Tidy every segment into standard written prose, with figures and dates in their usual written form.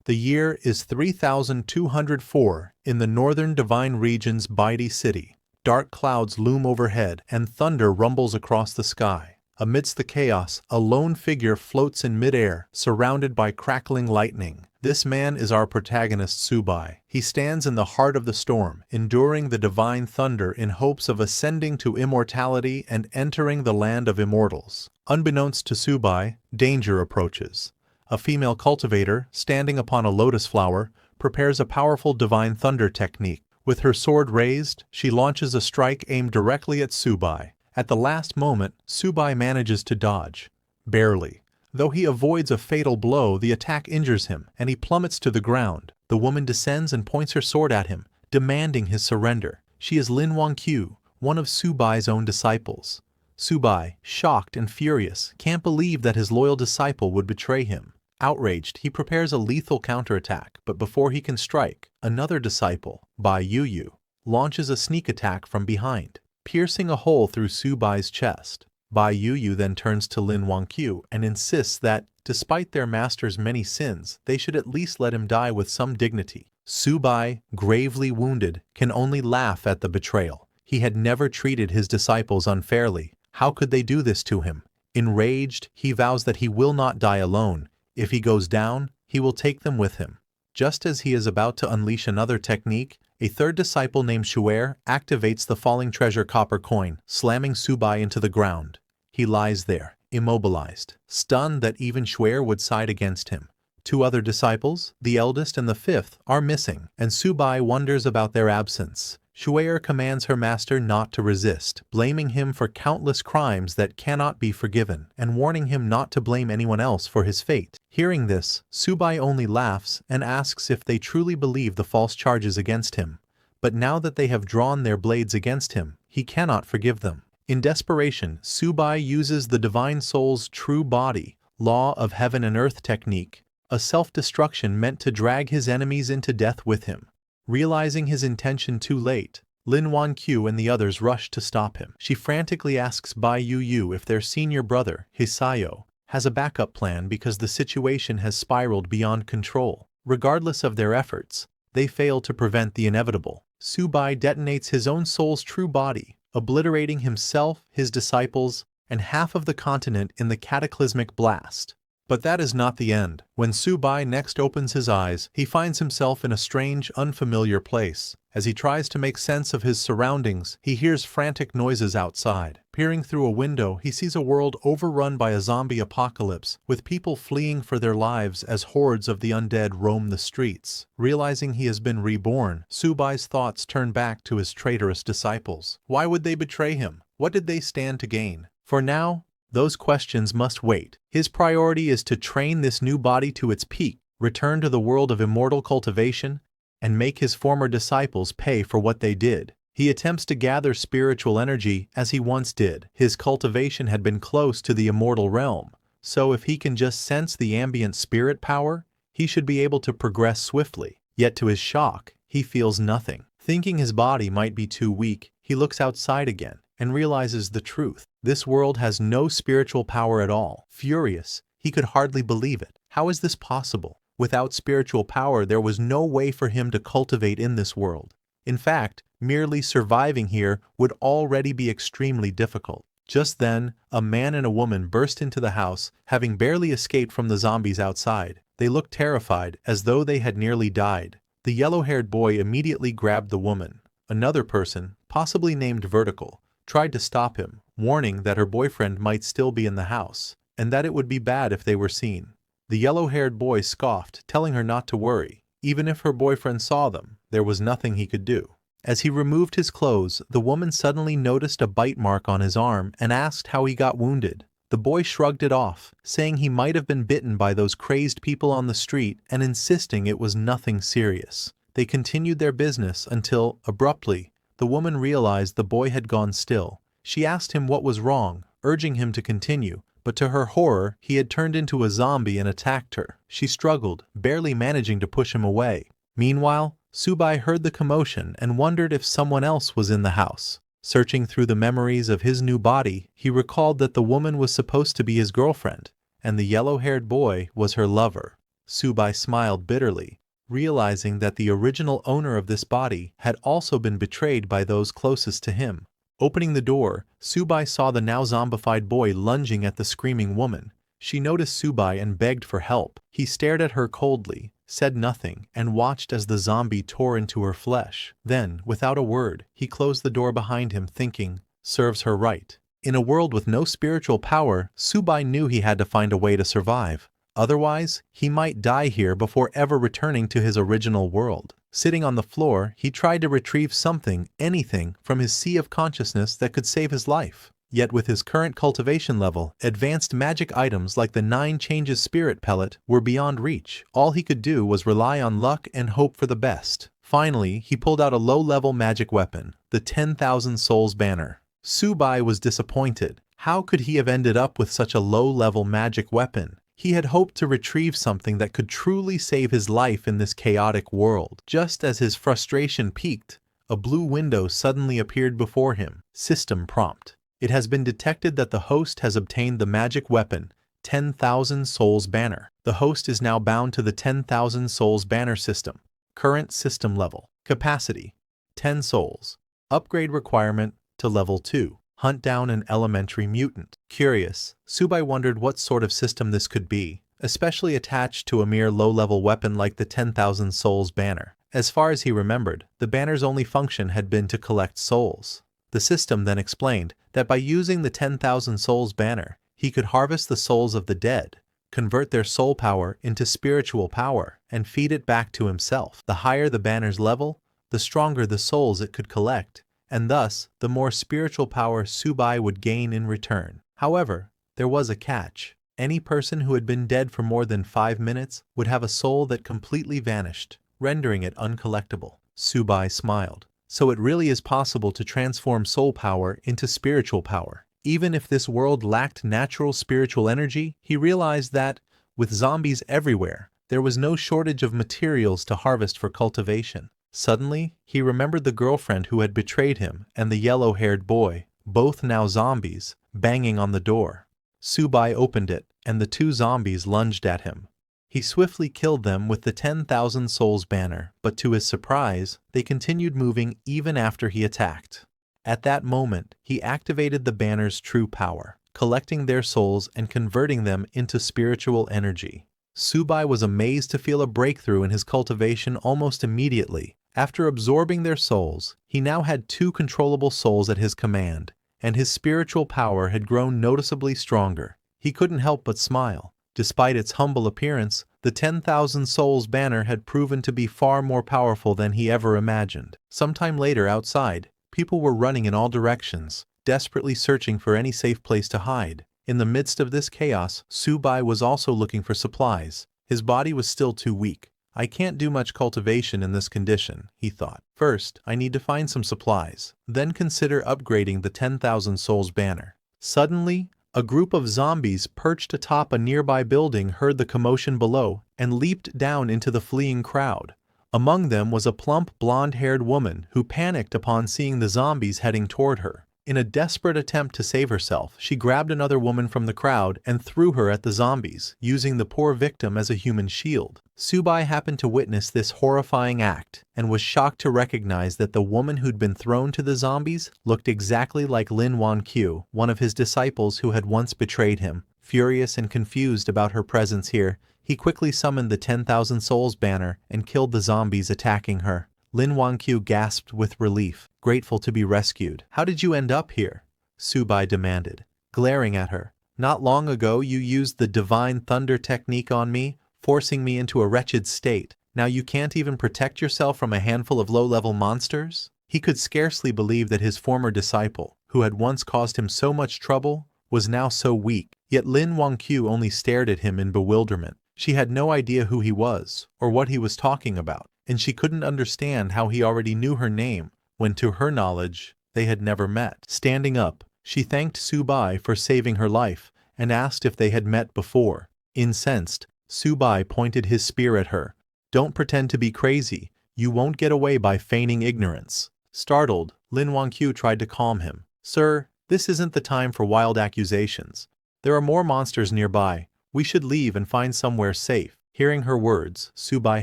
The year is 3204 in the northern divine region's Baidi city. Dark clouds loom overhead and thunder rumbles across the sky. Amidst the chaos, a lone figure floats in midair, surrounded by crackling lightning. This man is our protagonist Subai. He stands in the heart of the storm, enduring the divine thunder in hopes of ascending to immortality and entering the land of immortals. Unbeknownst to Subai, danger approaches. A female cultivator, standing upon a lotus flower, prepares a powerful divine thunder technique. With her sword raised, she launches a strike aimed directly at Subai. At the last moment, Subai manages to dodge. Barely. Though he avoids a fatal blow, the attack injures him, and he plummets to the ground. The woman descends and points her sword at him, demanding his surrender. She is Lin Wangqiu, one of Subai's own disciples. Subai, shocked and furious, can't believe that his loyal disciple would betray him. Outraged, he prepares a lethal counterattack, but before he can strike, another disciple, Bai Yuyu, launches a sneak attack from behind, piercing a hole through Subai's chest. Bai Yuyu then turns to Lin Wangqiu and insists that, despite their master's many sins, they should at least let him die with some dignity. Subai, gravely wounded, can only laugh at the betrayal. He had never treated his disciples unfairly. How could they do this to him? Enraged, he vows that he will not die alone. If he goes down, he will take them with him. Just as he is about to unleash another technique, a third disciple named Shuer activates the falling treasure copper coin, slamming Subai into the ground. He lies there, immobilized, stunned that even Shuer would side against him. Two other disciples, the eldest and the fifth, are missing, and Subai wonders about their absence. Shuer commands her master not to resist, blaming him for countless crimes that cannot be forgiven, and warning him not to blame anyone else for his fate. Hearing this, Subai only laughs and asks if they truly believe the false charges against him. But now that they have drawn their blades against him, he cannot forgive them. In desperation, Subai uses the Divine Soul's true body, law of heaven and earth technique, a self-destruction meant to drag his enemies into death with him. Realizing his intention too late, Lin Wangqiu and the others rush to stop him. She frantically asks Bai Yuyu if their senior brother, Hisayo, has a backup plan because the situation has spiraled beyond control. Regardless of their efforts, they fail to prevent the inevitable. Subai detonates his own soul's true body, obliterating himself, his disciples, and half of the continent in the cataclysmic blast. But that is not the end. When Subai next opens his eyes, he finds himself in a strange, unfamiliar place. As he tries to make sense of his surroundings, he hears frantic noises outside. Peering through a window, he sees a world overrun by a zombie apocalypse, with people fleeing for their lives as hordes of the undead roam the streets. Realizing he has been reborn, Subai's thoughts turn back to his traitorous disciples. Why would they betray him? What did they stand to gain? For now, those questions must wait. His priority is to train this new body to its peak, return to the world of immortal cultivation, and make his former disciples pay for what they did. He attempts to gather spiritual energy as he once did. His cultivation had been close to the immortal realm, so if he can just sense the ambient spirit power, he should be able to progress swiftly. Yet to his shock, he feels nothing. Thinking his body might be too weak, he looks outside again and realizes the truth. This world has no spiritual power at all. Furious, he could hardly believe it. How is this possible? Without spiritual power, there was no way for him to cultivate in this world. In fact, merely surviving here would already be extremely difficult. Just then, a man and a woman burst into the house, having barely escaped from the zombies outside. They looked terrified, as though they had nearly died. The yellow-haired boy immediately grabbed the woman. Another person, possibly named Vertical, tried to stop him, warning that her boyfriend might still be in the house, and that it would be bad if they were seen. The yellow-haired boy scoffed, telling her not to worry. Even if her boyfriend saw them, there was nothing he could do. As he removed his clothes, the woman suddenly noticed a bite mark on his arm and asked how he got wounded. The boy shrugged it off, saying he might have been bitten by those crazed people on the street and insisting it was nothing serious. They continued their business until, abruptly, the woman realized the boy had gone still. She asked him what was wrong, urging him to continue, but to her horror, he had turned into a zombie and attacked her. She struggled, barely managing to push him away. Meanwhile, Subai heard the commotion and wondered if someone else was in the house. Searching through the memories of his new body, he recalled that the woman was supposed to be his girlfriend, and the yellow-haired boy was her lover. Subai smiled bitterly, realizing that the original owner of this body had also been betrayed by those closest to him. Opening the door, Subai saw the now zombified boy lunging at the screaming woman. She noticed Subai and begged for help. He stared at her coldly, said nothing, and watched as the zombie tore into her flesh. Then, without a word, he closed the door behind him, thinking, "Serves her right." In a world with no spiritual power, Subai knew he had to find a way to survive. Otherwise, he might die here before ever returning to his original world. Sitting on the floor, he tried to retrieve something, anything, from his sea of consciousness that could save his life. Yet with his current cultivation level, advanced magic items like the 9 Changes Spirit Pellet were beyond reach. All he could do was rely on luck and hope for the best. Finally, he pulled out a low-level magic weapon, the 10,000 Souls Banner. Subai was disappointed. How could he have ended up with such a low-level magic weapon? He had hoped to retrieve something that could truly save his life in this chaotic world. Just as his frustration peaked, a blue window suddenly appeared before him. System prompt. It has been detected that the host has obtained the magic weapon, 10,000 Souls Banner. The host is now bound to the 10,000 Souls Banner system. Current system level. Capacity: 10 souls. Upgrade requirement to level 2. Hunt down an elementary mutant. Curious, Subai wondered what sort of system this could be, especially attached to a mere low-level weapon like the 10,000 Souls Banner. As far as he remembered, the banner's only function had been to collect souls. The system then explained that by using the 10,000 Souls Banner, he could harvest the souls of the dead, convert their soul power into spiritual power, and feed it back to himself. The higher the banner's level, the stronger the souls it could collect, and thus the more spiritual power Subai would gain in return. However, there was a catch. Any person who had been dead for more than 5 minutes would have a soul that completely vanished, rendering it uncollectible. Subai smiled. So it really is possible to transform soul power into spiritual power. Even if this world lacked natural spiritual energy, he realized that, with zombies everywhere, there was no shortage of materials to harvest for cultivation. Suddenly, he remembered the girlfriend who had betrayed him and the yellow-haired boy, both now zombies, banging on the door. Subai opened it, and the 2 zombies lunged at him. He swiftly killed them with the 10,000 Souls Banner, but to his surprise, they continued moving even after he attacked. At that moment, he activated the banner's true power, collecting their souls and converting them into spiritual energy. Subai was amazed to feel a breakthrough in his cultivation almost immediately. After absorbing their souls, he now had 2 controllable souls at his command, and his spiritual power had grown noticeably stronger. He couldn't help but smile. Despite its humble appearance, the 10,000 Souls Banner had proven to be far more powerful than he ever imagined. Sometime later outside, people were running in all directions, desperately searching for any safe place to hide. In the midst of this chaos, Subai was also looking for supplies. His body was still too weak. "I can't do much cultivation in this condition," he thought. "First, I need to find some supplies, then consider upgrading the 10,000 Souls Banner." Suddenly, a group of zombies perched atop a nearby building heard the commotion below and leaped down into the fleeing crowd. Among them was a plump, blonde-haired woman who panicked upon seeing the zombies heading toward her. In a desperate attempt to save herself, she grabbed another woman from the crowd and threw her at the zombies, using the poor victim as a human shield. Subai happened to witness this horrifying act and was shocked to recognize that the woman who'd been thrown to the zombies looked exactly like Lin Wanqiu, one of his disciples who had once betrayed him. Furious and confused about her presence here, he quickly summoned the 10,000 Souls Banner and killed the zombies attacking her. Lin Wanqiu gasped with relief, grateful to be rescued. "How did you end up here?" Subai demanded, glaring at her. "Not long ago you used the Divine Thunder technique on me, forcing me into a wretched state. Now you can't even protect yourself from a handful of low-level monsters?" He could scarcely believe that his former disciple, who had once caused him so much trouble, was now so weak. Yet Lin Wanqiu only stared at him in bewilderment. She had no idea who he was, or what he was talking about, and she couldn't understand how he already knew her name, when to her knowledge, they had never met. Standing up, she thanked Subai for saving her life, and asked if they had met before. Incensed, Subai pointed his spear at her. "Don't pretend to be crazy, you won't get away by feigning ignorance." Startled, Lin Wanqiu tried to calm him. "Sir, this isn't the time for wild accusations. There are more monsters nearby. We should leave and find somewhere safe." Hearing her words, Subai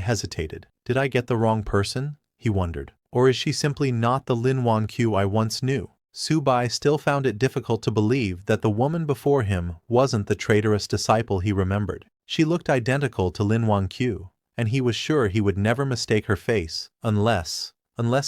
hesitated. Did I get the wrong person? He wondered. Or is she simply not the Lin Wangqiu I once knew? Subai still found it difficult to believe that the woman before him wasn't the traitorous disciple he remembered. She looked identical to Lin Wangqiu, and he was sure he would never mistake her face, unless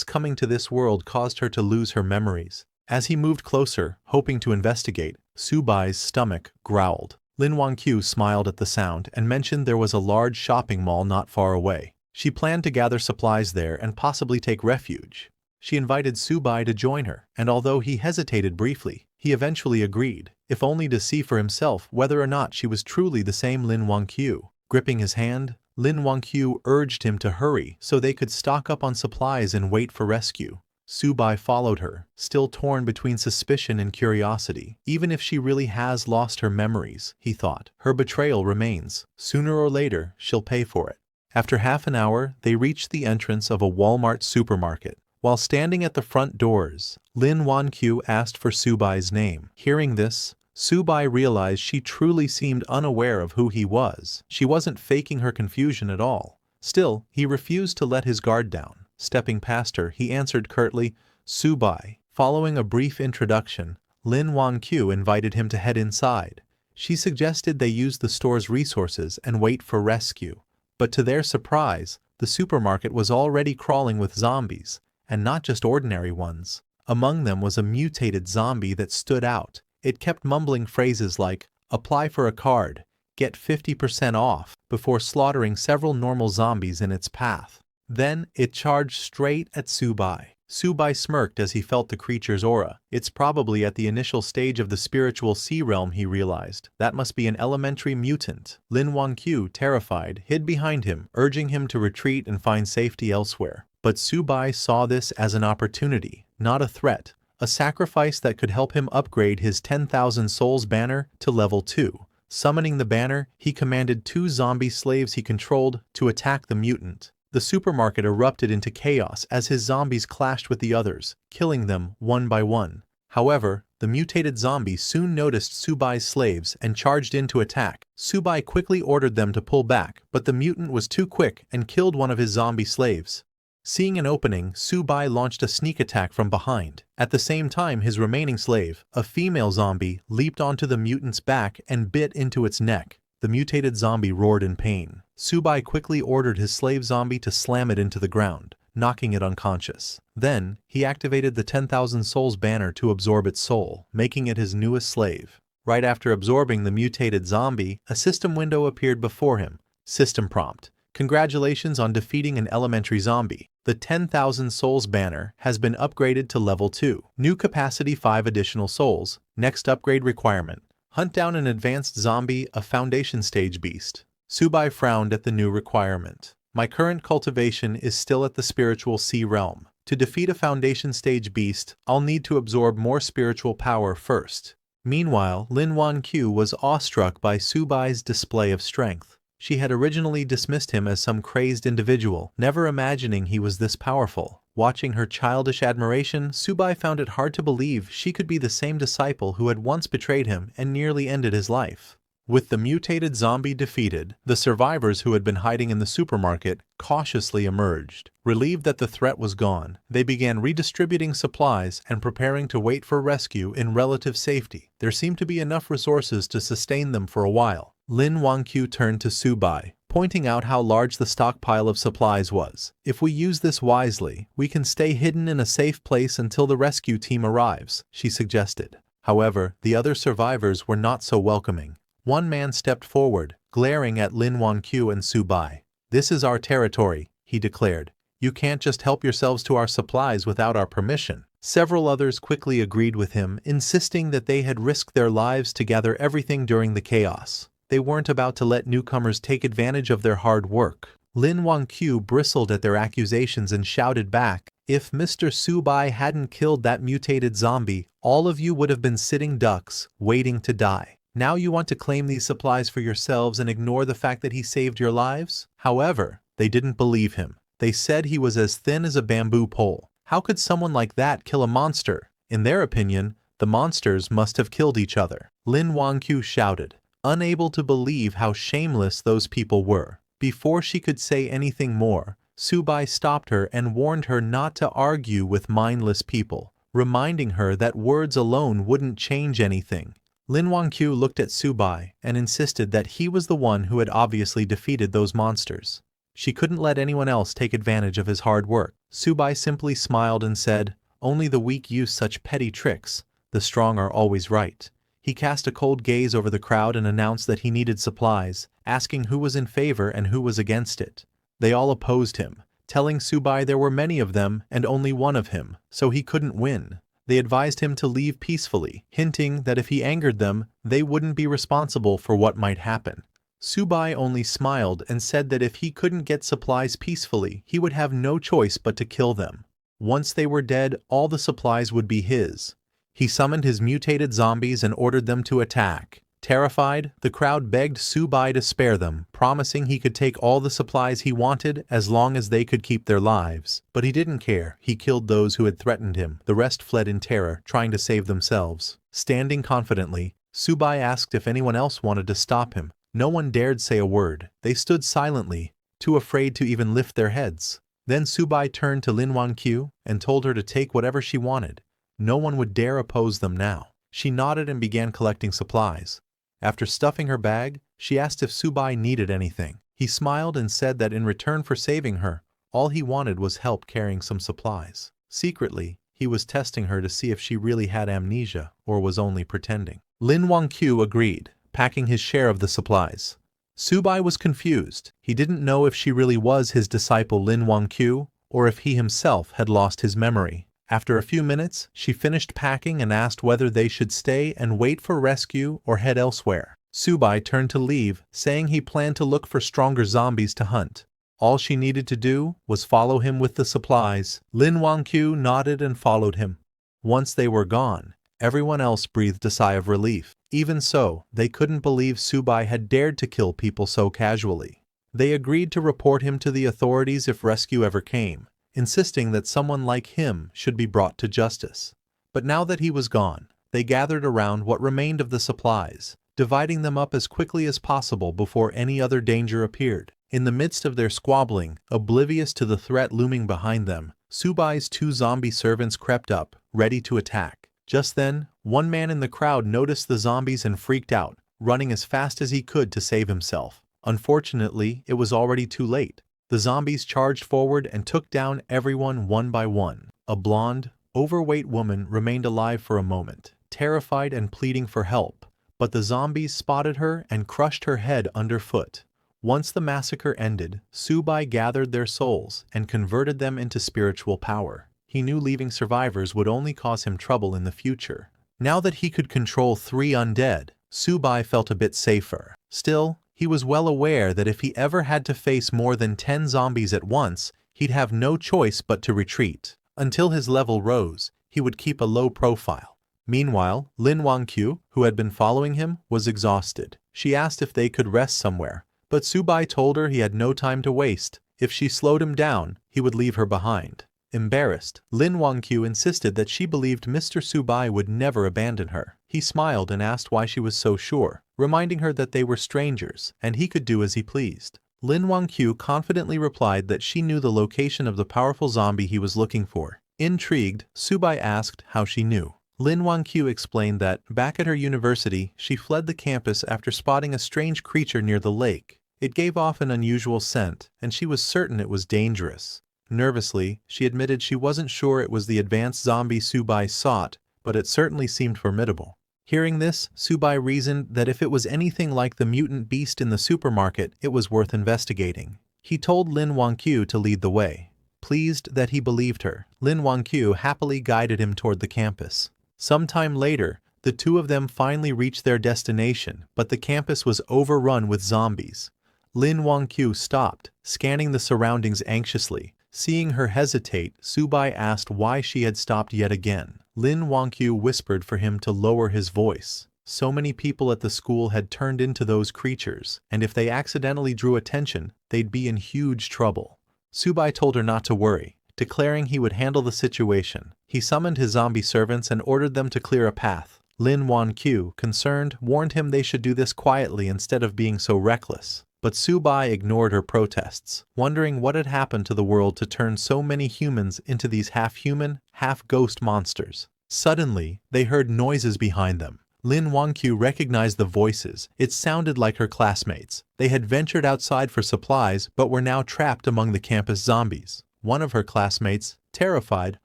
coming to this world caused her to lose her memories. As he moved closer, hoping to investigate, Subai's stomach growled. Lin Wangqiu smiled at the sound and mentioned there was a large shopping mall not far away. She planned to gather supplies there and possibly take refuge. She invited Subai to join her, and although he hesitated briefly, he eventually agreed, if only to see for himself whether or not she was truly the same Lin Wangqiu. Gripping his hand, Lin Wangqiu urged him to hurry so they could stock up on supplies and wait for rescue. Subai followed her, still torn between suspicion and curiosity. Even if she really has lost her memories, he thought, her betrayal remains. Sooner or later, she'll pay for it. After half an hour, they reached the entrance of a Walmart supermarket. While standing at the front doors, Lin Wangqiu asked for Subai's name. Hearing this, Subai realized she truly seemed unaware of who he was. She wasn't faking her confusion at all. Still, he refused to let his guard down. Stepping past her, he answered curtly, "Subai." Following a brief introduction, Lin Wangqiu invited him to head inside. She suggested they use the store's resources and wait for rescue. But to their surprise, the supermarket was already crawling with zombies, and not just ordinary ones. Among them was a mutated zombie that stood out. It kept mumbling phrases like, "Apply for a card, get 50% off," before slaughtering several normal zombies in its path. Then, it charged straight at Subai. Subai smirked as he felt the creature's aura. It's probably at the initial stage of the spiritual sea realm, he realized. That must be an elementary mutant. Lin Wangqiu, terrified, hid behind him, urging him to retreat and find safety elsewhere. But Subai saw this as an opportunity, not a threat, a sacrifice that could help him upgrade his 10,000 souls banner to level 2. Summoning the banner, he commanded 2 zombie slaves he controlled to attack the mutant. The supermarket erupted into chaos as his zombies clashed with the others, killing them one by one. However, the mutated zombie soon noticed Subai's slaves and charged in to attack. Subai quickly ordered them to pull back, but the mutant was too quick and killed one of his zombie slaves. Seeing an opening, Subai launched a sneak attack from behind. At the same time, his remaining slave, a female zombie, leaped onto the mutant's back and bit into its neck. The mutated zombie roared in pain. Subai quickly ordered his slave zombie to slam it into the ground, knocking it unconscious. Then, he activated the 10,000 souls banner to absorb its soul, making it his newest slave. Right after absorbing the mutated zombie, a system window appeared before him. System prompt: "Congratulations on defeating an elementary zombie. The 10,000 souls banner has been upgraded to level 2. New capacity 5 additional souls. Next upgrade requirement: hunt down an advanced zombie, a foundation stage beast." Subai frowned at the new requirement. "My current cultivation is still at the spiritual sea realm. To defeat a foundation stage beast, I'll need to absorb more spiritual power first." Meanwhile, Lin Wangqiu was awestruck by Subai's display of strength. She had originally dismissed him as some crazed individual, never imagining he was this powerful. Watching her childish admiration, Subai found it hard to believe she could be the same disciple who had once betrayed him and nearly ended his life. With the mutated zombie defeated, the survivors who had been hiding in the supermarket cautiously emerged. Relieved that the threat was gone, they began redistributing supplies and preparing to wait for rescue in relative safety. There seemed to be enough resources to sustain them for a while. Lin Wangqiu turned to Subai, pointing out how large the stockpile of supplies was. "If we use this wisely, we can stay hidden in a safe place until the rescue team arrives," she suggested. However, the other survivors were not so welcoming. One man stepped forward, glaring at Lin Wangqiu and Subai. "This is our territory," he declared. "You can't just help yourselves to our supplies without our permission." Several others quickly agreed with him, insisting that they had risked their lives to gather everything during the chaos. They weren't about to let newcomers take advantage of their hard work. Lin Wangqiu bristled at their accusations and shouted back, "If Mr. Subai hadn't killed that mutated zombie, all of you would have been sitting ducks, waiting to die. Now you want to claim these supplies for yourselves and ignore the fact that he saved your lives?" However, they didn't believe him. They said he was as thin as a bamboo pole. How could someone like that kill a monster? In their opinion, the monsters must have killed each other. Lin Wangqiu shouted, unable to believe how shameless those people were. Before she could say anything more, Subai stopped her and warned her not to argue with mindless people, reminding her that words alone wouldn't change anything. Lin Wangqiu looked at Subai and insisted that he was the one who had obviously defeated those monsters. She couldn't let anyone else take advantage of his hard work. Subai simply smiled and said, "Only the weak use such petty tricks. The strong are always right." He cast a cold gaze over the crowd and announced that he needed supplies, asking who was in favor and who was against it. They all opposed him, telling Subai there were many of them and only one of him, so he couldn't win. They advised him to leave peacefully, hinting that if he angered them, they wouldn't be responsible for what might happen. Subai only smiled and said that if he couldn't get supplies peacefully, he would have no choice but to kill them. Once they were dead, all the supplies would be his. He summoned his mutated zombies and ordered them to attack. Terrified, the crowd begged Subai to spare them, promising he could take all the supplies he wanted as long as they could keep their lives. But he didn't care. He killed those who had threatened him. The rest fled in terror, trying to save themselves. Standing confidently, Subai asked if anyone else wanted to stop him. No one dared say a word. They stood silently, too afraid to even lift their heads. Then Subai turned to Lin Wangqiu and told her to take whatever she wanted. No one would dare oppose them now. She nodded and began collecting supplies. After stuffing her bag, she asked if Subai needed anything. He smiled and said that in return for saving her, all he wanted was help carrying some supplies. Secretly, he was testing her to see if she really had amnesia or was only pretending. Lin Wangqiu agreed, packing his share of the supplies. Subai was confused. He didn't know if she really was his disciple Lin Wangqiu or if he himself had lost his memory. After a few minutes, she finished packing and asked whether they should stay and wait for rescue or head elsewhere. Subai turned to leave, saying he planned to look for stronger zombies to hunt. All she needed to do was follow him with the supplies. Lin Wangqiu nodded and followed him. Once they were gone, everyone else breathed a sigh of relief. Even so, they couldn't believe Subai had dared to kill people so casually. They agreed to report him to the authorities if rescue ever came, insisting that someone like him should be brought to justice. But now that he was gone, they gathered around what remained of the supplies, dividing them up as quickly as possible before any other danger appeared. In the midst of their squabbling, oblivious to the threat looming behind them, Subai's 2 zombie servants crept up, ready to attack. Just then, one man in the crowd noticed the zombies and freaked out, running as fast as he could to save himself. Unfortunately, it was already too late. The zombies charged forward and took down everyone one by one. A blonde, overweight woman remained alive for a moment, terrified and pleading for help, but the zombies spotted her and crushed her head underfoot. Once the massacre ended, Subai gathered their souls and converted them into spiritual power. He knew leaving survivors would only cause him trouble in the future. Now that he could control 3 undead, Subai felt a bit safer. Still, he was well aware that if he ever had to face more than 10 zombies at once, he'd have no choice but to retreat. Until his level rose, he would keep a low profile. Meanwhile, Lin Wangqiu, who had been following him, was exhausted. She asked if they could rest somewhere, but Subai told her he had no time to waste. If she slowed him down, he would leave her behind. Embarrassed, Lin Wangqiu insisted that she believed Mr. Subai would never abandon her. He smiled and asked why she was so sure, reminding her that they were strangers and he could do as he pleased. Lin Wangqiu confidently replied that she knew the location of the powerful zombie he was looking for. Intrigued, Subai asked how she knew. Lin Wangqiu explained that, back at her university, she fled the campus after spotting a strange creature near the lake. It gave off an unusual scent, and she was certain it was dangerous. Nervously, she admitted she wasn't sure it was the advanced zombie Subai sought, but it certainly seemed formidable. Hearing this, Subai reasoned that if it was anything like the mutant beast in the supermarket, it was worth investigating. He told Lin Wangqiu to lead the way. Pleased that he believed her, Lin Wangqiu happily guided him toward the campus. Sometime later, the two of them finally reached their destination, but the campus was overrun with zombies. Lin Wangqiu stopped, scanning the surroundings anxiously. Seeing her hesitate, Subai asked why she had stopped yet again. Lin Wangqiu whispered for him to lower his voice. So many people at the school had turned into those creatures, and if they accidentally drew attention, they'd be in huge trouble. Subai told her not to worry, declaring he would handle the situation. He summoned his zombie servants and ordered them to clear a path. Lin Wangqiu, concerned, warned him they should do this quietly instead of being so reckless. But Subai ignored her protests, wondering what had happened to the world to turn so many humans into these half-human, half-ghost monsters. Suddenly, they heard noises behind them. Lin Wangqiu recognized the voices. It sounded like her classmates. They had ventured outside for supplies, but were now trapped among the campus zombies. One of her classmates, terrified,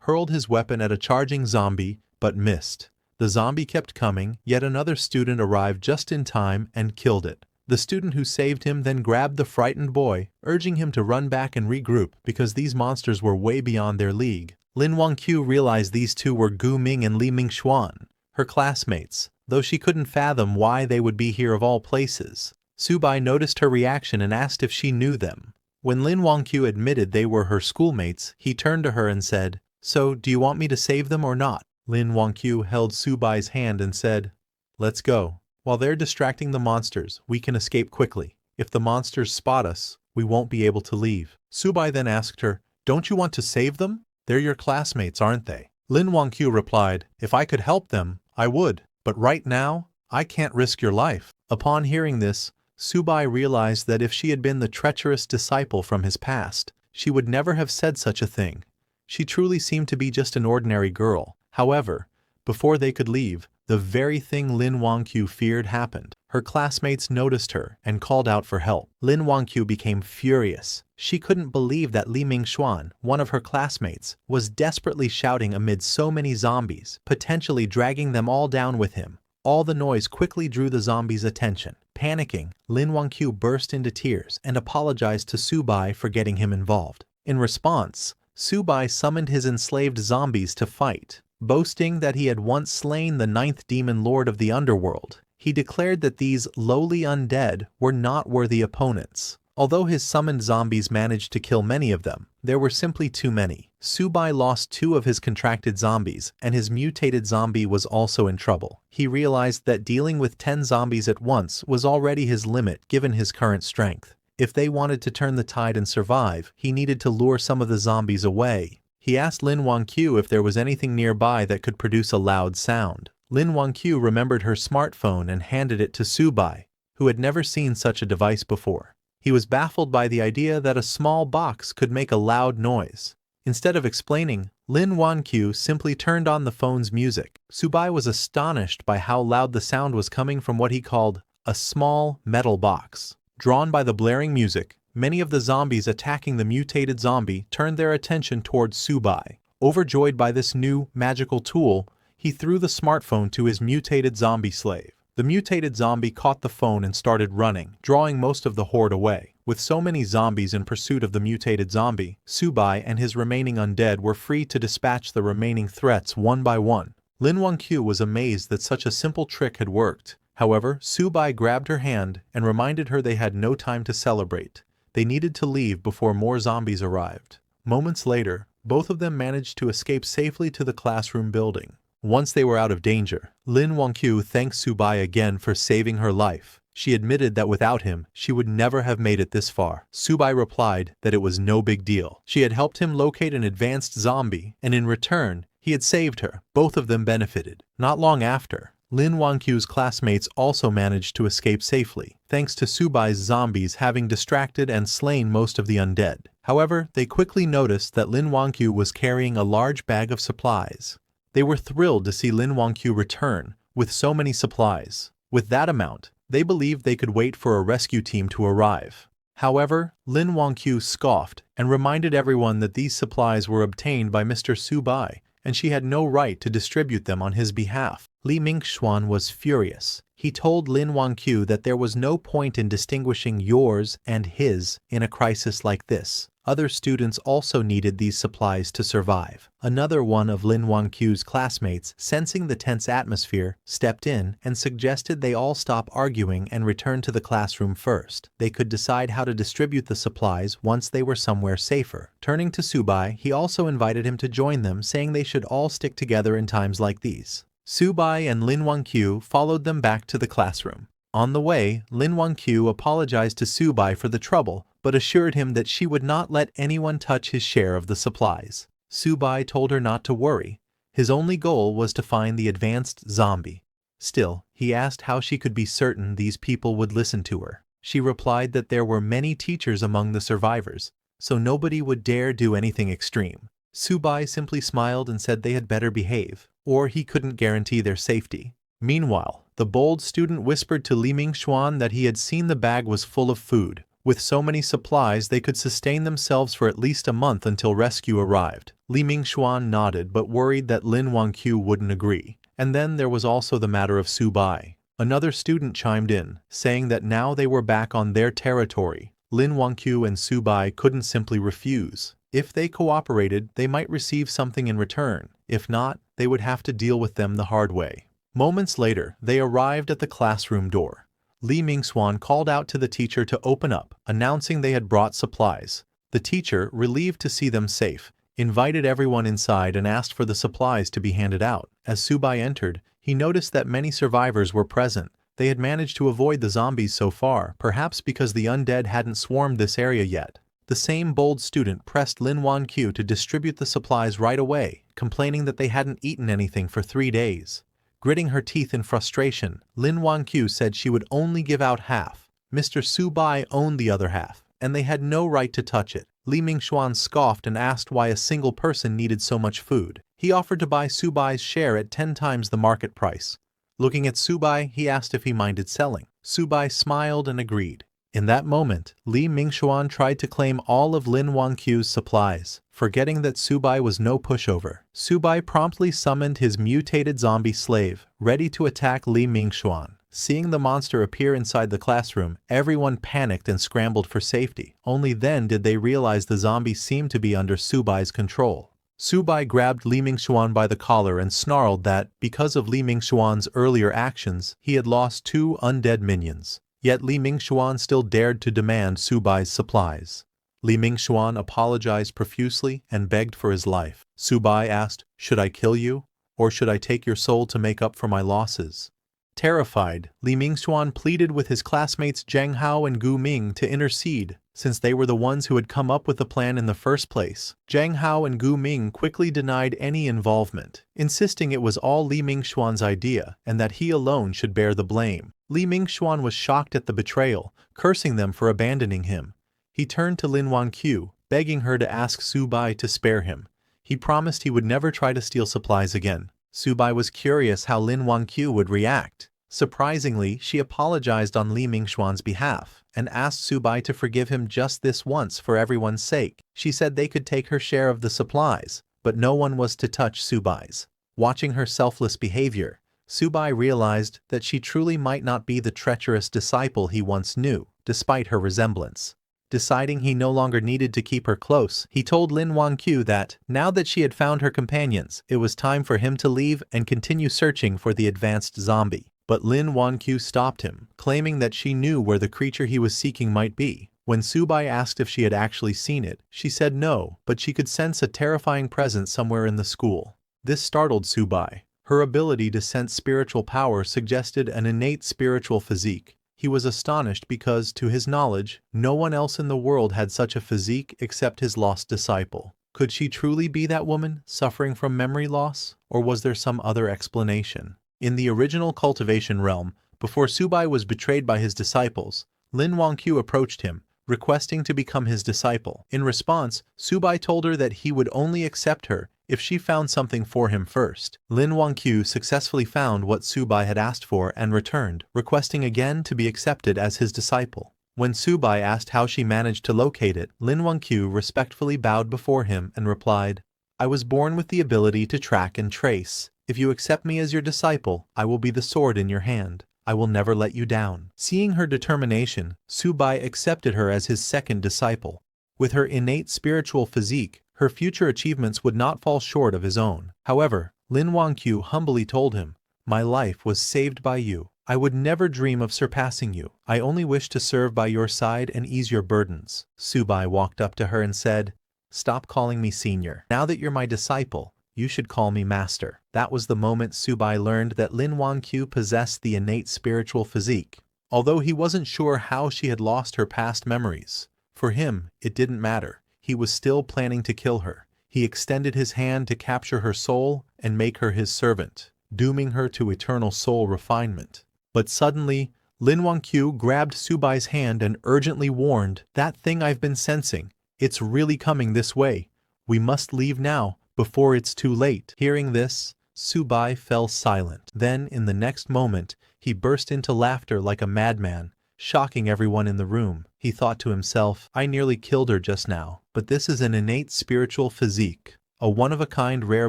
hurled his weapon at a charging zombie, but missed. The zombie kept coming, yet another student arrived just in time and killed it. The student who saved him then grabbed the frightened boy, urging him to run back and regroup because these monsters were way beyond their league. Lin Wangqiu realized these two were Gu Ming and Li Mingxuan, her classmates, though she couldn't fathom why they would be here of all places. Subai noticed her reaction and asked if she knew them. When Lin Wangqiu admitted they were her schoolmates, he turned to her and said, "So, do you want me to save them or not?" Lin Wangqiu held Subai's hand and said, "Let's go. While they're distracting the monsters, we can escape quickly. If the monsters spot us, we won't be able to leave." Subai then asked her, "Don't you want to save them? They're your classmates, aren't they?" Lin Wangqiu replied, "If I could help them, I would. But right now, I can't risk your life." Upon hearing this, Subai realized that if she had been the treacherous disciple from his past, she would never have said such a thing. She truly seemed to be just an ordinary girl. However, before they could leave, the very thing Lin Wangqiu feared happened. Her classmates noticed her and called out for help. Lin Wangqiu became furious. She couldn't believe that Li Mingxuan, one of her classmates, was desperately shouting amid so many zombies, potentially dragging them all down with him. All the noise quickly drew the zombies' attention. Panicking, Lin Wangqiu burst into tears and apologized to Subai for getting him involved. In response, Subai summoned his enslaved zombies to fight. Boasting that he had once slain the 9th demon lord of the underworld, he declared that these lowly undead were not worthy opponents. Although his summoned zombies managed to kill many of them, there were simply too many. Subai lost 2 of his contracted zombies, and his mutated zombie was also in trouble. He realized that dealing with 10 zombies at once was already his limit given his current strength. If they wanted to turn the tide and survive, he needed to lure some of the zombies away. He asked Lin Wangqiu if there was anything nearby that could produce a loud sound. Lin Wangqiu remembered her smartphone and handed it to Subai, who had never seen such a device before. He was baffled by the idea that a small box could make a loud noise. Instead of explaining, Lin Wangqiu simply turned on the phone's music. Subai was astonished by how loud the sound was coming from what he called a small metal box. Drawn by the blaring music, many of the zombies attacking the mutated zombie turned their attention towards Subai. Overjoyed by this new, magical tool, he threw the smartphone to his mutated zombie slave. The mutated zombie caught the phone and started running, drawing most of the horde away. With so many zombies in pursuit of the mutated zombie, Subai and his remaining undead were free to dispatch the remaining threats one by one. Lin Wangqiu was amazed that such a simple trick had worked. However, Subai grabbed her hand and reminded her they had no time to celebrate. They needed to leave before more zombies arrived. Moments later, both of them managed to escape safely to the classroom building. Once they were out of danger, Lin Wangqiu thanked Subai again for saving her life. She admitted that without him, she would never have made it this far. Subai replied that it was no big deal. She had helped him locate an advanced zombie, and in return, he had saved her. Both of them benefited. Not long after, Lin Wangqiu's classmates also managed to escape safely, thanks to Subai's zombies having distracted and slain most of the undead. However, they quickly noticed that Lin Wangqiu was carrying a large bag of supplies. They were thrilled to see Lin Wangqiu return with so many supplies. With that amount, they believed they could wait for a rescue team to arrive. However, Lin Wangqiu scoffed and reminded everyone that these supplies were obtained by Mr. Subai, and she had no right to distribute them on his behalf. Li Mingxuan was furious. He told Lin Wangqiu that there was no point in distinguishing yours and his in a crisis like this. Other students also needed these supplies to survive. Another one of Lin Wangqiu's classmates, sensing the tense atmosphere, stepped in and suggested they all stop arguing and return to the classroom first. They could decide how to distribute the supplies once they were somewhere safer. Turning to Subai, he also invited him to join them, saying they should all stick together in times like these. Subai and Lin Wangqiu followed them back to the classroom. On the way, Lin Wangqiu apologized to Subai for the trouble, but assured him that she would not let anyone touch his share of the supplies. Subai told her not to worry. His only goal was to find the advanced zombie. Still, he asked how she could be certain these people would listen to her. She replied that there were many teachers among the survivors, so nobody would dare do anything extreme. Subai simply smiled and said they had better behave, or he couldn't guarantee their safety. Meanwhile, the bold student whispered to Li Mingxuan that he had seen the bag was full of food. With so many supplies, they could sustain themselves for at least a month until rescue arrived. Li Mingxuan nodded but worried that Lin Wangqiu wouldn't agree. And then there was also the matter of Subai. Another student chimed in, saying that now they were back on their territory. Lin Wangqiu and Subai couldn't simply refuse. If they cooperated, they might receive something in return. If not, they would have to deal with them the hard way. Moments later, they arrived at the classroom door. Li Mingxuan called out to the teacher to open up, announcing they had brought supplies. The teacher, relieved to see them safe, invited everyone inside and asked for the supplies to be handed out. As Subai entered, he noticed that many survivors were present. They had managed to avoid the zombies so far, perhaps because the undead hadn't swarmed this area yet. The same bold student pressed Lin Wangqiu to distribute the supplies right away, complaining that they hadn't eaten anything for 3 days. Gritting her teeth in frustration, Lin Wangqiu said she would only give out half. Mr. Subai owned the other half, and they had no right to touch it. Li Mingxuan scoffed and asked why a single person needed so much food. He offered to buy Subai's share at 10 times the market price. Looking at Subai, he asked if he minded selling. Subai smiled and agreed. In that moment, Li Mingxuan tried to claim all of Lin Wangqiu's supplies, forgetting that Subai was no pushover. Subai promptly summoned his mutated zombie slave, ready to attack Li Mingxuan. Seeing the monster appear inside the classroom, everyone panicked and scrambled for safety. Only then did they realize the zombie seemed to be under Subai's control. Subai grabbed Li Mingxuan by the collar and snarled that, because of Li Mingxuan's earlier actions, he had lost 2 undead minions. Yet Li Mingxuan still dared to demand Subai's supplies. Li Mingxuan apologized profusely and begged for his life. Subai asked, "Should I kill you? Or should I take your soul to make up for my losses?" Terrified, Li Mingxuan pleaded with his classmates Zheng Hao and Gu Ming to intercede, since they were the ones who had come up with the plan in the first place. Zheng Hao and Gu Ming quickly denied any involvement, insisting it was all Li Mingxuan's idea and that he alone should bear the blame. Li Mingxuan was shocked at the betrayal, cursing them for abandoning him. He turned to Lin Wangqiu, begging her to ask Subai to spare him. He promised he would never try to steal supplies again. Subai was curious how Lin Wangqiu would react. Surprisingly, she apologized on Li Mingxuan's behalf and asked Subai to forgive him just this once for everyone's sake. She said they could take her share of the supplies, but no one was to touch Subai's. Watching her selfless behavior, Subai realized that she truly might not be the treacherous disciple he once knew, despite her resemblance. Deciding he no longer needed to keep her close, he told Lin Wangqiu that, now that she had found her companions, it was time for him to leave and continue searching for the advanced zombie. But Lin Wangqiu stopped him, claiming that she knew where the creature he was seeking might be. When Subai asked if she had actually seen it, she said no, but she could sense a terrifying presence somewhere in the school. This startled Subai. Her ability to sense spiritual power suggested an innate spiritual physique. He was astonished because, to his knowledge, no one else in the world had such a physique except his lost disciple. Could she truly be that woman, suffering from memory loss? Or was there some other explanation? In the original Cultivation realm, before Subai was betrayed by his disciples, Lin Wangqiu approached him, requesting to become his disciple. In response, Subai told her that he would only accept her if she found something for him first. Lin Wangqiu successfully found what Subai had asked for and returned, requesting again to be accepted as his disciple. When Subai asked how she managed to locate it, Lin Wangqiu respectfully bowed before him and replied, "I was born with the ability to track and trace. If you accept me as your disciple, I will be the sword in your hand. I will never let you down." Seeing her determination, Subai accepted her as his second disciple. With her innate spiritual physique, her future achievements would not fall short of his own. However, Lin Wangqiu humbly told him, "My life was saved by you. I would never dream of surpassing you. I only wish to serve by your side and ease your burdens." Subai walked up to her and said, "Stop calling me senior. Now that you're my disciple, you should call me master." That was the moment Subai learned that Lin Wangqiu possessed the innate spiritual physique. Although he wasn't sure how she had lost her past memories, for him, it didn't matter. He was still planning to kill her. He extended his hand to capture her soul and make her his servant, dooming her to eternal soul refinement. But suddenly, Lin Wangqiu grabbed Subai's hand and urgently warned, "That thing I've been sensing, it's really coming this way. We must leave now, before it's too late." Hearing this, Subai fell silent. Then, in the next moment, he burst into laughter like a madman, shocking everyone in the room. He thought to himself, "I nearly killed her just now, but this is an innate spiritual physique, a one-of-a-kind rare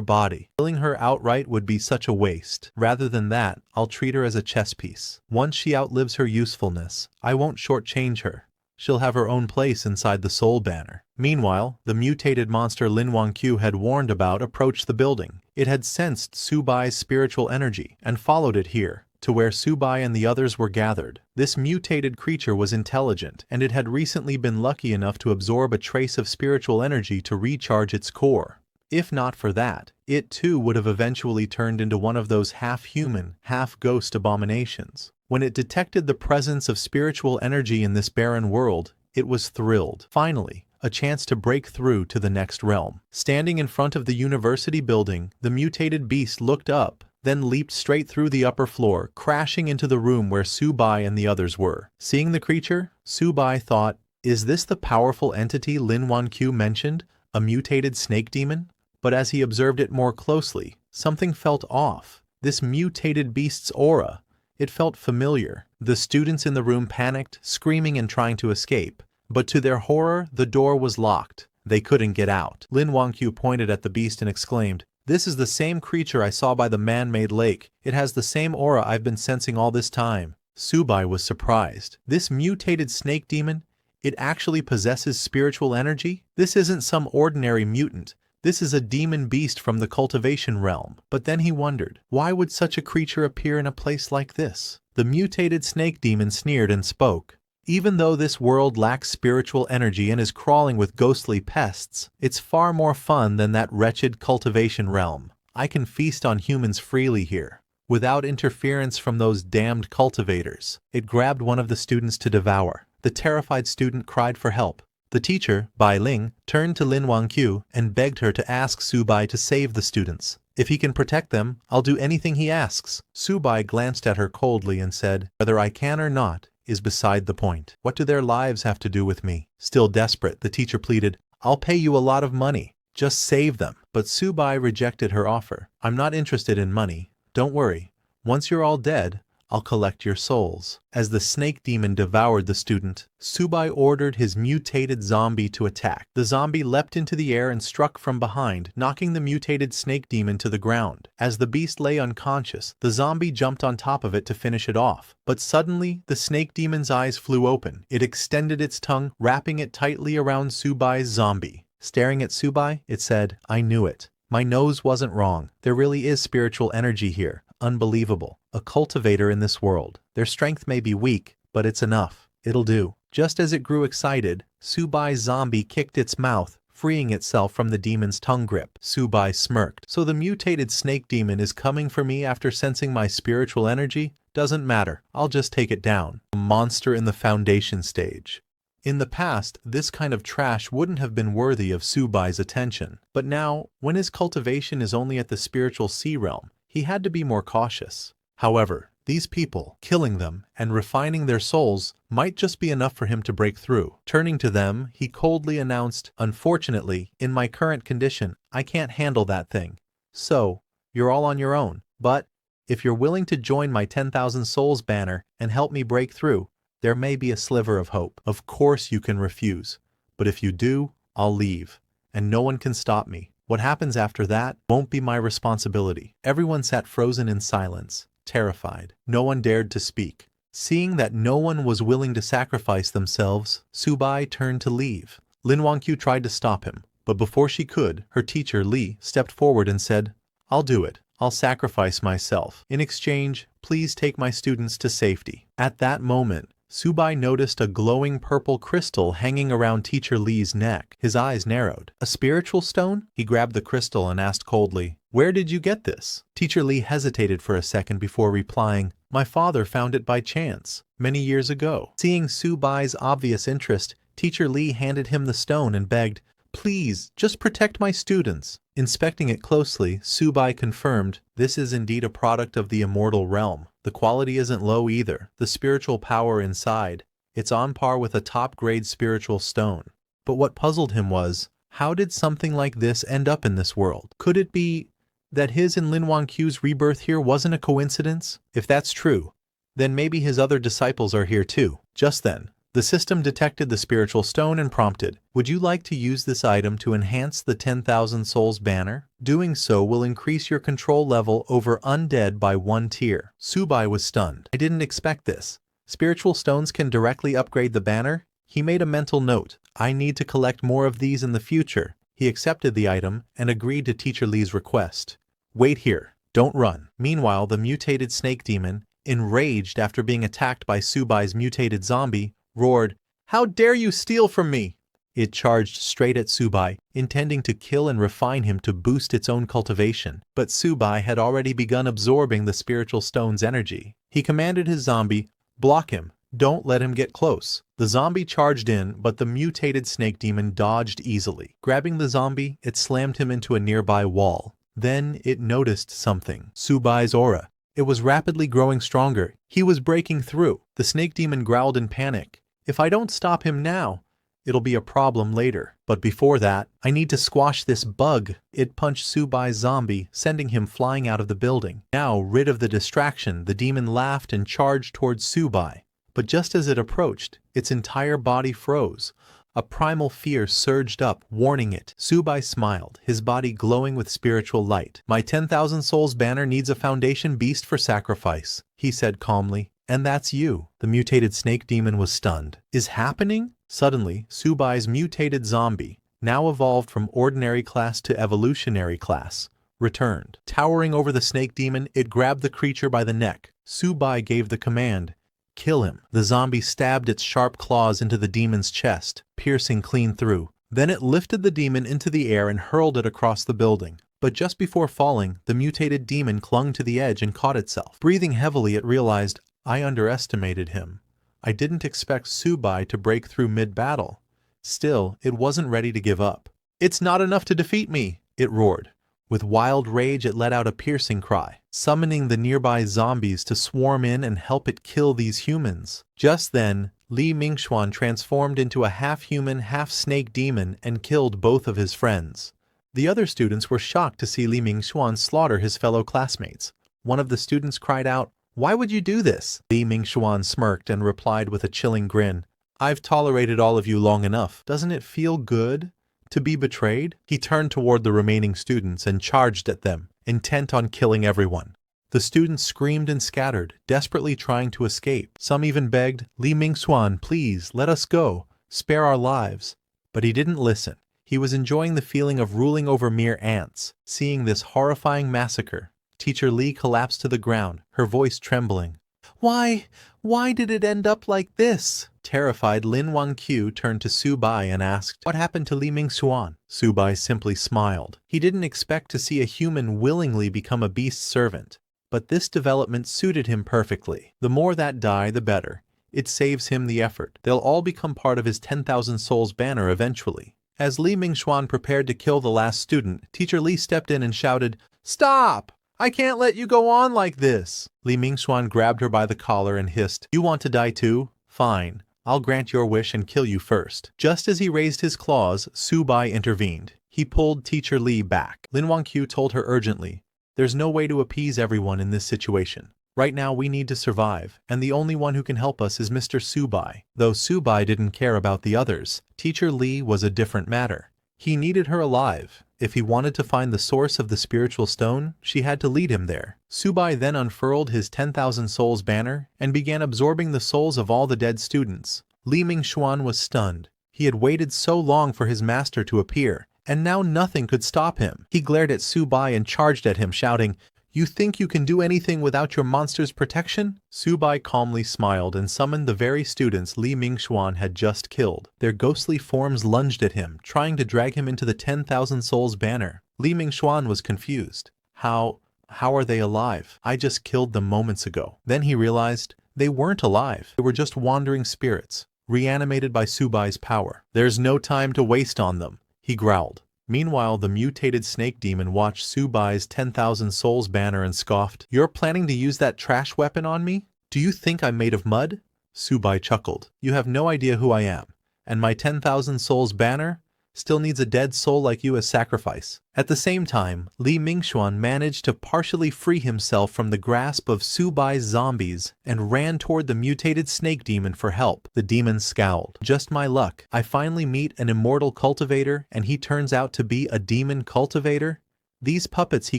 body. Killing her outright would be such a waste. Rather than that, I'll treat her as a chess piece. Once she outlives her usefulness, I won't shortchange her. She'll have her own place inside the soul banner." Meanwhile, the mutated monster Lin Wangqiu had warned about approached the building. It had sensed Subai's spiritual energy and followed it here, to where Subai and the others were gathered. This mutated creature was intelligent, and it had recently been lucky enough to absorb a trace of spiritual energy to recharge its core. If not for that, it too would have eventually turned into one of those half-human, half-ghost abominations. When it detected the presence of spiritual energy in this barren world, it was thrilled. Finally, a chance to break through to the next realm. Standing in front of the university building, the mutated beast looked up, then leaped straight through the upper floor, crashing into the room where Subai and the others were. Seeing the creature, Subai thought, "Is this the powerful entity Lin Wangqiu mentioned, a mutated snake demon?" But as he observed it more closely, something felt off. This mutated beast's aura, it felt familiar. The students in the room panicked, screaming and trying to escape. But to their horror, the door was locked. They couldn't get out. Lin Wangqiu pointed at the beast and exclaimed, "This is the same creature I saw by the man-made lake. It has the same aura I've been sensing all this time." Subai was surprised. This mutated snake demon, it actually possesses spiritual energy? This isn't some ordinary mutant. This is a demon beast from the cultivation realm. But then he wondered, why would such a creature appear in a place like this? The mutated snake demon sneered and spoke. "Even though this world lacks spiritual energy and is crawling with ghostly pests, it's far more fun than that wretched cultivation realm. I can feast on humans freely here, without interference from those damned cultivators." It grabbed one of the students to devour. The terrified student cried for help. The teacher, Bai Ling, turned to Lin Wangqiu and begged her to ask Subai to save the students. "If he can protect them, I'll do anything he asks." Subai glanced at her coldly and said, "Whether I can or not is beside the point. What do their lives have to do with me?" Still desperate, the teacher pleaded, "I'll pay you a lot of money. Just save them." But Subai rejected her offer. "I'm not interested in money. Don't worry. Once you're all dead, I'll collect your souls." As the snake demon devoured the student, Subai ordered his mutated zombie to attack. The zombie leapt into the air and struck from behind, knocking the mutated snake demon to the ground. As the beast lay unconscious, the zombie jumped on top of it to finish it off. But suddenly, the snake demon's eyes flew open. It extended its tongue, wrapping it tightly around Subai's zombie. Staring at Subai, it said, "I knew it. My nose wasn't wrong. There really is spiritual energy here. Unbelievable. A cultivator in this world. Their strength may be weak, but it's enough. It'll do." Just as it grew excited, Subai's zombie kicked its mouth, freeing itself from the demon's tongue grip. Subai smirked. "So the mutated snake demon is coming for me after sensing my spiritual energy? Doesn't matter. I'll just take it down." A monster in the foundation stage. In the past, this kind of trash wouldn't have been worthy of Subai's attention. But now, when his cultivation is only at the spiritual sea realm, he had to be more cautious. However, these people, killing them and refining their souls, might just be enough for him to break through. Turning to them, he coldly announced, "Unfortunately, in my current condition, I can't handle that thing. So, you're all on your own. But, if you're willing to join my 10,000 souls banner and help me break through, there may be a sliver of hope. Of course you can refuse. But if you do, I'll leave, and no one can stop me. What happens after that won't be my responsibility." Everyone sat frozen in silence, terrified. No one dared to speak. Seeing that no one was willing to sacrifice themselves, Subai turned to leave. Lin Wangqiu tried to stop him, but before she could, her teacher Li stepped forward and said, "I'll do it. I'll sacrifice myself. In exchange, please take my students to safety." At that moment, Subai noticed a glowing purple crystal hanging around Teacher Li's neck. His eyes narrowed. "A spiritual stone?" He grabbed the crystal and asked coldly, "Where did you get this?" Teacher Li hesitated for a second before replying, "My father found it by chance, many years ago." Seeing Subai's obvious interest, Teacher Li handed him the stone and begged, "Please, just protect my students." Inspecting it closely, Subai confirmed, "This is indeed a product of the Immortal realm. The quality isn't low either. The spiritual power inside, it's on par with a top-grade spiritual stone. But what puzzled him was, how did something like this end up in this world? Could it be that his and Lin Wangqiu's rebirth here wasn't a coincidence? If that's true, then maybe his other disciples are here too. Just then, the system detected the spiritual stone and prompted, "Would you like to use this item to enhance the 10,000 Souls banner? Doing so will increase your control level over undead by 1 tier." Subai was stunned. "I didn't expect this. Spiritual stones can directly upgrade the banner?" He made a mental note. "I need to collect more of these in the future." He accepted the item and agreed to Teacher Li's request. "Wait here. Don't run." Meanwhile, the mutated snake demon, enraged after being attacked by Subai's mutated zombie, roared, "How dare you steal from me!" It charged straight at Subai, intending to kill and refine him to boost its own cultivation. But Subai had already begun absorbing the spiritual stone's energy. He commanded his zombie, "Block him. Don't let him get close." The zombie charged in, but the mutated snake demon dodged easily. Grabbing the zombie, it slammed him into a nearby wall. Then it noticed something. Subai's aura. It was rapidly growing stronger. He was breaking through. The snake demon growled in panic. "If I don't stop him now, it'll be a problem later. But before that, I need to squash this bug." It punched Subai's zombie, sending him flying out of the building. Now, rid of the distraction, the demon laughed and charged towards Subai. But just as it approached, its entire body froze. A primal fear surged up, warning it. Subai smiled, his body glowing with spiritual light. "My 10,000 Souls banner needs a foundation beast for sacrifice," he said calmly. "And that's you." The mutated snake demon was stunned. "Is happening?" Suddenly, Subai's mutated zombie, now evolved from ordinary class to evolutionary class, returned. Towering over the snake demon, it grabbed the creature by the neck. Subai gave the command, "Kill him." The zombie stabbed its sharp claws into the demon's chest, piercing clean through. Then it lifted the demon into the air and hurled it across the building. But just before falling, the mutated demon clung to the edge and caught itself. Breathing heavily, it realized, "I underestimated him. I didn't expect Subai to break through mid-battle." Still, it wasn't ready to give up. "It's not enough to defeat me," it roared. With wild rage, it let out a piercing cry, summoning the nearby zombies to swarm in and help it kill these humans. Just then, Li Mingxuan transformed into a half-human, half-snake demon and killed both of his friends. The other students were shocked to see Li Mingxuan slaughter his fellow classmates. One of the students cried out, "Why would you do this?" Li Mingxuan smirked and replied with a chilling grin, "I've tolerated all of you long enough. Doesn't it feel good to be betrayed?" He turned toward the remaining students and charged at them, intent on killing everyone. The students screamed and scattered, desperately trying to escape. Some even begged, "Li Mingxuan, please, let us go. Spare our lives." But he didn't listen. He was enjoying the feeling of ruling over mere ants. Seeing this horrifying massacre, Teacher Li collapsed to the ground, her voice trembling. Why did it end up like this?" Terrified, Lin Wangqiu turned to Subai and asked, "What happened to Li Mingxuan?" Subai simply smiled. He didn't expect to see a human willingly become a beast's servant, but this development suited him perfectly. The more that die, the better. It saves him the effort. They'll all become part of his 10,000 Souls banner eventually. As Li Mingxuan prepared to kill the last student, Teacher Li stepped in and shouted, "Stop! I can't let you go on like this." Li Mingxuan grabbed her by the collar and hissed, "You want to die too? Fine. I'll grant your wish and kill you first." Just as he raised his claws, Subai intervened. He pulled Teacher Li back. Lin Wangqiu told her urgently, "There's no way to appease everyone in this situation. Right now we need to survive, and the only one who can help us is Mr. Subai." Though Subai didn't care about the others, Teacher Li was a different matter. He needed her alive. If he wanted to find the source of the spiritual stone, she had to lead him there. Subai then unfurled his 10,000 Souls banner and began absorbing the souls of all the dead students. Li Mingxuan was stunned. He had waited so long for his master to appear, and now nothing could stop him. He glared at Subai and charged at him, shouting, "You think you can do anything without your monster's protection?" Subai calmly smiled and summoned the very students Li Mingxuan had just killed. Their ghostly forms lunged at him, trying to drag him into the 10,000 Souls banner. Li Mingxuan was confused. How are they alive? I just killed them moments ago." Then he realized they weren't alive. They were just wandering spirits, reanimated by Subai's power. "There's no time to waste on them," he growled. Meanwhile, the mutated snake demon watched Subai's 10,000 souls banner and scoffed. "You're planning to use that trash weapon on me? Do you think I'm made of mud?" Subai chuckled. "You have no idea who I am. And my 10,000 souls banner still needs a dead soul like you as sacrifice." At the same time, Li Mingxuan managed to partially free himself from the grasp of Subai's zombies and ran toward the mutated snake demon for help. The demon scowled. "Just my luck. I finally meet an immortal cultivator and he turns out to be a demon cultivator? These puppets he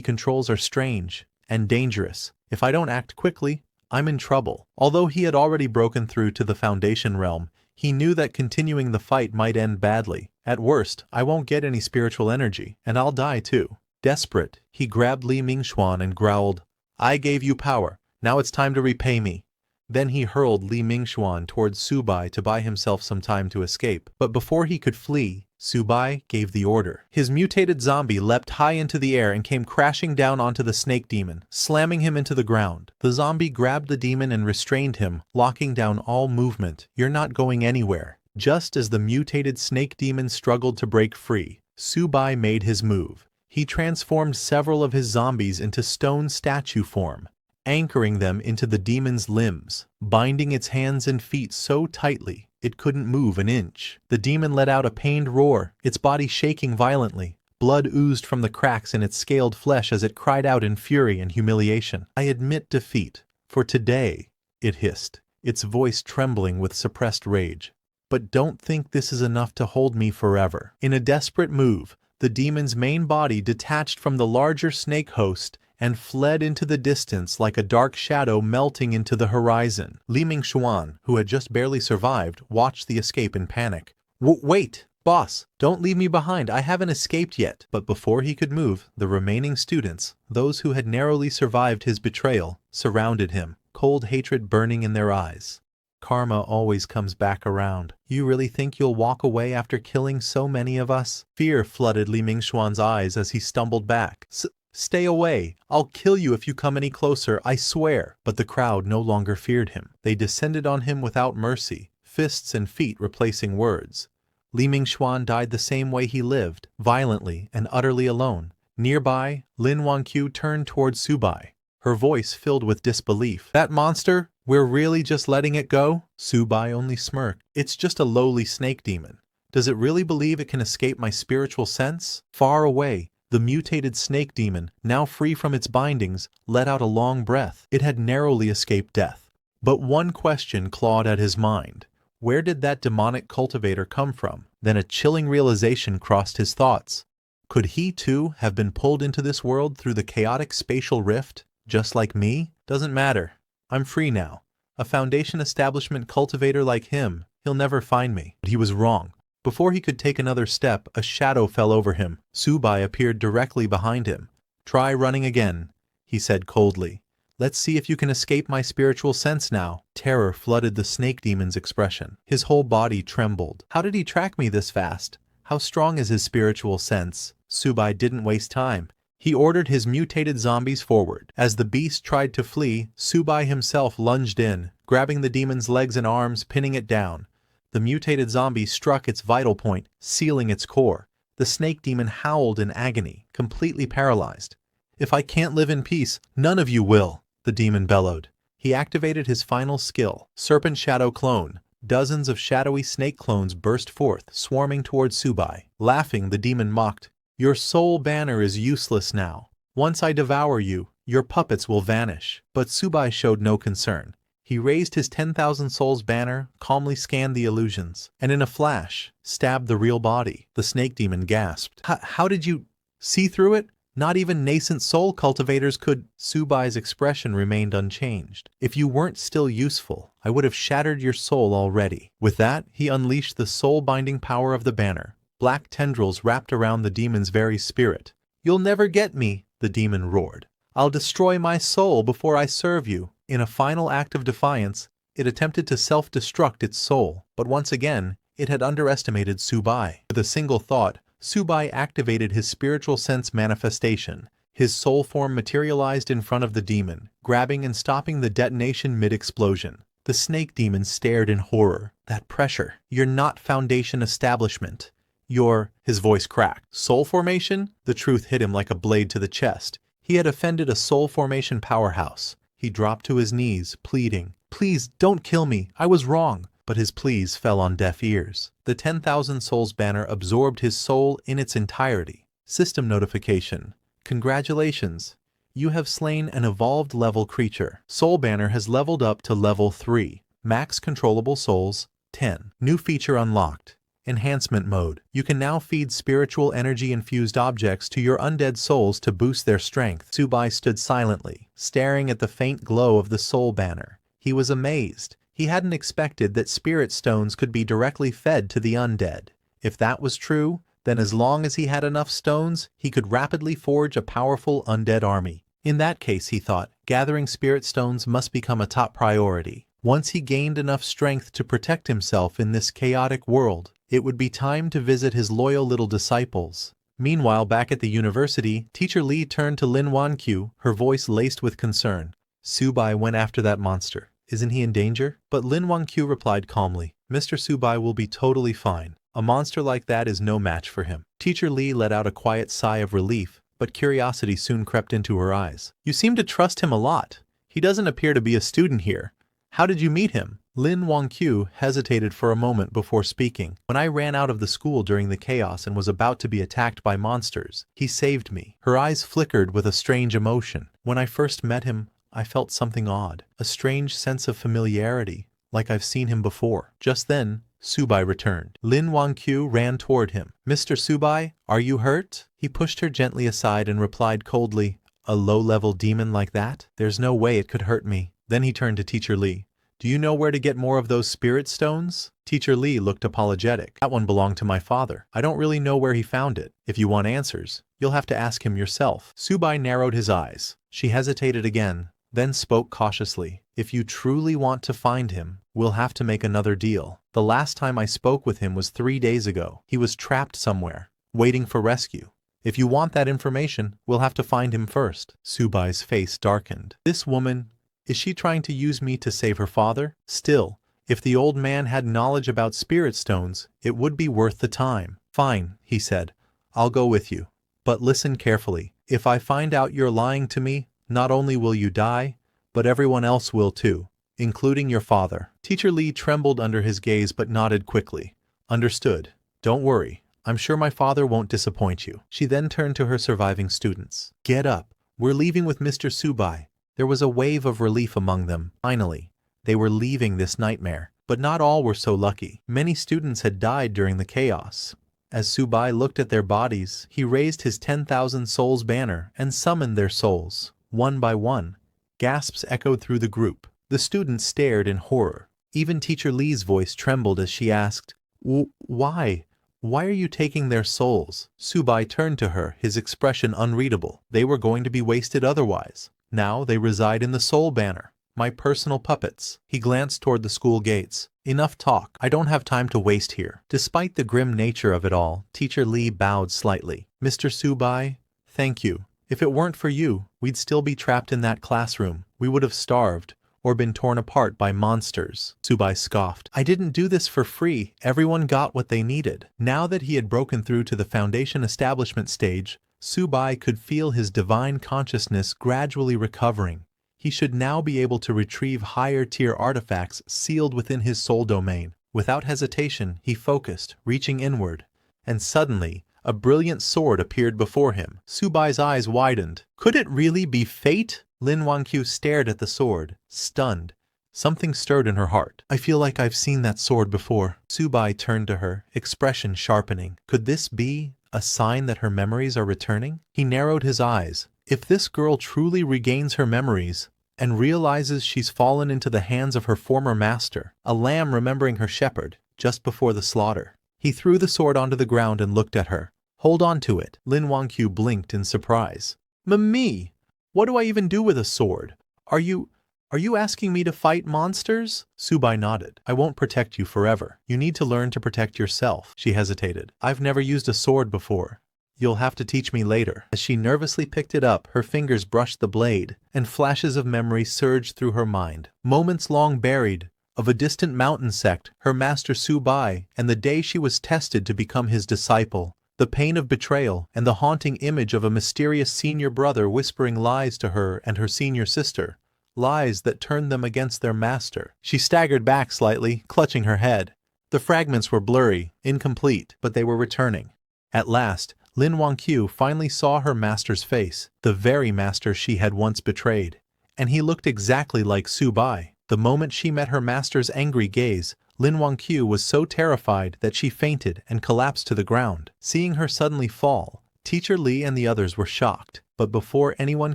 controls are strange and dangerous. If I don't act quickly, I'm in trouble." Although he had already broken through to the Foundation realm, he knew that continuing the fight might end badly. "At worst, I won't get any spiritual energy, and I'll die too." Desperate, he grabbed Li Mingxuan and growled, "I gave you power. Now it's time to repay me." Then he hurled Li Mingxuan towards Subai to buy himself some time to escape. But before he could flee, Subai gave the order. His mutated zombie leapt high into the air and came crashing down onto the snake demon, slamming him into the ground. The zombie grabbed the demon and restrained him, locking down all movement. "You're not going anywhere." Just as the mutated snake demon struggled to break free, Subai made his move. He transformed several of his zombies into stone statue form, anchoring them into the demon's limbs, binding its hands and feet so tightly it couldn't move an inch. The demon let out a pained roar, its body shaking violently. Blood oozed from the cracks in its scaled flesh as it cried out in fury and humiliation. "I admit defeat. For today," it hissed, its voice trembling with suppressed rage. "But don't think this is enough to hold me forever." In a desperate move, the demon's main body detached from the larger snake host and fled into the distance like a dark shadow melting into the horizon. Li Mingxuan, who had just barely survived, watched the escape in panic. Wait, boss, don't leave me behind. I haven't escaped yet." But before he could move, the remaining students, those who had narrowly survived his betrayal, surrounded him, cold hatred burning in their eyes. "Karma always comes back around. You really think you'll walk away after killing so many of us?" Fear flooded Li Mingxuan's eyes as he stumbled back. Stay away. I'll kill you if you come any closer, I swear." But the crowd no longer feared him. They descended on him without mercy, fists and feet replacing words. Li Mingxuan died the same way he lived, violently and utterly alone. Nearby, Lin Wangqiu turned towards Subai, her voice filled with disbelief. "That monster? We're really just letting it go?" Subai only smirked. "It's just a lowly snake demon. Does it really believe it can escape my spiritual sense?" Far away, the mutated snake demon, now free from its bindings, let out a long breath. It had narrowly escaped death. But one question clawed at his mind. Where did that demonic cultivator come from? Then a chilling realization crossed his thoughts. Could he too have been pulled into this world through the chaotic spatial rift, just like me? Doesn't matter. I'm free now. A Foundation establishment cultivator like him, he'll never find me. But he was wrong. Before he could take another step, a shadow fell over him. Subai appeared directly behind him. "Try running again," he said coldly. "Let's see if you can escape my spiritual sense now." Terror flooded the snake demon's expression. His whole body trembled. How did he track me this fast? How strong is his spiritual sense? Subai didn't waste time. He ordered his mutated zombies forward. As the beast tried to flee, Subai himself lunged in, grabbing the demon's legs and arms, pinning it down. The mutated zombie struck its vital point, sealing its core. The snake demon howled in agony, completely paralyzed. "If I can't live in peace, none of you will," the demon bellowed. He activated his final skill, Serpent Shadow Clone. Dozens of shadowy snake clones burst forth, swarming towards Subai. Laughing, the demon mocked, "Your soul banner is useless now. Once I devour you, your puppets will vanish." But Subai showed no concern. He raised his 10,000 souls banner, calmly scanned the illusions, and in a flash, stabbed the real body. The snake demon gasped. How did you see through it? Not even nascent soul cultivators could." Subai's expression remained unchanged. "If you weren't still useful, I would have shattered your soul already." With that, he unleashed the soul-binding power of the banner. Black tendrils wrapped around the demon's very spirit. "You'll never get me," the demon roared. "I'll destroy my soul before I serve you." In a final act of defiance, it attempted to self-destruct its soul, but once again, it had underestimated Subai. With a single thought, Subai activated his spiritual sense manifestation. His soul form materialized in front of the demon, grabbing and stopping the detonation mid-explosion. The snake demon stared in horror. "That pressure. You're not Foundation establishment. His voice cracked. Soul formation? The truth hit him like a blade to the chest. He had offended a soul formation powerhouse. He dropped to his knees, pleading, "Please, don't kill me. I was wrong." But his pleas fell on deaf ears. The 10,000 Souls banner absorbed his soul in its entirety. System notification. Congratulations. You have slain an evolved level creature. Soul banner has leveled up to level 3. Max controllable souls, 10. New feature unlocked. Enhancement mode. You can now feed spiritual energy-infused objects to your undead souls to boost their strength. Subai stood silently, staring at the faint glow of the soul banner. He was amazed. He hadn't expected that spirit stones could be directly fed to the undead. If that was true, then as long as he had enough stones, he could rapidly forge a powerful undead army. In that case, he thought, gathering spirit stones must become a top priority. Once he gained enough strength to protect himself in this chaotic world, it would be time to visit his loyal little disciples. Meanwhile, back at the university, Teacher Lee turned to Lin Wanqiu, her voice laced with concern. Subai went after that monster. Isn't he in danger? But Lin Wanqiu replied calmly, Mr. Subai will be totally fine. A monster like that is no match for him. Teacher Lee let out a quiet sigh of relief, but curiosity soon crept into her eyes. You seem to trust him a lot. He doesn't appear to be a student here. How did you meet him? Lin Wanqiu hesitated for a moment before speaking. When I ran out of the school during the chaos and was about to be attacked by monsters, he saved me. Her eyes flickered with a strange emotion. When I first met him, I felt something odd, a strange sense of familiarity, like I've seen him before. Just then, Subai returned. Lin Wanqiu ran toward him. Mr. Subai, are you hurt? He pushed her gently aside and replied coldly, a low-level demon like that? There's no way it could hurt me. Then he turned to Teacher Lee. Do you know where to get more of those spirit stones? Teacher Lee looked apologetic. That one belonged to my father. I don't really know where he found it. If you want answers, you'll have to ask him yourself. Subai narrowed his eyes. She hesitated again, then spoke cautiously. If you truly want to find him, we'll have to make another deal. The last time I spoke with him was 3 days ago. He was trapped somewhere, waiting for rescue. If you want that information, we'll have to find him first. Subai's face darkened. This woman, is she trying to use me to save her father? Still, if the old man had knowledge about spirit stones, it would be worth the time. Fine, he said. I'll go with you. But listen carefully. If I find out you're lying to me, not only will you die, but everyone else will too, including your father. Teacher Lee trembled under his gaze but nodded quickly. Understood. Don't worry. I'm sure my father won't disappoint you. She then turned to her surviving students. Get up. We're leaving with Mr. Subai. There was a wave of relief among them. Finally, they were leaving this nightmare. But not all were so lucky. Many students had died during the chaos. As Subai looked at their bodies, he raised his 10,000 souls banner and summoned their souls. One by one, gasps echoed through the group. The students stared in horror. Even Teacher Lee's voice trembled as she asked, Why? Why are you taking their souls? Subai turned to her, his expression unreadable. They were going to be wasted otherwise. Now they reside in the soul banner. My personal puppets. He glanced toward the school gates. Enough talk. I don't have time to waste here. Despite the grim nature of it all, Teacher Lee bowed slightly. Mr. Subai, thank you. If it weren't for you, we'd still be trapped in that classroom. We would have starved, or been torn apart by monsters. Subai scoffed. I didn't do this for free. Everyone got what they needed. Now that he had broken through to the Foundation establishment stage, Subai could feel his divine consciousness gradually recovering. He should now be able to retrieve higher-tier artifacts sealed within his soul domain. Without hesitation, he focused, reaching inward. And suddenly, a brilliant sword appeared before him. Subai's eyes widened. Could it really be fate? Lin Wanqiu stared at the sword, stunned. Something stirred in her heart. I feel like I've seen that sword before. Subai turned to her, expression sharpening. Could this be a sign that her memories are returning? He narrowed his eyes. If this girl truly regains her memories and realizes she's fallen into the hands of her former master, a lamb remembering her shepherd, just before the slaughter. He threw the sword onto the ground and looked at her. Hold on to it. Lin Wanqiu blinked in surprise. Me? What do I even do with a sword? Are you asking me to fight monsters? Subai nodded. I won't protect you forever. You need to learn to protect yourself. She hesitated. I've never used a sword before. You'll have to teach me later. As she nervously picked it up, her fingers brushed the blade, and flashes of memory surged through her mind. Moments long buried, of a distant mountain sect, her master Subai, and the day she was tested to become his disciple. The pain of betrayal and the haunting image of a mysterious senior brother whispering lies to her and her senior sister. Lies that turned them against their master. She staggered back slightly, clutching her head. The fragments were blurry, incomplete, but they were returning. At last, Lin Wangqiu finally saw her master's face, the very master she had once betrayed. And he looked exactly like Subai. The moment she met her master's angry gaze, Lin Wangqiu was so terrified that she fainted and collapsed to the ground. Seeing her suddenly fall, Teacher Li and the others were shocked. But before anyone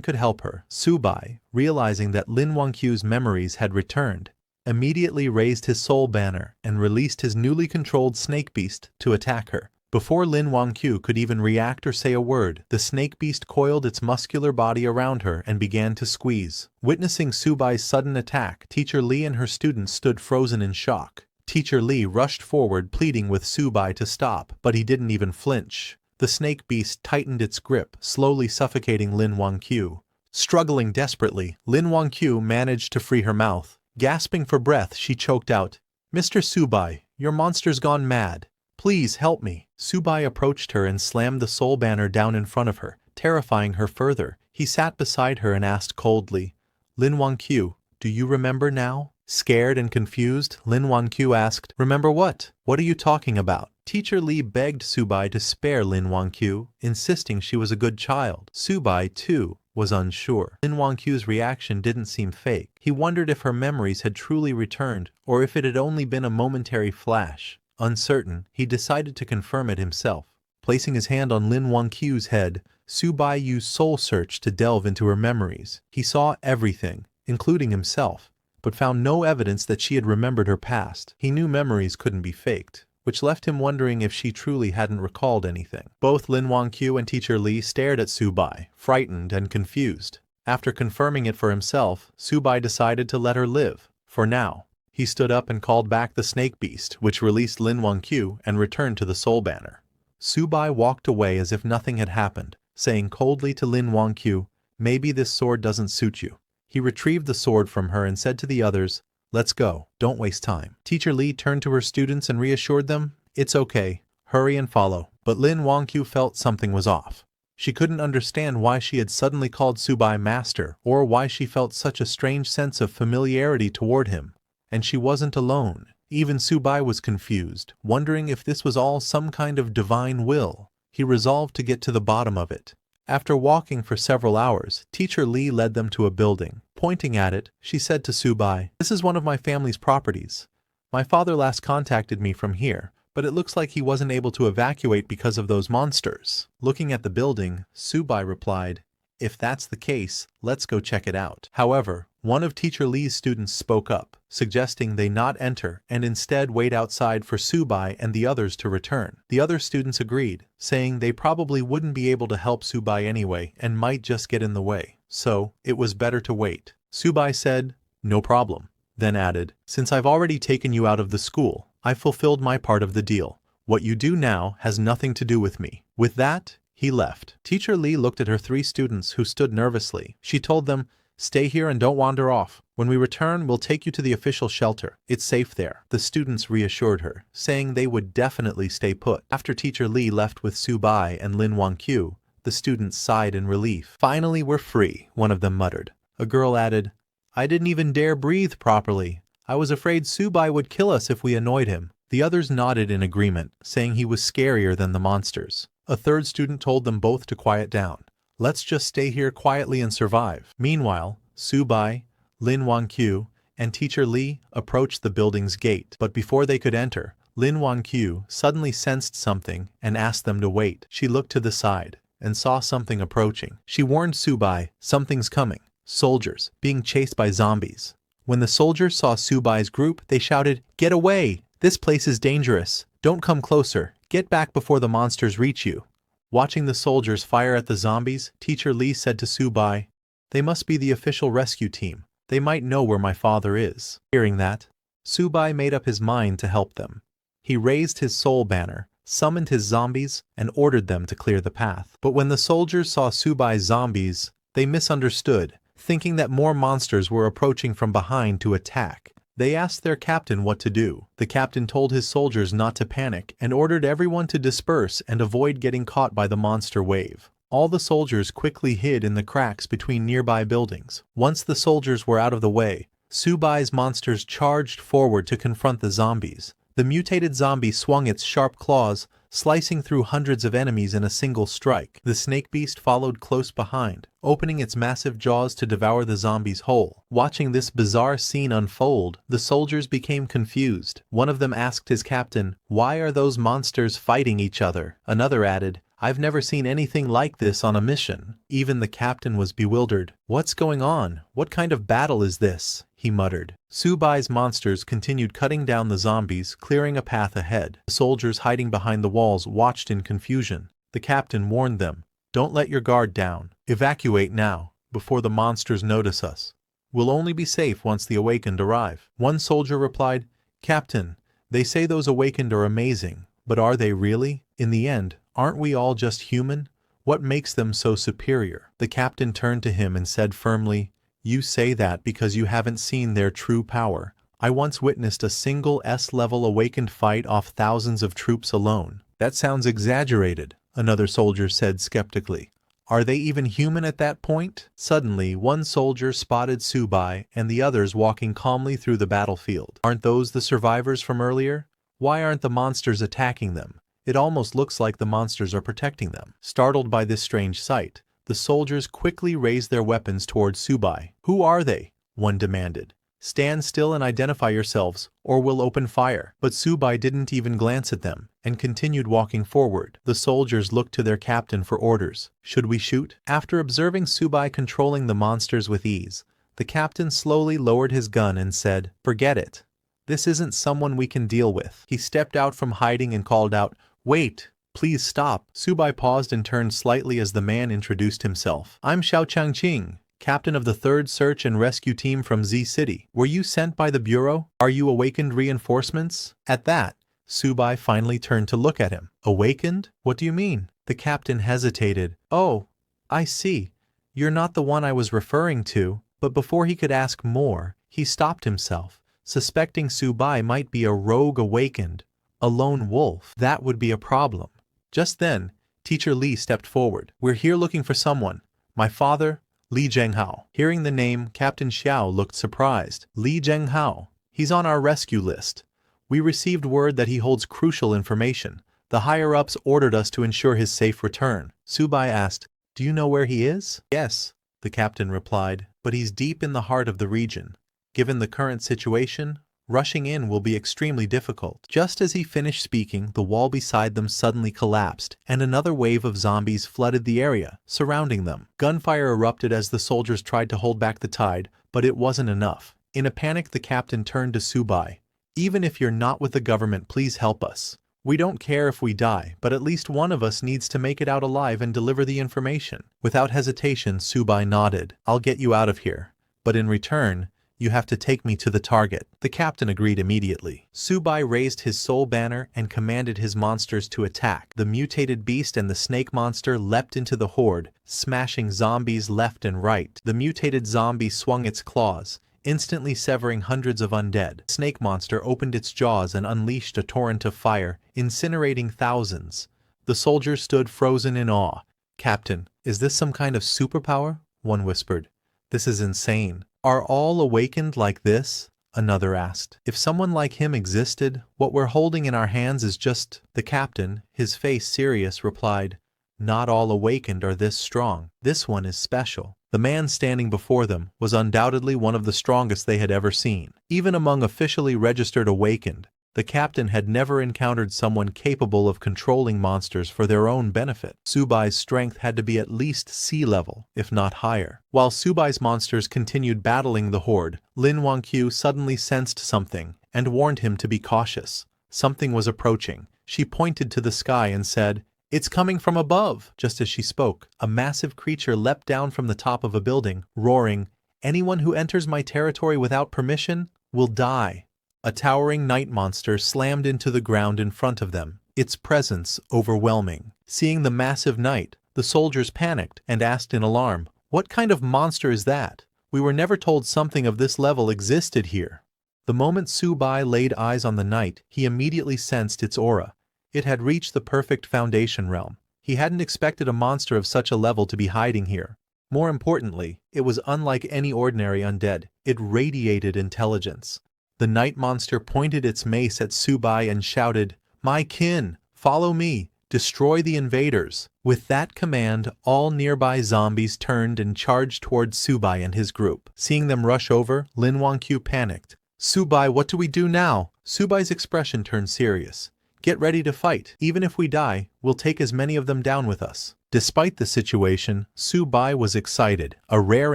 could help her, Subai, realizing that Lin Wangqiu's memories had returned, immediately raised his soul banner and released his newly controlled snake beast to attack her. Before Lin Wangqiu could even react or say a word, the snake beast coiled its muscular body around her and began to squeeze. Witnessing Subai's sudden attack, Teacher Li and her students stood frozen in shock. Teacher Li rushed forward pleading with Subai to stop, but he didn't even flinch. The snake beast tightened its grip, slowly suffocating Lin Wangqiu. Struggling desperately, Lin Wangqiu managed to free her mouth. Gasping for breath, she choked out, "Mr. Subai, your monster's gone mad. Please help me." Subai approached her and slammed the soul banner down in front of her, terrifying her further. He sat beside her and asked coldly, "Lin Wangqiu, do you remember now?" Scared and confused, Lin Wangqiu asked, "Remember what? What are you talking about?" Teacher Li begged Subai to spare Lin Wangqiu, insisting she was a good child. Subai, too, was unsure. Lin Wangqiu's reaction didn't seem fake. He wondered if her memories had truly returned, or if it had only been a momentary flash. Uncertain, he decided to confirm it himself. Placing his hand on Lin Wangqiu's head, Subai used Soul Search to delve into her memories. He saw everything, including himself, but found no evidence that she had remembered her past. He knew memories couldn't be faked, which left him wondering if she truly hadn't recalled anything. Both Lin Wangqiu and Teacher Li stared at Subai, frightened and confused. After confirming it for himself, Subai decided to let her live, for now. He stood up and called back the snake beast, which released Lin Wangqiu and returned to the soul banner. Subai walked away as if nothing had happened, saying coldly to Lin Wangqiu, "Maybe this sword doesn't suit you." He retrieved the sword from her and said to the others, "Let's go, don't waste time." Teacher Li turned to her students and reassured them, "It's okay, hurry and follow." But Lin Wangqiu felt something was off. She couldn't understand why she had suddenly called Subai master, or why she felt such a strange sense of familiarity toward him. And she wasn't alone. Even Subai was confused, wondering if this was all some kind of divine will. He resolved to get to the bottom of it. After walking for several hours, Teacher Li led them to a building. Pointing at it, she said to Subai, "This is one of my family's properties. My father last contacted me from here, but it looks like he wasn't able to evacuate because of those monsters." Looking at the building, Subai replied, "If that's the case, let's go check it out." However, one of Teacher Li's students spoke up, suggesting they not enter and instead wait outside for Subai and the others to return. The other students agreed, saying they probably wouldn't be able to help Subai anyway and might just get in the way, so it was better to wait. Subai said, "No problem," then added, "Since I've already taken you out of the school, I've fulfilled my part of the deal. What you do now has nothing to do with me." With that, he left. Teacher Li looked at her three students who stood nervously. She told them, "Stay here and don't wander off. When we return, we'll take you to the official shelter. It's safe there." The students reassured her, saying they would definitely stay put. After Teacher Li left with Subai and Lin Wangqiu, the students sighed in relief. "Finally, we're free," one of them muttered. A girl added, "I didn't even dare breathe properly. I was afraid Subai would kill us if we annoyed him." The others nodded in agreement, saying he was scarier than the monsters. A third student told them both to quiet down. "Let's just stay here quietly and survive." Meanwhile, Subai, Lin Wangqiu, and Teacher Li approached the building's gate. But before they could enter, Lin Wangqiu suddenly sensed something and asked them to wait. She looked to the side and saw something approaching. She warned Subai, "Something's coming. Soldiers, being chased by zombies." When the soldiers saw Subai's group, they shouted, "Get away! This place is dangerous. Don't come closer. Get back before the monsters reach you." Watching the soldiers fire at the zombies, Teacher Li said to Subai, "They must be the official rescue team. They might know where my father is." Hearing that, Subai made up his mind to help them. He raised his soul banner, summoned his zombies, and ordered them to clear the path. But when the soldiers saw Subai's zombies, they misunderstood, thinking that more monsters were approaching from behind to attack. They asked their captain what to do. The captain told his soldiers not to panic and ordered everyone to disperse and avoid getting caught by the monster wave. All the soldiers quickly hid in the cracks between nearby buildings. Once the soldiers were out of the way, Subai's monsters charged forward to confront the zombies. The mutated zombie swung its sharp claws, slicing through hundreds of enemies in a single strike. The snake beast followed close behind, opening its massive jaws to devour the zombies whole. Watching this bizarre scene unfold, the soldiers became confused. One of them asked his captain, "Why are those monsters fighting each other?" Another added, "I've never seen anything like this on a mission." Even the captain was bewildered. "What's going on? What kind of battle is this?" he muttered. Subai's monsters continued cutting down the zombies, clearing a path ahead. The soldiers hiding behind the walls watched in confusion. The captain warned them, "Don't let your guard down. Evacuate now, before the monsters notice us. We'll only be safe once the awakened arrive." One soldier replied, "Captain, they say those awakened are amazing, but are they really? In the end, aren't we all just human? What makes them so superior?" The captain turned to him and said firmly, "You say that because you haven't seen their true power. I once witnessed a single S-level awakened fight off thousands of troops alone." "That sounds exaggerated," another soldier said skeptically. "Are they even human at that point?" Suddenly, one soldier spotted Subai and the others walking calmly through the battlefield. "Aren't those the survivors from earlier? Why aren't the monsters attacking them? It almost looks like the monsters are protecting them." Startled by this strange sight, the soldiers quickly raised their weapons towards Subai. "Who are they?" one demanded. "Stand still and identify yourselves, or we'll open fire." But Subai didn't even glance at them, and continued walking forward. The soldiers looked to their captain for orders. "Should we shoot?" After observing Subai controlling the monsters with ease, the captain slowly lowered his gun and said, "Forget it. This isn't someone we can deal with." He stepped out from hiding and called out, "Wait! Please stop." Subai paused and turned slightly as the man introduced himself. "I'm Xiao Changqing, captain of the 3rd Search and Rescue Team from Z City. Were you sent by the Bureau? Are you awakened reinforcements?" At that, Subai finally turned to look at him. "Awakened? What do you mean?" The captain hesitated. "Oh, I see. You're not the one I was referring to." But before he could ask more, he stopped himself, suspecting Subai might be a rogue awakened, a lone wolf. That would be a problem. Just then, Teacher Li stepped forward. "We're here looking for someone. My father, Li Zhenghao." Hearing the name, Captain Xiao looked surprised. "Li Zhenghao? He's on our rescue list. We received word that he holds crucial information. The higher-ups ordered us to ensure his safe return." Subai asked, "Do you know where he is?" "Yes," the captain replied, "but he's deep in the heart of the region. Given the current situation, rushing in will be extremely difficult." Just as he finished speaking, the wall beside them suddenly collapsed, and another wave of zombies flooded the area, surrounding them. Gunfire erupted as the soldiers tried to hold back the tide, but it wasn't enough. In a panic, the captain turned to Subai. "Even if you're not with the government, please help us. We don't care if we die, but at least one of us needs to make it out alive and deliver the information." Without hesitation, Subai nodded. "I'll get you out of here, but in return, you have to take me to the target." The captain agreed immediately. Subai raised his soul banner and commanded his monsters to attack. The mutated beast and the snake monster leapt into the horde, smashing zombies left and right. The mutated zombie swung its claws, instantly severing hundreds of undead. The snake monster opened its jaws and unleashed a torrent of fire, incinerating thousands. The soldiers stood frozen in awe. "Captain, is this some kind of superpower?" one whispered. "This is insane." "Are all awakened like this?" another asked. "If someone like him existed, what we're holding in our hands is just—" The captain, his face serious, replied, "Not all awakened are this strong. This one is special." The man standing before them was undoubtedly one of the strongest they had ever seen. Even among officially registered awakened, the captain had never encountered someone capable of controlling monsters for their own benefit. Subai's strength had to be at least sea level, if not higher. While Subai's monsters continued battling the horde, Lin Wangqiu suddenly sensed something and warned him to be cautious. Something was approaching. She pointed to the sky and said, "It's coming from above." Just as she spoke, a massive creature leapt down from the top of a building, roaring, "Anyone who enters my territory without permission will die." A towering night monster slammed into the ground in front of them, its presence overwhelming. Seeing the massive night, the soldiers panicked and asked in alarm, "What kind of monster is that? We were never told something of this level existed here." The moment Su-bai laid eyes on the knight, he immediately sensed its aura. It had reached the perfect foundation realm. He hadn't expected a monster of such a level to be hiding here. More importantly, it was unlike any ordinary undead. It radiated intelligence. The night monster pointed its mace at Su-bai and shouted, "My kin, follow me, destroy the invaders." With that command, all nearby zombies turned and charged towards Su-bai and his group. Seeing them rush over, Lin Wangqiu panicked. "Su-bai, what do we do now?" Su-bai's expression turned serious. "Get ready to fight. Even if we die, we'll take as many of them down with us." Despite the situation, Su-bai was excited, a rare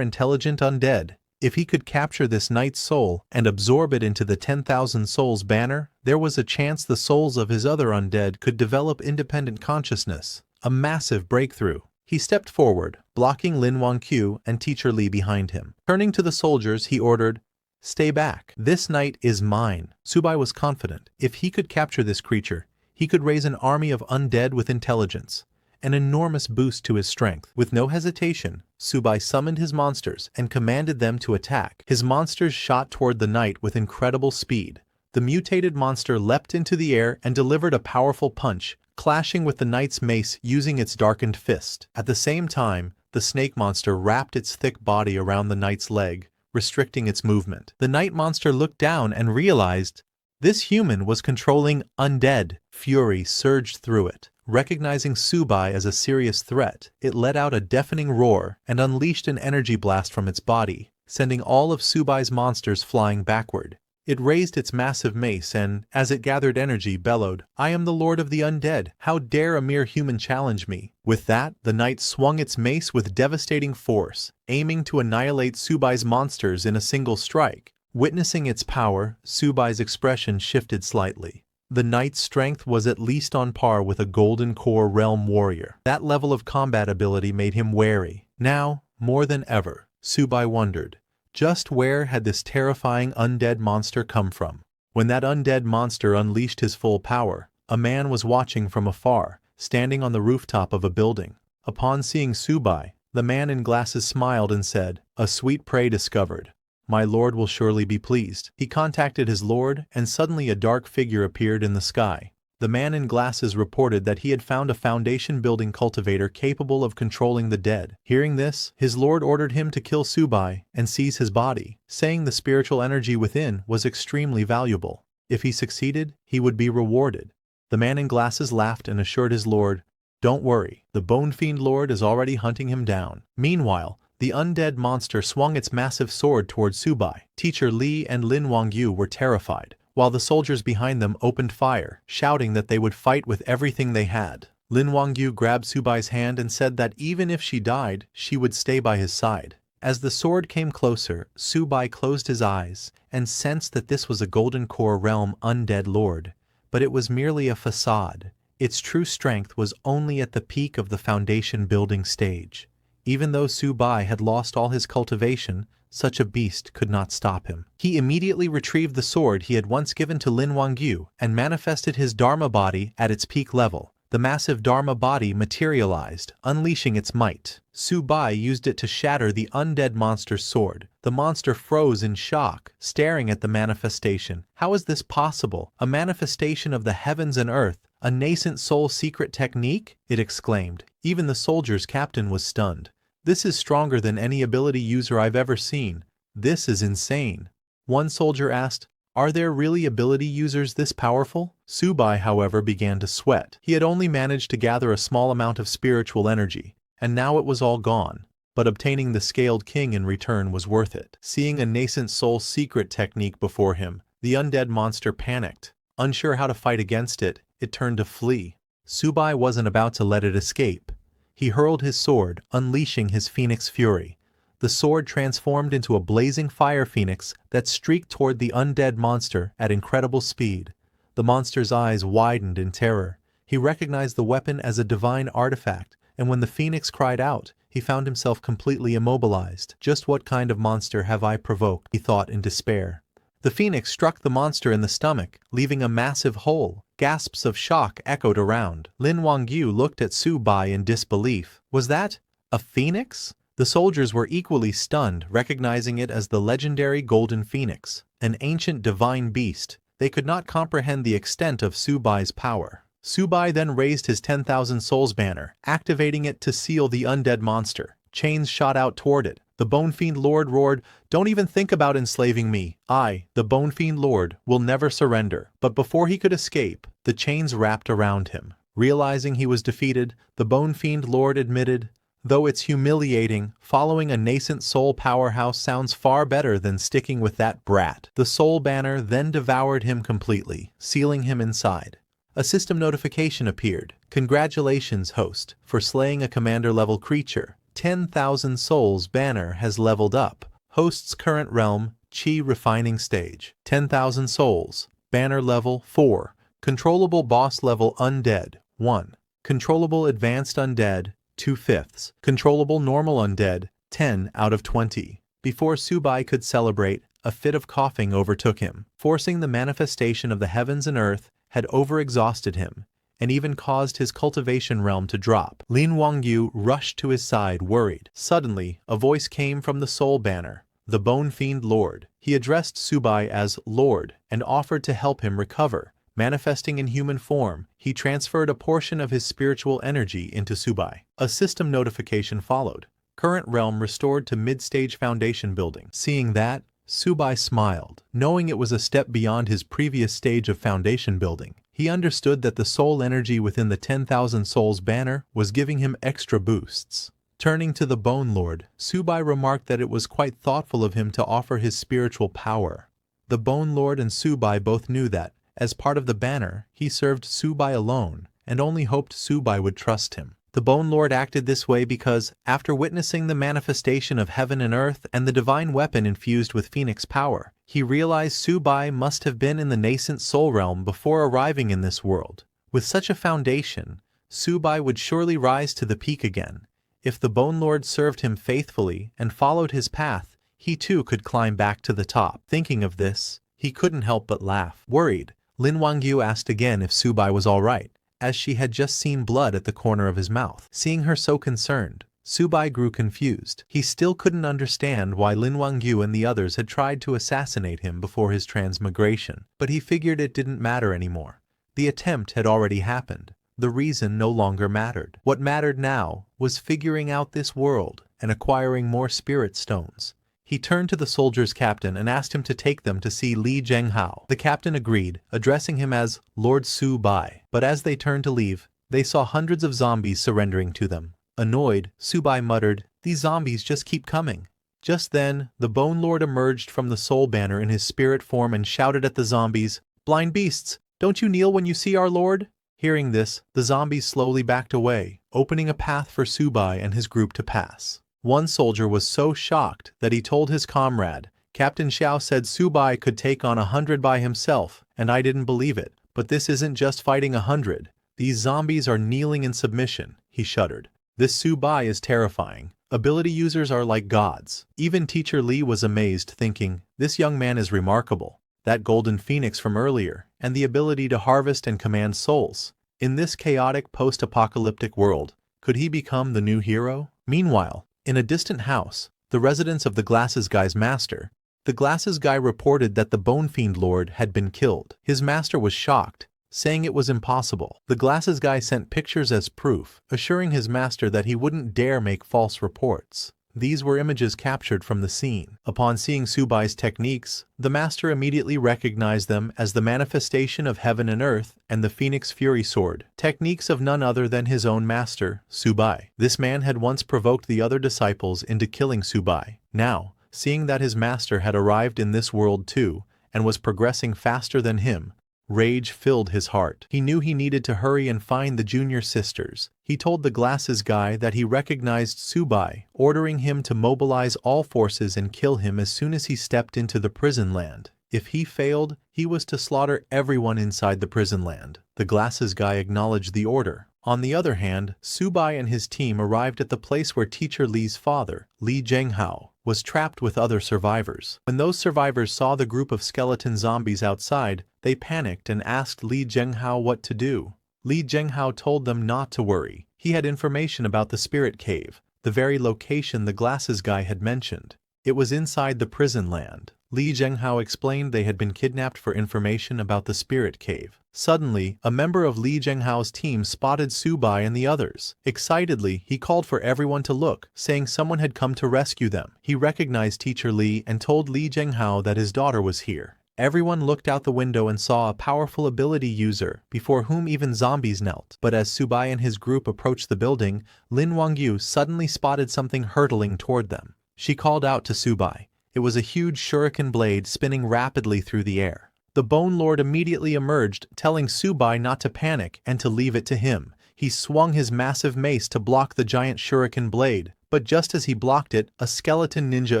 intelligent undead. If he could capture this knight's soul and absorb it into the 10,000 souls banner, there was a chance the souls of his other undead could develop independent consciousness. A massive breakthrough. He stepped forward, blocking Lin Wangqiu and Teacher Li behind him. Turning to the soldiers, he ordered, "Stay back. This knight is mine." Su-bai was confident. If he could capture this creature, he could raise an army of undead with intelligence. An enormous boost to his strength. With no hesitation, Su-bai summoned his monsters and commanded them to attack. His monsters shot toward the knight with incredible speed. The mutated monster leapt into the air and delivered a powerful punch, clashing with the knight's mace using its darkened fist. At the same time, the snake monster wrapped its thick body around the knight's leg, restricting its movement. The night monster looked down and realized this human was controlling undead. Fury surged through it. Recognizing Su-bai as a serious threat, it let out a deafening roar and unleashed an energy blast from its body, sending all of Su-bai's monsters flying backward. It raised its massive mace and, as it gathered energy, bellowed, "I am the Lord of the Undead. How dare a mere human challenge me?" With that, the knight swung its mace with devastating force, aiming to annihilate Su-bai's monsters in a single strike. Witnessing its power, Su-bai's expression shifted slightly. The knight's strength was at least on par with a Golden Core realm warrior. That level of combat ability made him wary. Now, more than ever, Su-bai wondered, just where had this terrifying undead monster come from? When that undead monster unleashed his full power, a man was watching from afar, standing on the rooftop of a building. Upon seeing Su-bai, the man in glasses smiled and said, "A sweet prey discovered. My lord will surely be pleased." He contacted his lord, and suddenly a dark figure appeared in the sky. The man in glasses reported that he had found a foundation-building cultivator capable of controlling the dead. Hearing this, his lord ordered him to kill Su-bai and seize his body, saying the spiritual energy within was extremely valuable. If he succeeded, he would be rewarded. The man in glasses laughed and assured his lord, "Don't worry, the Bone Fiend Lord is already hunting him down." Meanwhile, the undead monster swung its massive sword towards Su-bai. Teacher Li and Lin Wangqiu were terrified, while the soldiers behind them opened fire, shouting that they would fight with everything they had. Lin Wangqiu grabbed Su-bai's hand and said that even if she died, she would stay by his side. As the sword came closer, Su-bai closed his eyes and sensed that this was a Golden Core realm undead lord. But it was merely a facade. Its true strength was only at the peak of the foundation building stage. Even though Su-bai had lost all his cultivation, such a beast could not stop him. He immediately retrieved the sword he had once given to Lin Wangqiu and manifested his Dharma body at its peak level. The massive Dharma body materialized, unleashing its might. Su-bai used it to shatter the undead monster's sword. The monster froze in shock, staring at the manifestation. How is this possible? A manifestation of the heavens and earth? A nascent soul secret technique? It exclaimed. Even the soldier's captain was stunned. "This is stronger than any ability user I've ever seen. This is insane." One soldier asked, "Are there really ability users this powerful?" Su-bai, however, began to sweat. He had only managed to gather a small amount of spiritual energy, and now it was all gone. But obtaining the Scaled King in return was worth it. Seeing a nascent soul secret technique before him, the undead monster panicked. Unsure how to fight against it, it turned to flee. Su-bai wasn't about to let it escape. He hurled his sword, unleashing his phoenix fury. The sword transformed into a blazing fire phoenix that streaked toward the undead monster at incredible speed. The monster's eyes widened in terror. He recognized the weapon as a divine artifact, and when the phoenix cried out, he found himself completely immobilized. "Just what kind of monster have I provoked?" he thought in despair. The phoenix struck the monster in the stomach, leaving a massive hole. Gasps of shock echoed around. Lin Wangqiu looked at Su-bai in disbelief. Was that a phoenix? The soldiers were equally stunned, recognizing it as the legendary Golden Phoenix. an ancient divine beast. They could not comprehend the extent of Subai's power. Subai then raised his 10,000 souls banner, activating it to seal the undead monster. Chains shot out toward it. The Bone Fiend Lord roared, "Don't even think about enslaving me. I, the Bone Fiend Lord, will never surrender." But before he could escape, the chains wrapped around him. Realizing he was defeated, the Bone Fiend Lord admitted, "Though it's humiliating, following a nascent soul powerhouse sounds far better than sticking with that brat." The soul banner then devoured him completely, sealing him inside. A system notification appeared. "Congratulations, host, for slaying a commander-level creature. 10,000 souls banner has leveled up. Host's current realm, Chi refining stage. 10,000 souls. Banner level 4. Controllable boss level undead 1. Controllable advanced undead 2/5. Controllable normal undead 10 out of 20. Before Subai could celebrate, a fit of coughing overtook him, forcing the manifestation of the heavens and earth had overexhausted him, and even caused his cultivation realm to drop. Lin Wangyu rushed to his side, worried. Suddenly, a voice came from the soul banner, the Bone Fiend Lord. He addressed Subai as Lord and offered to help him recover. Manifesting in human form, he transferred a portion of his spiritual energy into Subai. A system notification followed. Current realm restored to mid-stage foundation building. Seeing that, Subai smiled, knowing it was a step beyond his previous stage of foundation building. He understood that the soul energy within the 10,000 souls banner was giving him extra boosts. Turning to the Bone Lord, Subai remarked that it was quite thoughtful of him to offer his spiritual power. The Bone Lord and Subai both knew that, as part of the banner, he served Subai alone, and only hoped Subai would trust him. The Bone Lord acted this way because, after witnessing the manifestation of heaven and earth and the divine weapon infused with Phoenix power, he realized Subai must have been in the nascent soul realm before arriving in this world. With such a foundation, Subai would surely rise to the peak again. If the Bone Lord served him faithfully and followed his path, he too could climb back to the top. Thinking of this, he couldn't help but laugh. Worried, Lin Wangyu asked again if Subai was all right, as she had just seen blood at the corner of his mouth. Seeing her so concerned, Subai grew confused. He still couldn't understand why Lin Wangyu and the others had tried to assassinate him before his transmigration, but he figured it didn't matter anymore. The attempt had already happened. The reason no longer mattered. What mattered now was figuring out this world and acquiring more spirit stones. He turned to the soldier's captain and asked him to take them to see Li Zhenghao. The captain agreed, addressing him as Lord Subai. But as they turned to leave, they saw hundreds of zombies surrendering to them. Annoyed, Subai muttered, "These zombies just keep coming." Just then, the Bone Lord emerged from the soul banner in his spirit form and shouted at the zombies, "Blind beasts, don't you kneel when you see our lord?" Hearing this, the zombies slowly backed away, opening a path for Subai and his group to pass. One soldier was so shocked that he told his comrade, "Captain Xiao said Subai could take on 100 by himself, and I didn't believe it. But this isn't just fighting 100. These zombies are kneeling in submission." He shuddered. "This Subai is terrifying. Ability users are like gods." Even Teacher Li was amazed, thinking, "This young man is remarkable. That golden phoenix from earlier, and the ability to harvest and command souls. In this chaotic post-apocalyptic world, could he become the new hero?" Meanwhile, in a distant house, the residence of the Glasses Guy's master, the Glasses Guy reported that the Bone Fiend Lord had been killed. His master was shocked, saying it was impossible. The Glasses Guy sent pictures as proof, assuring his master that he wouldn't dare make false reports. These were images captured from the scene. Upon seeing Subai's techniques, the master immediately recognized them as the manifestation of heaven and earth and the Phoenix Fury Sword, techniques of none other than his own master, Subai. This man had once provoked the other disciples into killing Subai. Now, seeing that his master had arrived in this world too, and was progressing faster than him, rage filled his heart. He knew he needed to hurry and find the junior sisters. He told the Glasses Guy that he recognized Subai, ordering him to mobilize all forces and kill him as soon as he stepped into the prison land. If he failed, he was to slaughter everyone inside the prison land. The Glasses Guy acknowledged the order. On the other hand, Subai and his team arrived at the place where Teacher Li's father, Li Zhenghao, was trapped with other survivors. When those survivors saw the group of skeleton zombies outside, they panicked and asked Li Zhenghao what to do. Li Zhenghao told them not to worry. He had information about the spirit cave, the very location the Glasses Guy had mentioned. It was inside the prison land. Li Zhenghao explained they had been kidnapped for information about the spirit cave. Suddenly, a member of Li Zhenghao's team spotted Subai and the others. Excitedly, he called for everyone to look, saying someone had come to rescue them. He recognized Teacher Li and told Li Zhenghao that his daughter was here. Everyone looked out the window and saw a powerful ability user, before whom even zombies knelt. But as Subai and his group approached the building, Lin Wangyu suddenly spotted something hurtling toward them. She called out to Subai. It was a huge shuriken blade spinning rapidly through the air. The Bone Lord immediately emerged, telling Subai not to panic and to leave it to him. He swung his massive mace to block the giant shuriken blade, but just as he blocked it, a skeleton ninja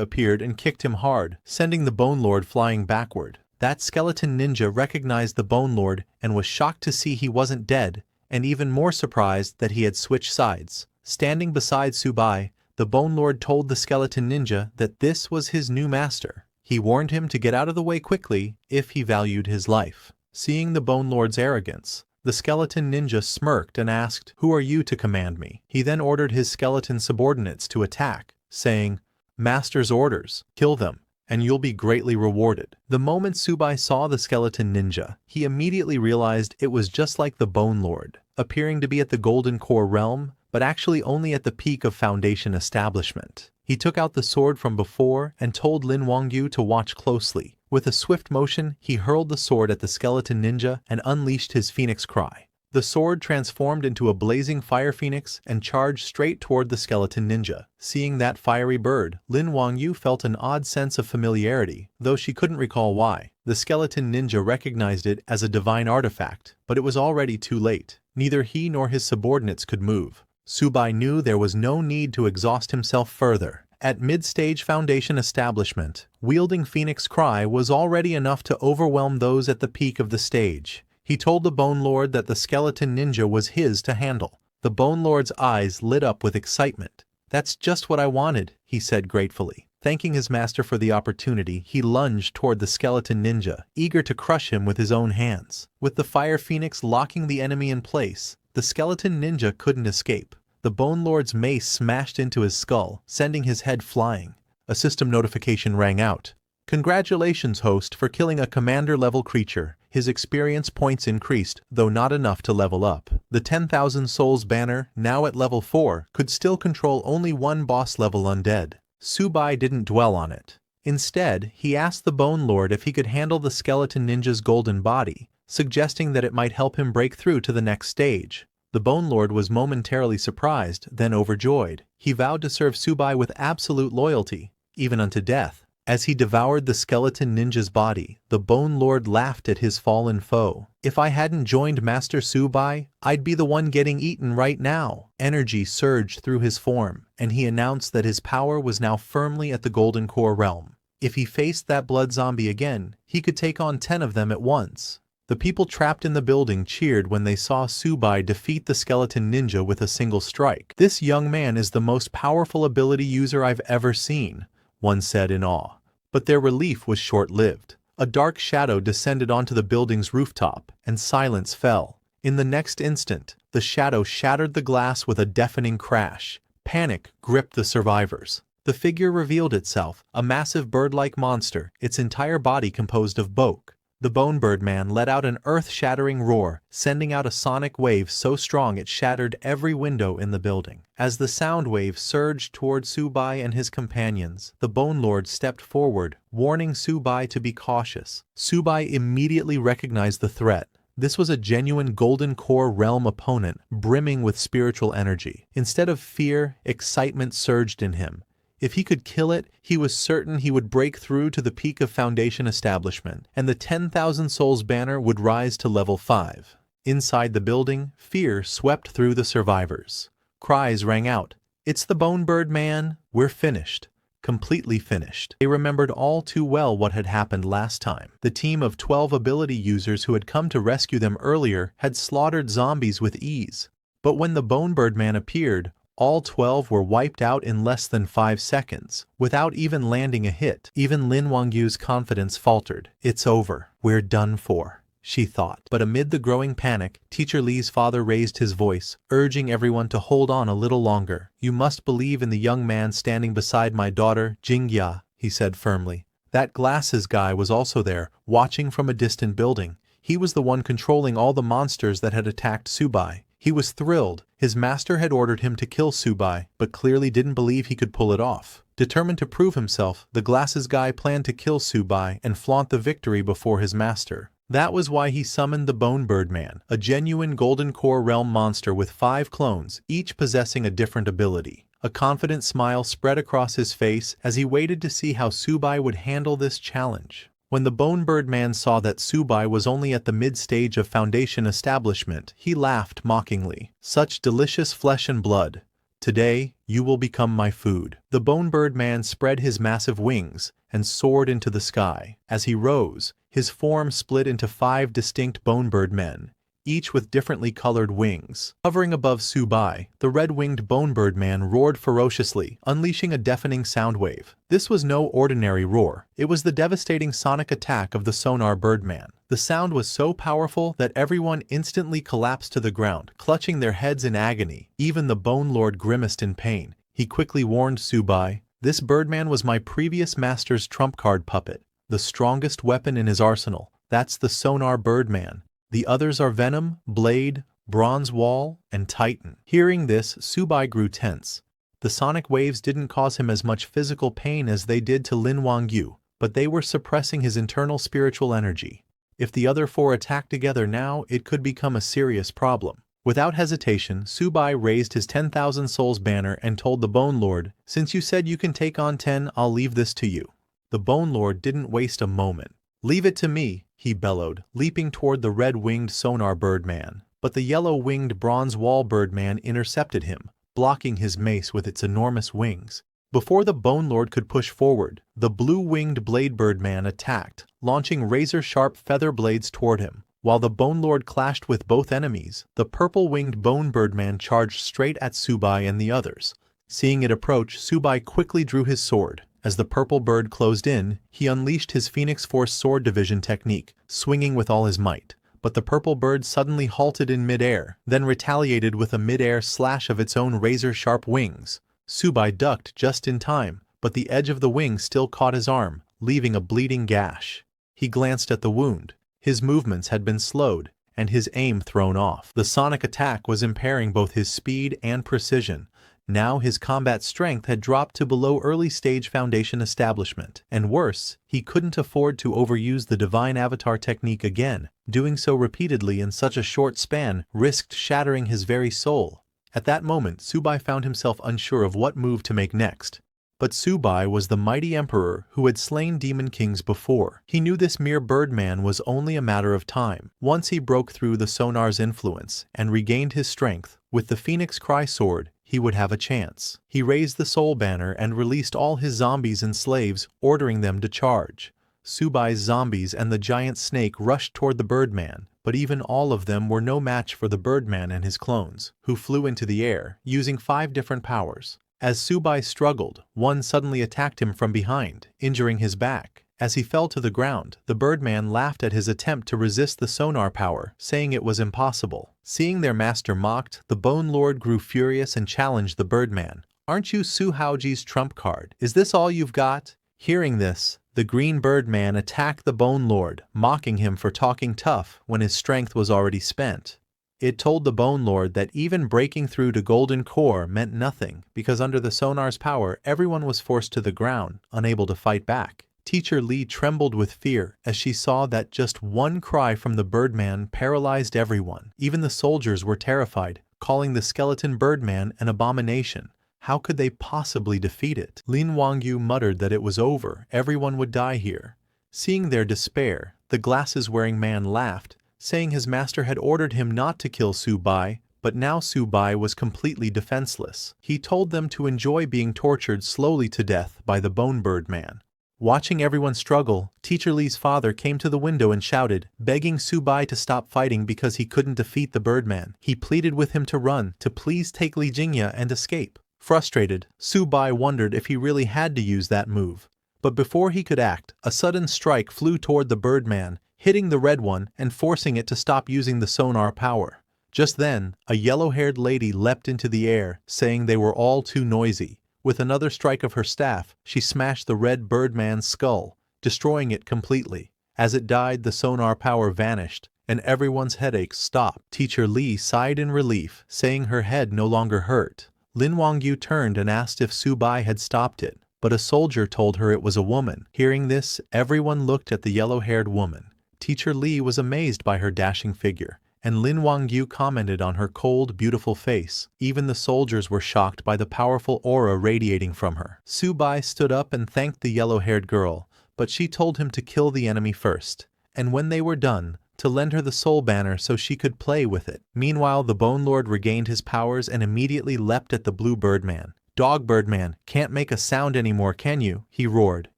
appeared and kicked him hard, sending the Bone Lord flying backward. That skeleton ninja recognized the Bone Lord and was shocked to see he wasn't dead, and even more surprised that he had switched sides. Standing beside Subai, the Bone Lord told the skeleton ninja that this was his new master. He warned him to get out of the way quickly if he valued his life. Seeing the Bone Lord's arrogance, the skeleton ninja smirked and asked, "Who are you to command me?" He then ordered his skeleton subordinates to attack, saying, "Master's orders, kill them, and you'll be greatly rewarded." The moment Subai saw the skeleton ninja, he immediately realized it was just like the Bone Lord, appearing to be at the Golden Core realm, but actually only at the peak of Foundation establishment. He took out the sword from before and told Lin Wangyu to watch closely. With a swift motion, he hurled the sword at the skeleton ninja and unleashed his phoenix cry. The sword transformed into a blazing fire phoenix and charged straight toward the skeleton ninja. Seeing that fiery bird, Lin Wangyu felt an odd sense of familiarity, though she couldn't recall why. The skeleton ninja recognized it as a divine artifact, but it was already too late. Neither he nor his subordinates could move. Subai knew there was no need to exhaust himself further. At mid-stage Foundation establishment, wielding Phoenix Cry was already enough to overwhelm those at the peak of the stage. He told the Bone Lord that the skeleton ninja was his to handle. The Bone Lord's eyes lit up with excitement. "That's just what I wanted," he said gratefully. Thanking his master for the opportunity, he lunged toward the skeleton ninja, eager to crush him with his own hands. With the fire phoenix locking the enemy in place, the skeleton ninja couldn't escape. The Bone Lord's mace smashed into his skull, sending his head flying. A system notification rang out. "Congratulations, host, for killing a commander-level creature." His experience points increased, though not enough to level up. The 10,000 Souls banner, now at level 4, could still control only one boss-level undead. Subai didn't dwell on it. Instead, he asked the Bone Lord if he could handle the skeleton ninja's golden body, suggesting that it might help him break through to the next stage. The Bone Lord was momentarily surprised, then overjoyed. He vowed to serve Subai with absolute loyalty, even unto death. As he devoured the skeleton ninja's body, the Bone Lord laughed at his fallen foe. "If I hadn't joined Master Subai, I'd be the one getting eaten right now." Energy surged through his form, and he announced that his power was now firmly at the Golden Core realm. If he faced that blood zombie again, he could take on 10 of them at once. The people trapped in the building cheered when they saw Subai defeat the skeleton ninja with a single strike. "This young man is the most powerful ability user I've ever seen," one said in awe. But their relief was short-lived. A dark shadow descended onto the building's rooftop, and silence fell. In the next instant, the shadow shattered the glass with a deafening crash. Panic gripped the survivors. The figure revealed itself, a massive bird-like monster, its entire body composed of bone. The Bone Bird Man let out an earth-shattering roar, sending out a sonic wave so strong it shattered every window in the building. As the sound wave surged toward Subai and his companions, the Bone Lord stepped forward, warning Subai to be cautious. Subai immediately recognized the threat. This was a genuine Golden Core realm opponent, brimming with spiritual energy. Instead of fear, excitement surged in him. If he could kill it, he was certain he would break through to the peak of Foundation establishment, and the 10,000 Souls banner would rise to level 5. Inside the building, fear swept through the survivors. Cries rang out, "It's the Bone Bird Man! We're finished." Completely finished. They remembered all too well what had happened last time. The team of 12 ability users who had come to rescue them earlier had slaughtered zombies with ease. But when the Bone Bird Man appeared, all 12 were wiped out in less than 5 seconds, without even landing a hit. Even Lin Wangyu's confidence faltered. "It's over. We're done for," she thought. But amid the growing panic, Teacher Li's father raised his voice, urging everyone to hold on a little longer. "You must believe in the young man standing beside my daughter, Jingya," he said firmly. That glasses guy was also there, watching from a distant building. He was the one controlling all the monsters that had attacked Subai. He was thrilled. His master had ordered him to kill Subai, but clearly didn't believe he could pull it off. Determined to prove himself, the glasses guy planned to kill Subai and flaunt the victory before his master. That was why he summoned the Bone Bird Man, a genuine Golden Core realm monster with 5 clones, each possessing a different ability. A confident smile spread across his face as he waited to see how Subai would handle this challenge. When the Bone Bird Man saw that Subai was only at the mid-stage of Foundation establishment, he laughed mockingly. Such delicious flesh and blood. Today, you will become my food. The Bone Bird Man spread his massive wings and soared into the sky. As he rose, his form split into 5 distinct Bone Bird Men, each with differently colored wings. Hovering above Subai, the red-winged Bone Bird Man roared ferociously, unleashing a deafening sound wave. This was no ordinary roar. It was the devastating sonic attack of the Sonar Birdman. The sound was so powerful that everyone instantly collapsed to the ground, clutching their heads in agony. Even the Bone Lord grimaced in pain. He quickly warned Subai, "This Birdman was my previous master's trump card puppet. The strongest weapon in his arsenal. That's the Sonar Birdman. The others are Venom, Blade, Bronze Wall, and Titan." Hearing this, Subai grew tense. The sonic waves didn't cause him as much physical pain as they did to Lin Wangyu, but they were suppressing his internal spiritual energy. If the other 4 attacked together now, it could become a serious problem. Without hesitation, Subai raised his 10,000 souls banner and told the Bone Lord, "Since you said you can take on 10, I'll leave this to you." The Bone Lord didn't waste a moment. "Leave it to me," he bellowed, leaping toward the red-winged Sonar Birdman. But the yellow-winged Bronze Wall Birdman intercepted him, blocking his mace with its enormous wings. Before the Bone Lord could push forward, the blue-winged Blade Birdman attacked, launching razor-sharp feather blades toward him. While the Bone Lord clashed with both enemies, the purple-winged Bone Birdman charged straight at Subai and the others. Seeing it approach, Subai quickly drew his sword. As the purple bird closed in, he unleashed his Phoenix Force Sword Division technique, swinging with all his might. But the purple bird suddenly halted in midair, then retaliated with a midair slash of its own razor-sharp wings. Subai ducked just in time, but the edge of the wing still caught his arm, leaving a bleeding gash. He glanced at the wound. His movements had been slowed, and his aim thrown off. The sonic attack was impairing both his speed and precision. Now his combat strength had dropped to below early-stage Foundation establishment. And worse, he couldn't afford to overuse the Divine Avatar technique again. Doing so repeatedly in such a short span risked shattering his very soul. At that moment, Subai found himself unsure of what move to make next. But Subai was the mighty emperor who had slain demon kings before. He knew this mere birdman was only a matter of time. Once he broke through the Sonar's influence and regained his strength, with the Phoenix Cry sword, he would have a chance. He raised the soul banner and released all his zombies and slaves, ordering them to charge. Subai's zombies and the giant snake rushed toward the Birdman, but even all of them were no match for the Birdman and his clones, who flew into the air, using 5 different powers. As Subai struggled, one suddenly attacked him from behind, injuring his back. As he fell to the ground, the Birdman laughed at his attempt to resist the sonar power, saying it was impossible. Seeing their master mocked, the Bone Lord grew furious and challenged the Birdman. "Aren't you Su Haoji's trump card? Is this all you've got?" Hearing this, the Green Birdman attacked the Bone Lord, mocking him for talking tough when his strength was already spent. It told the Bone Lord that even breaking through to Golden Core meant nothing, because under the Sonar's power, everyone was forced to the ground, unable to fight back. Teacher Lee trembled with fear as she saw that just one cry from the Birdman paralyzed everyone. Even the soldiers were terrified, calling the skeleton Birdman an abomination. How could they possibly defeat it? Lin Wangyu muttered that it was over, everyone would die here. Seeing their despair, the glasses-wearing man laughed, saying his master had ordered him not to kill Subai, but now Subai was completely defenseless. He told them to enjoy being tortured slowly to death by the Bone Bird Man. Watching everyone struggle, Teacher Lee's father came to the window and shouted, begging Subai to stop fighting because he couldn't defeat the Birdman. He pleaded with him to run, to please take Li Jingya and escape. Frustrated, Subai wondered if he really had to use that move. But before he could act, a sudden strike flew toward the Birdman, hitting the red one and forcing it to stop using the sonar power. Just then, a yellow-haired lady leapt into the air, saying they were all too noisy. With another strike of her staff, she smashed the red Birdman's skull, destroying it completely. As it died, the sonar power vanished, and everyone's headaches stopped. Teacher Lee sighed in relief, saying her head no longer hurt. Lin Wangyu turned and asked if Subai had stopped it, but a soldier told her it was a woman. Hearing this, everyone looked at the yellow-haired woman. Teacher Lee was amazed by her dashing figure, and Lin Wangyu commented on her cold, beautiful face. Even the soldiers were shocked by the powerful aura radiating from her. Subai stood up and thanked the yellow-haired girl, but she told him to kill the enemy first, and when they were done, to lend her the soul banner so she could play with it. Meanwhile, the Bone Lord regained his powers and immediately leapt at the blue Birdman. "Dog Birdman, can't make a sound anymore, can you?" he roared,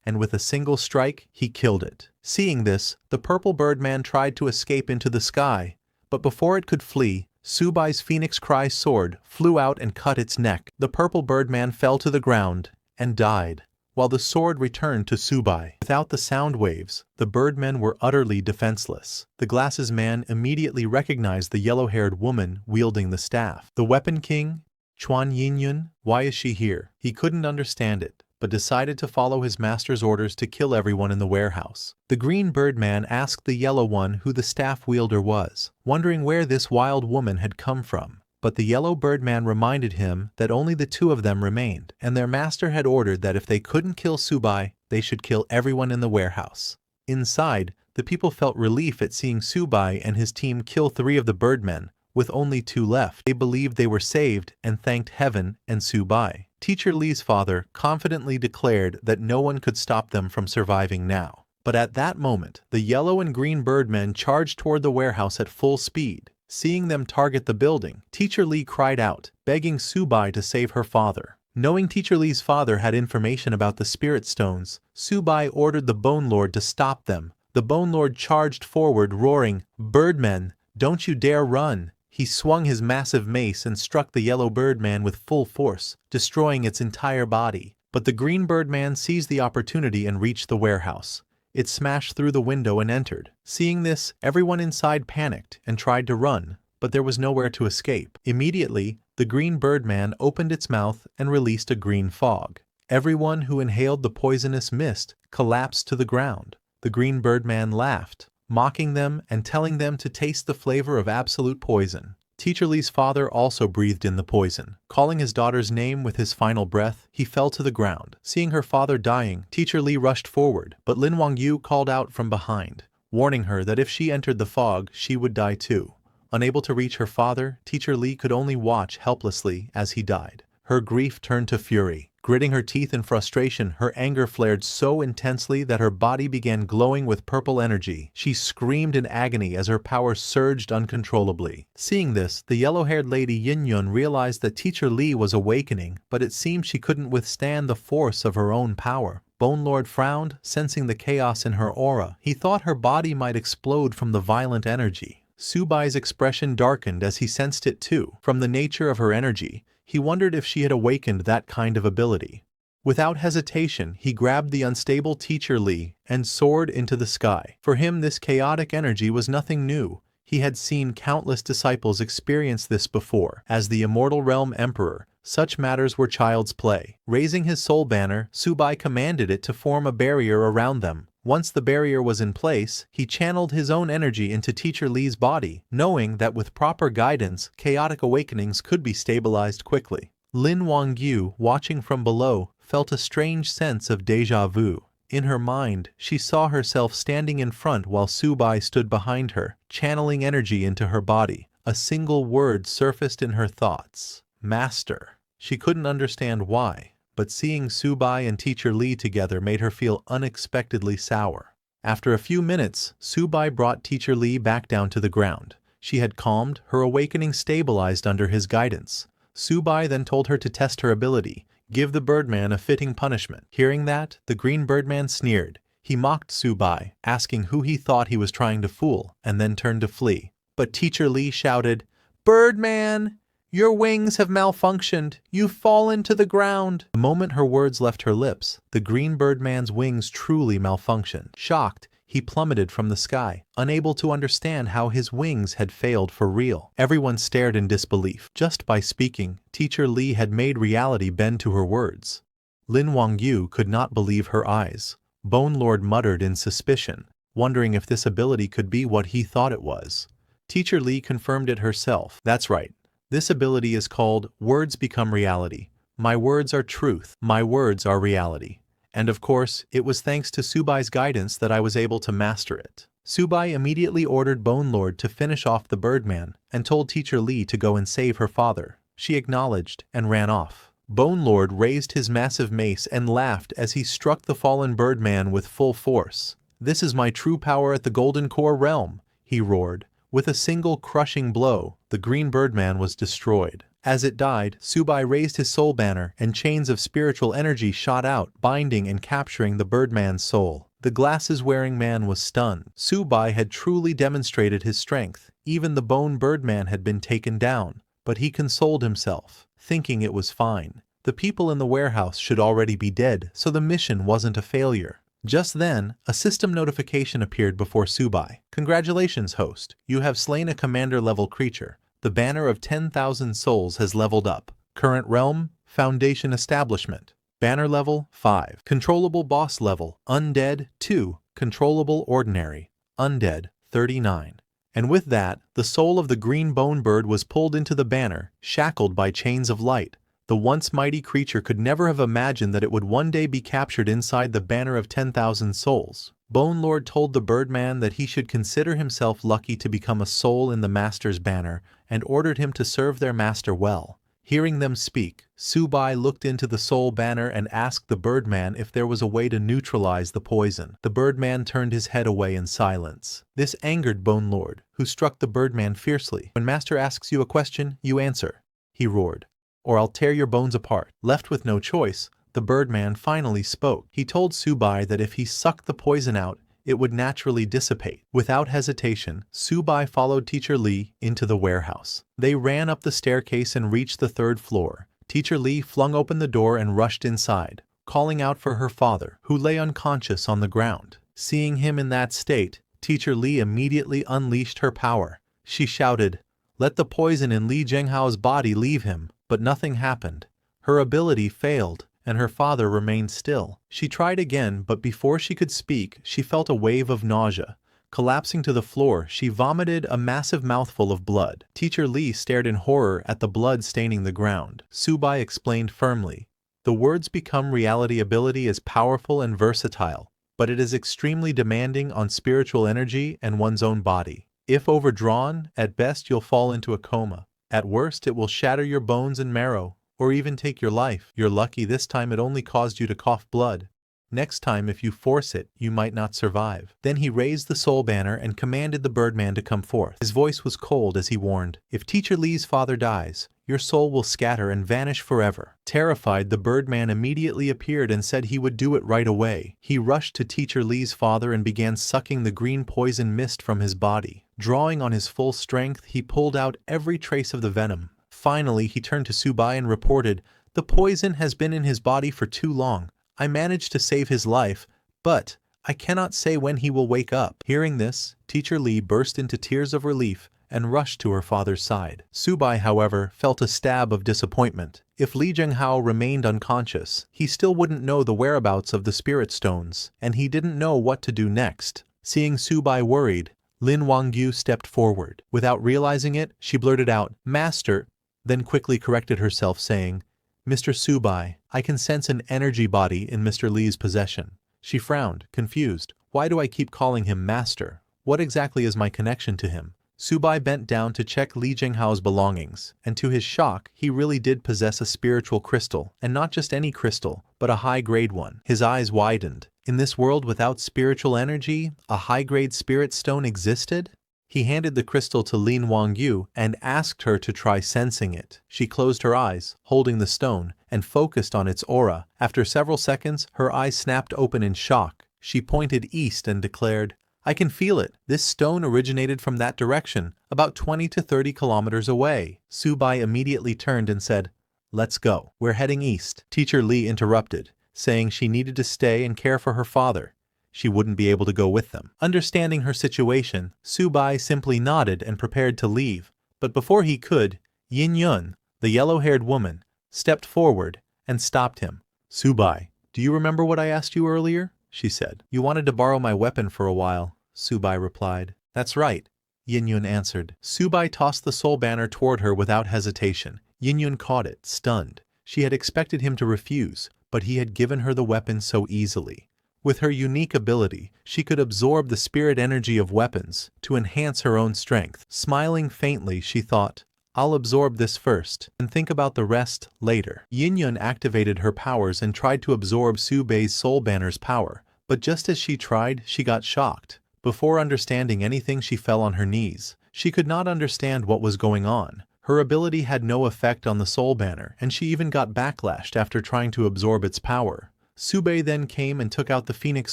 and with a single strike, he killed it. Seeing this, the purple Birdman tried to escape into the sky, but before it could flee, Subai's Phoenix Cry sword flew out and cut its neck. The purple Birdman fell to the ground and died, while the sword returned to Subai. Without the sound waves, the Birdmen were utterly defenseless. The Glasses Man immediately recognized the yellow-haired woman wielding the staff. The Weapon King, Chuan Yinyun, why is she here? He couldn't understand it, but decided to follow his master's orders to kill everyone in the warehouse. The Green Birdman asked the yellow one who the staff wielder was, wondering where this wild woman had come from. But the yellow Birdman reminded him that only the two of them remained, and their master had ordered that if they couldn't kill Subai, they should kill everyone in the warehouse. Inside, the people felt relief at seeing Subai and his team kill 3 of the Birdmen, with only 2 left. They believed they were saved and thanked heaven and Subai. Teacher Lee's father confidently declared that no one could stop them from surviving now. But at that moment, the yellow and green Birdmen charged toward the warehouse at full speed. Seeing them target the building, Teacher Lee cried out, begging Subai to save her father. Knowing Teacher Lee's father had information about the Spirit Stones, Subai ordered the Bone Lord to stop them. The Bone Lord charged forward, roaring, "Birdmen, don't you dare run!" He swung his massive mace and struck the yellow Birdman with full force, destroying its entire body. But the green Birdman seized the opportunity and reached the warehouse. It smashed through the window and entered. Seeing this, everyone inside panicked and tried to run, but there was nowhere to escape. Immediately, the green Birdman opened its mouth and released a green fog. Everyone who inhaled the poisonous mist collapsed to the ground. The green Birdman laughed, mocking them and telling them to taste the flavor of absolute poison. Teacher Lee's father also breathed in the poison. Calling his daughter's name with his final breath, he fell to the ground. Seeing her father dying, Teacher Lee rushed forward, but Lin Wangyu called out from behind, warning her that if she entered the fog, she would die too. Unable to reach her father, Teacher Lee could only watch helplessly as he died. Her grief turned to fury. Gritting her teeth in frustration, her anger flared so intensely that her body began glowing with purple energy. She screamed in agony as her power surged uncontrollably. Seeing this, the yellow-haired lady Yin-yun realized that Teacher Lee was awakening, but it seemed she couldn't withstand the force of her own power. Bone Lord frowned, sensing the chaos in her aura. He thought her body might explode from the violent energy. Subai's expression darkened as he sensed it too. From the nature of her energy, he wondered if she had awakened that kind of ability. Without hesitation, he grabbed the unstable Teacher Lee and soared into the sky. For him, this chaotic energy was nothing new. He had seen countless disciples experience this before. As the Immortal Realm Emperor, such matters were child's play. Raising his soul banner, Subai commanded it to form a barrier around them. Once the barrier was in place, he channeled his own energy into Teacher Lee's body, knowing that with proper guidance, chaotic awakenings could be stabilized quickly. Lin Wangyu, watching from below, felt a strange sense of déjà vu. In her mind, she saw herself standing in front while Subai stood behind her, channeling energy into her body. A single word surfaced in her thoughts: Master. She couldn't understand why, but seeing Subai and Teacher Lee together made her feel unexpectedly sour. After a few minutes, Subai brought Teacher Lee back down to the ground. She had calmed, her awakening stabilized under his guidance. Subai then told her to test her ability, give the Birdman a fitting punishment. Hearing that, the green Birdman sneered. He mocked Subai, asking who he thought he was trying to fool, and then turned to flee. But Teacher Lee shouted, "Birdman! Your wings have malfunctioned. You've fallen to the ground." The moment her words left her lips, the green Birdman's wings truly malfunctioned. Shocked, he plummeted from the sky, unable to understand how his wings had failed for real. Everyone stared in disbelief. Just by speaking, Teacher Lee had made reality bend to her words. Lin Wangyu could not believe her eyes. Bone Lord muttered in suspicion, wondering if this ability could be what he thought it was. Teacher Lee confirmed it herself. That's right. This ability is called Words Become Reality. My words are truth. My words are reality. And of course, it was thanks to Subai's guidance that I was able to master it. Subai immediately ordered Bone Lord to finish off the Birdman and told Teacher Lee to go and save her father. She acknowledged and ran off. Bone Lord raised his massive mace and laughed as he struck the fallen Birdman with full force. "This is my true power at the Golden Core realm," he roared. With a single crushing blow, the green Birdman was destroyed. As it died, Subai raised his soul banner and chains of spiritual energy shot out, binding and capturing the Birdman's soul. The glasses-wearing man was stunned. Subai had truly demonstrated his strength. Even the Bone Birdman had been taken down, but he consoled himself, thinking it was fine. The people in the warehouse should already be dead, so the mission wasn't a failure. Just then, a system notification appeared before Subai. "Congratulations, host. You have slain a commander-level creature. The banner of 10,000 souls has leveled up. Current realm, Foundation Establishment. Banner level, 5. Controllable boss level, Undead, 2. Controllable ordinary, Undead, 39. And with that, the soul of the green bone bird was pulled into the banner, shackled by chains of light. The once mighty creature could never have imagined that it would one day be captured inside the banner of 10,000 souls. Bone Lord told the Birdman that he should consider himself lucky to become a soul in the Master's banner and ordered him to serve their master well. Hearing them speak, Subai looked into the soul banner and asked the Birdman if there was a way to neutralize the poison. The Birdman turned his head away in silence. This angered Bone Lord, who struck the Birdman fiercely. "When Master asks you a question, you answer," he roared, "or I'll tear your bones apart." Left with no choice, the Birdman finally spoke. He told Subai that if he sucked the poison out, it would naturally dissipate. Without hesitation, Subai followed Teacher Lee into the warehouse. They ran up the staircase and reached the 3rd floor. Teacher Lee flung open the door and rushed inside, calling out for her father, who lay unconscious on the ground. Seeing him in that state, Teacher Lee immediately unleashed her power. She shouted, "Let the poison in Li Zhenghao's body leave him," but nothing happened. Her ability failed, and her father remained still. She tried again, but before she could speak, she felt a wave of nausea. Collapsing to the floor, she vomited a massive mouthful of blood. Teacher Lee stared in horror at the blood staining the ground. Subai explained firmly, "The Words Become Reality ability is powerful and versatile, but it is extremely demanding on spiritual energy and one's own body. If overdrawn, at best you'll fall into a coma. At worst, it will shatter your bones and marrow, or even take your life. You're lucky this time it only caused you to cough blood. Next time if you force it, you might not survive." Then he raised the soul banner and commanded the Birdman to come forth. His voice was cold as he warned, "If Teacher Lee's father dies, your soul will scatter and vanish forever." Terrified, the Birdman immediately appeared and said he would do it right away. He rushed to Teacher Lee's father and began sucking the green poison mist from his body. Drawing on his full strength, he pulled out every trace of the venom. Finally, he turned to Subai and reported, "The poison has been in his body for too long. I managed to save his life, but I cannot say when he will wake up." Hearing this, Teacher Lee burst into tears of relief and rushed to her father's side. Subai, however, felt a stab of disappointment. If Li Zhenghao remained unconscious, he still wouldn't know the whereabouts of the spirit stones, and he didn't know what to do next. Seeing Subai worried, Lin Wangyu stepped forward. Without realizing it, she blurted out, "Master," then quickly corrected herself, saying, "Mr. Subai, I can sense an energy body in Mr. Lee's possession." She frowned, confused. "Why do I keep calling him Master? What exactly is my connection to him?" Subai bent down to check Li Zhenghao's belongings, and to his shock, he really did possess a spiritual crystal, and not just any crystal, but a high-grade one. His eyes widened. In this world without spiritual energy, a high-grade spirit stone existed? He handed the crystal to Lin Wangyu and asked her to try sensing it. She closed her eyes, holding the stone, and focused on its aura. After several seconds, her eyes snapped open in shock. She pointed east and declared, "I can feel it. This stone originated from that direction, about 20 to 30 kilometers away." Subai immediately turned and said, "Let's go. We're heading east." Teacher Lee interrupted, saying she needed to stay and care for her father. She wouldn't be able to go with them. Understanding her situation, Subai simply nodded and prepared to leave. But before he could, Yin Yun, the yellow-haired woman, stepped forward and stopped him. "Subai, do you remember what I asked you earlier?" she said. You wanted to borrow my weapon for a while, Subai replied. That's right, Yin-Yun answered. Subai tossed the soul banner toward her without hesitation. Yin-Yun caught it, stunned. She had expected him to refuse, but he had given her the weapon so easily. With her unique ability, she could absorb the spirit energy of weapons to enhance her own strength. Smiling faintly, she thought, I'll absorb this first, and think about the rest later. Yin-Yun activated her powers and tried to absorb Subai's soul banner's power, but just as she tried, she got shocked. Before understanding anything, she fell on her knees. She could not understand what was going on. Her ability had no effect on the soul banner, and she even got backlashed after trying to absorb its power. Subai then came and took out the phoenix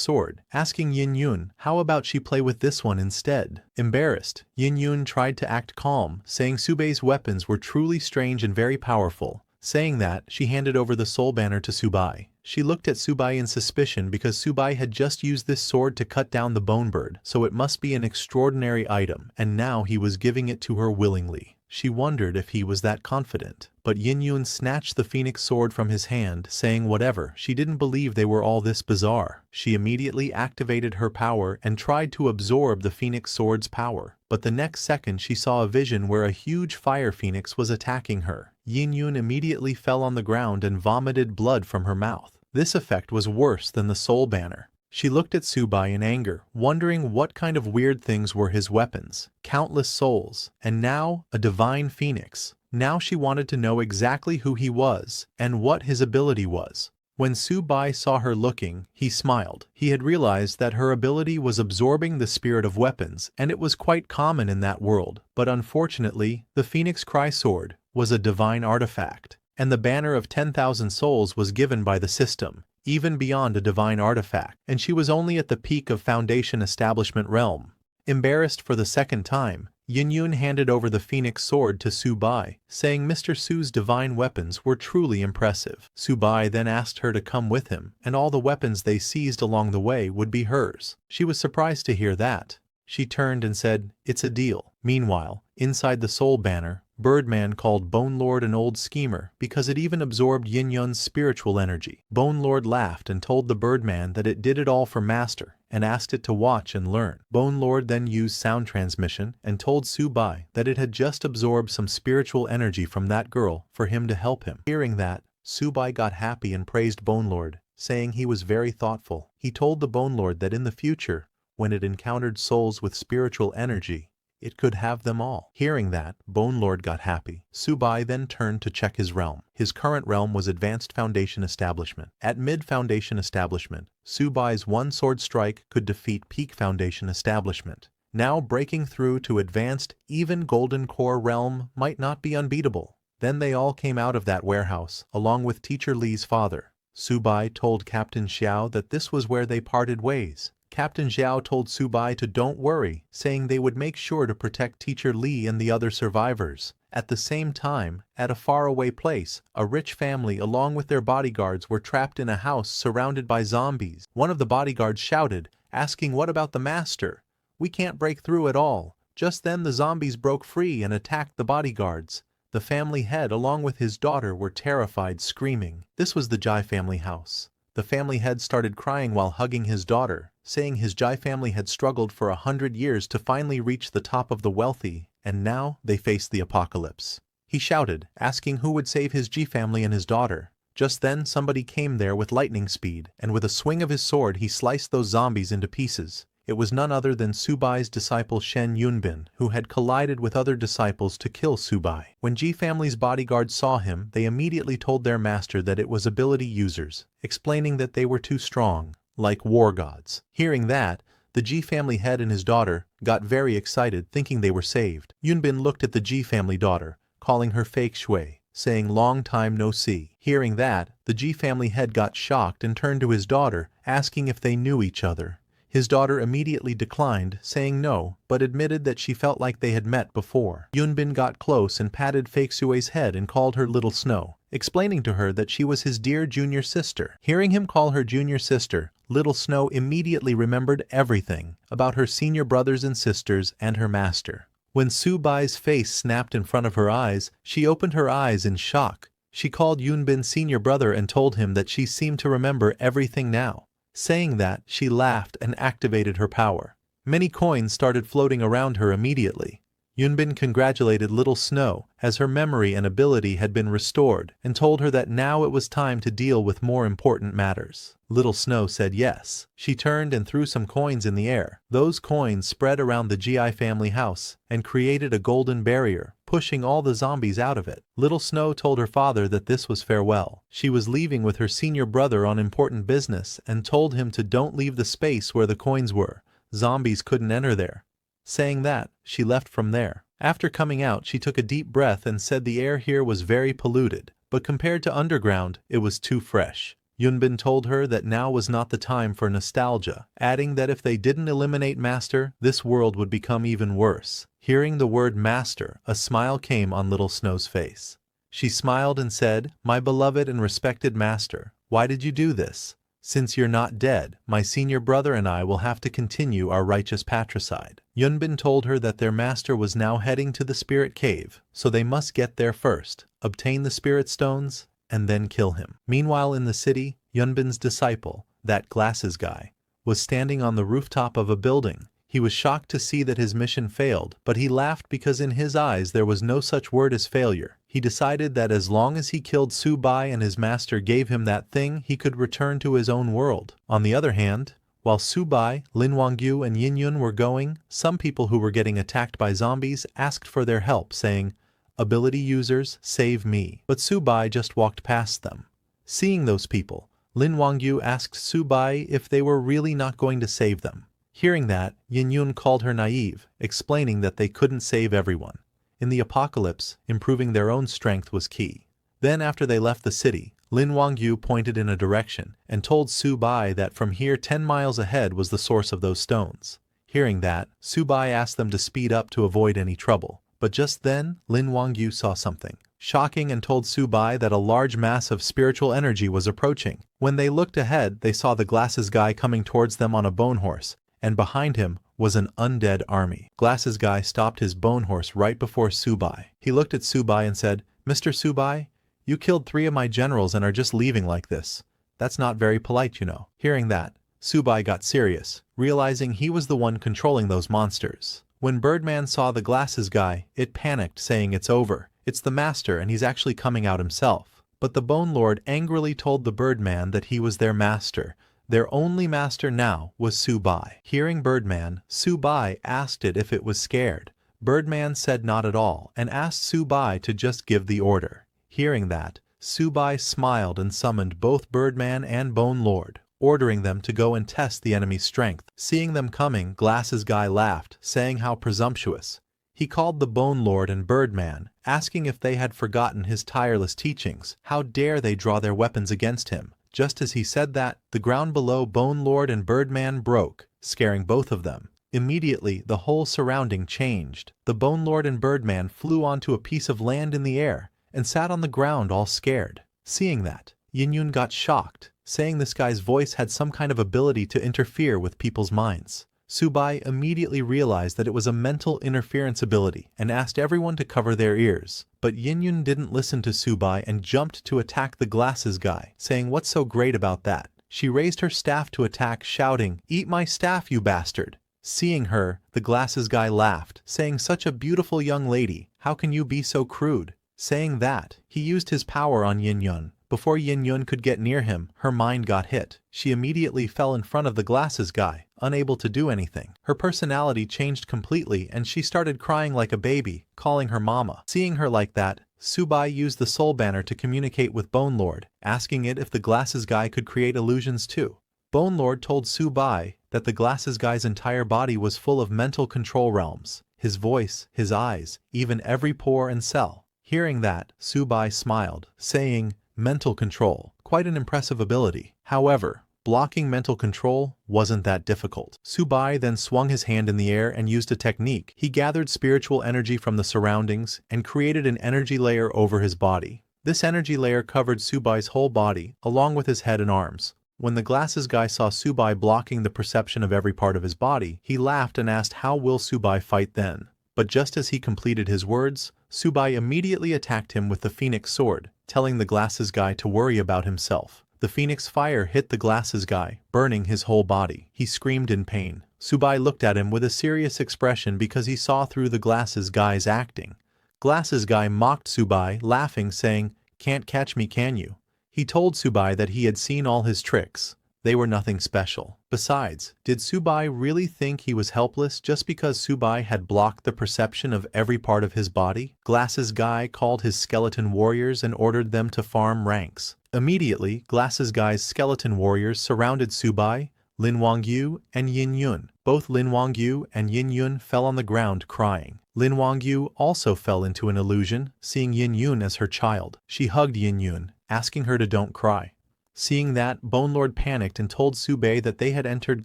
sword, asking Yin-Yun, how about she play with this one instead? Embarrassed, Yin-Yun tried to act calm, saying Subai's weapons were truly strange and very powerful. Saying that, she handed over the soul banner to Subai. She looked at Subai in suspicion because Subai had just used this sword to cut down the bone bird, so it must be an extraordinary item, and now he was giving it to her willingly. She wondered if he was that confident. But Yin-Yun snatched the phoenix sword from his hand, saying whatever. She didn't believe they were all this bizarre. She immediately activated her power and tried to absorb the phoenix sword's power. But the next second she saw a vision where a huge fire phoenix was attacking her. Yin-Yun immediately fell on the ground and vomited blood from her mouth. This effect was worse than the soul banner. She looked at Subai in anger, wondering what kind of weird things were his weapons. Countless souls, and now a divine phoenix. Now she wanted to know exactly who he was and what his ability was. When Subai saw her looking, he smiled. He had realized that her ability was absorbing the spirit of weapons, and it was quite common in that world. But unfortunately, the Phoenix Cry Sword was a divine artifact, and the banner of 10,000 souls was given by the system, even beyond a divine artifact, and she was only at the peak of Foundation Establishment realm. Embarrassed for the second time, Yin-Yun handed over the Phoenix Sword to Subai, saying Mr. Su's divine weapons were truly impressive. Subai then asked her to come with him, and all the weapons they seized along the way would be hers. She was surprised to hear that. She turned and said, "It's a deal." Meanwhile, inside the soul banner, Birdman called Bone Lord an old schemer because it even absorbed Yin-Yun's spiritual energy. Bone Lord laughed and told the Birdman that it did it all for Master, and asked it to watch and learn. Bone Lord then used sound transmission and told Subai that it had just absorbed some spiritual energy from that girl for him to help him. Hearing that, Subai got happy and praised Bone Lord, saying he was very thoughtful. He told the Bone Lord that in the future, when it encountered souls with spiritual energy, it could have them all. Hearing that, Bone Lord got happy. Subai then turned to check his realm. His current realm was Advanced Foundation Establishment. At Mid-Foundation Establishment, Subai's one sword strike could defeat Peak Foundation Establishment. Now breaking through to Advanced, even Golden Core realm might not be unbeatable. Then they all came out of that warehouse, along with Teacher Li's father. Subai told Captain Xiao that this was where they parted ways. Captain Xiao told Subai to don't worry, saying they would make sure to protect Teacher Li and the other survivors. At the same time, at a faraway place, a rich family along with their bodyguards were trapped in a house surrounded by zombies. One of the bodyguards shouted, asking what about the master? We can't break through at all. Just then the zombies broke free and attacked the bodyguards. The family head along with his daughter were terrified, screaming. This was the Jai family house. The family head started crying while hugging his daughter, saying his Jai family had struggled for 100 years to finally reach the top of the wealthy, and now they faced the apocalypse. He shouted, asking who would save his Ji family and his daughter. Just then somebody came there with lightning speed, and with a swing of his sword he sliced those zombies into pieces. It was none other than Subai's disciple Shen Yunbin, who had collided with other disciples to kill Subai. When Ji family's bodyguards saw him, they immediately told their master that it was ability users, explaining that they were too strong, like war gods. Hearing that, the Ji family head and his daughter got very excited, thinking they were saved. Yunbin looked at the Ji family daughter, calling her fake Shui, saying long time no see. Hearing that, the Ji family head got shocked and turned to his daughter, asking if they knew each other. His daughter immediately declined, saying no, but admitted that she felt like they had met before. Yunbin got close and patted Fake Sue's head and called her Little Snow, explaining to her that she was his dear junior sister. Hearing him call her junior sister, Little Snow immediately remembered everything about her senior brothers and sisters and her master. When Subai's face snapped in front of her eyes, she opened her eyes in shock. She called Yunbin's senior brother and told him that she seemed to remember everything now. Saying that, she laughed and activated her power. Many coins started floating around her immediately. Yunbin congratulated Little Snow as her memory and ability had been restored and told her that now it was time to deal with more important matters. Little Snow said yes. She turned and threw some coins in the air. Those coins spread around the GI family house and created a golden barrier, pushing all the zombies out of it. Little Snow told her father that this was farewell. She was leaving with her senior brother on important business and told him to don't leave the space where the coins were. Zombies couldn't enter there. Saying that, she left from there. After coming out, she took a deep breath and said the air here was very polluted, but compared to underground, it was too fresh. Yunbin told her that now was not the time for nostalgia, adding that if they didn't eliminate Master, this world would become even worse. Hearing the word Master, a smile came on Little Snow's face. She smiled and said, "My beloved and respected Master, why did you do this? Since you're not dead, my senior brother and I will have to continue our righteous patricide." Yunbin told her that their master was now heading to the spirit cave, so they must get there first, obtain the spirit stones, and then kill him. Meanwhile in the city, Yunbin's disciple, that glasses guy, was standing on the rooftop of a building. He was shocked to see that his mission failed, but he laughed because in his eyes there was no such word as failure. He decided that as long as he killed Subai and his master gave him that thing, he could return to his own world. On the other hand, while Subai, Lin Wangyu and Yin Yun were going, some people who were getting attacked by zombies asked for their help, saying, "Ability users, save me." But Subai just walked past them. Seeing those people, Lin Wangyu asked Subai if they were really not going to save them. Hearing that, Yin Yun called her naive, explaining that they couldn't save everyone. In the apocalypse, improving their own strength was key. Then after they left the city, Lin Wangyu pointed in a direction and told Subai that from here 10 miles ahead was the source of those stones. Hearing that, Subai asked them to speed up to avoid any trouble. But just then, Lin Wangyu saw something shocking and told Subai that a large mass of spiritual energy was approaching. When they looked ahead, they saw the glasses guy coming towards them on a bone horse, and behind him was an undead army. Glasses guy stopped his bone horse right before Subai. He looked at Subai and said, "Mr. Subai, you killed 3 of my generals and are just leaving like this. That's not very polite, you know." Hearing that, Subai got serious, realizing he was the one controlling those monsters. When Birdman saw the glasses guy, it panicked, saying it's over. It's the master and he's actually coming out himself. But the Bone Lord angrily told the Birdman that he was their master. Their only master now was Subai. Hearing Birdman, Subai asked it if it was scared. Birdman said not at all and asked Subai to just give the order. Hearing that, Subai smiled and summoned both Birdman and Bone Lord, ordering them to go and test the enemy's strength. Seeing them coming, Glasses Guy laughed, saying how presumptuous. He called the Bone Lord and Birdman, asking if they had forgotten his tireless teachings. How dare they draw their weapons against him? Just as he said that, the ground below Bone Lord and Birdman broke, scaring both of them. Immediately, the whole surrounding changed. The Bone Lord and Birdman flew onto a piece of land in the air and sat on the ground all scared. Seeing that, Yin Yun got shocked, saying this guy's voice had some kind of ability to interfere with people's minds. Subai immediately realized that it was a mental interference ability and asked everyone to cover their ears. But Yin Yun didn't listen to Subai and jumped to attack the glasses guy, saying what's so great about that. She raised her staff to attack, shouting, "Eat my staff, you bastard!" Seeing her, the glasses guy laughed, saying such a beautiful young lady, how can you be so crude? Saying that, he used his power on Yin Yun. Before Yin Yun could get near him, her mind got hit. She immediately fell in front of the glasses guy, unable to do anything. Her personality changed completely and she started crying like a baby, calling her mama. Seeing her like that, Subai used the soul banner to communicate with Bone Lord, asking it if the glasses guy could create illusions too. Bone Lord told Subai that the glasses guy's entire body was full of mental control realms. His voice, his eyes, even every pore and cell. Hearing that, Subai smiled, saying, "Mental control, quite an impressive ability." However, blocking mental control wasn't that difficult. Subai then swung his hand in the air and used a technique. He gathered spiritual energy from the surroundings and created an energy layer over his body. This energy layer covered Subai's whole body, along with his head and arms. When the glasses guy saw Subai blocking the perception of every part of his body, he laughed and asked how will Subai fight then. But just as he completed his words, Subai immediately attacked him with the Phoenix sword, telling the glasses guy to worry about himself. The phoenix fire hit the glasses guy, burning his whole body. He screamed in pain. Subai looked at him with a serious expression because he saw through the glasses guy's acting. Glasses guy mocked Subai, laughing, saying, "Can't catch me, can you?" He told Subai that he had seen all his tricks. They were nothing special. Besides, did Subai really think he was helpless just because Subai had blocked the perception of every part of his body? Glasses guy called his skeleton warriors and ordered them to farm ranks. Immediately, Glasses guy's skeleton warriors surrounded Subai, Lin Wangyu, and Yin Yun. Both Lin Wangyu and Yin Yun fell on the ground crying. Lin Wangyu also fell into an illusion, seeing Yin Yun as her child. She hugged Yin Yun, asking her to don't cry. Seeing that, Bone Lord panicked and told Subai that they had entered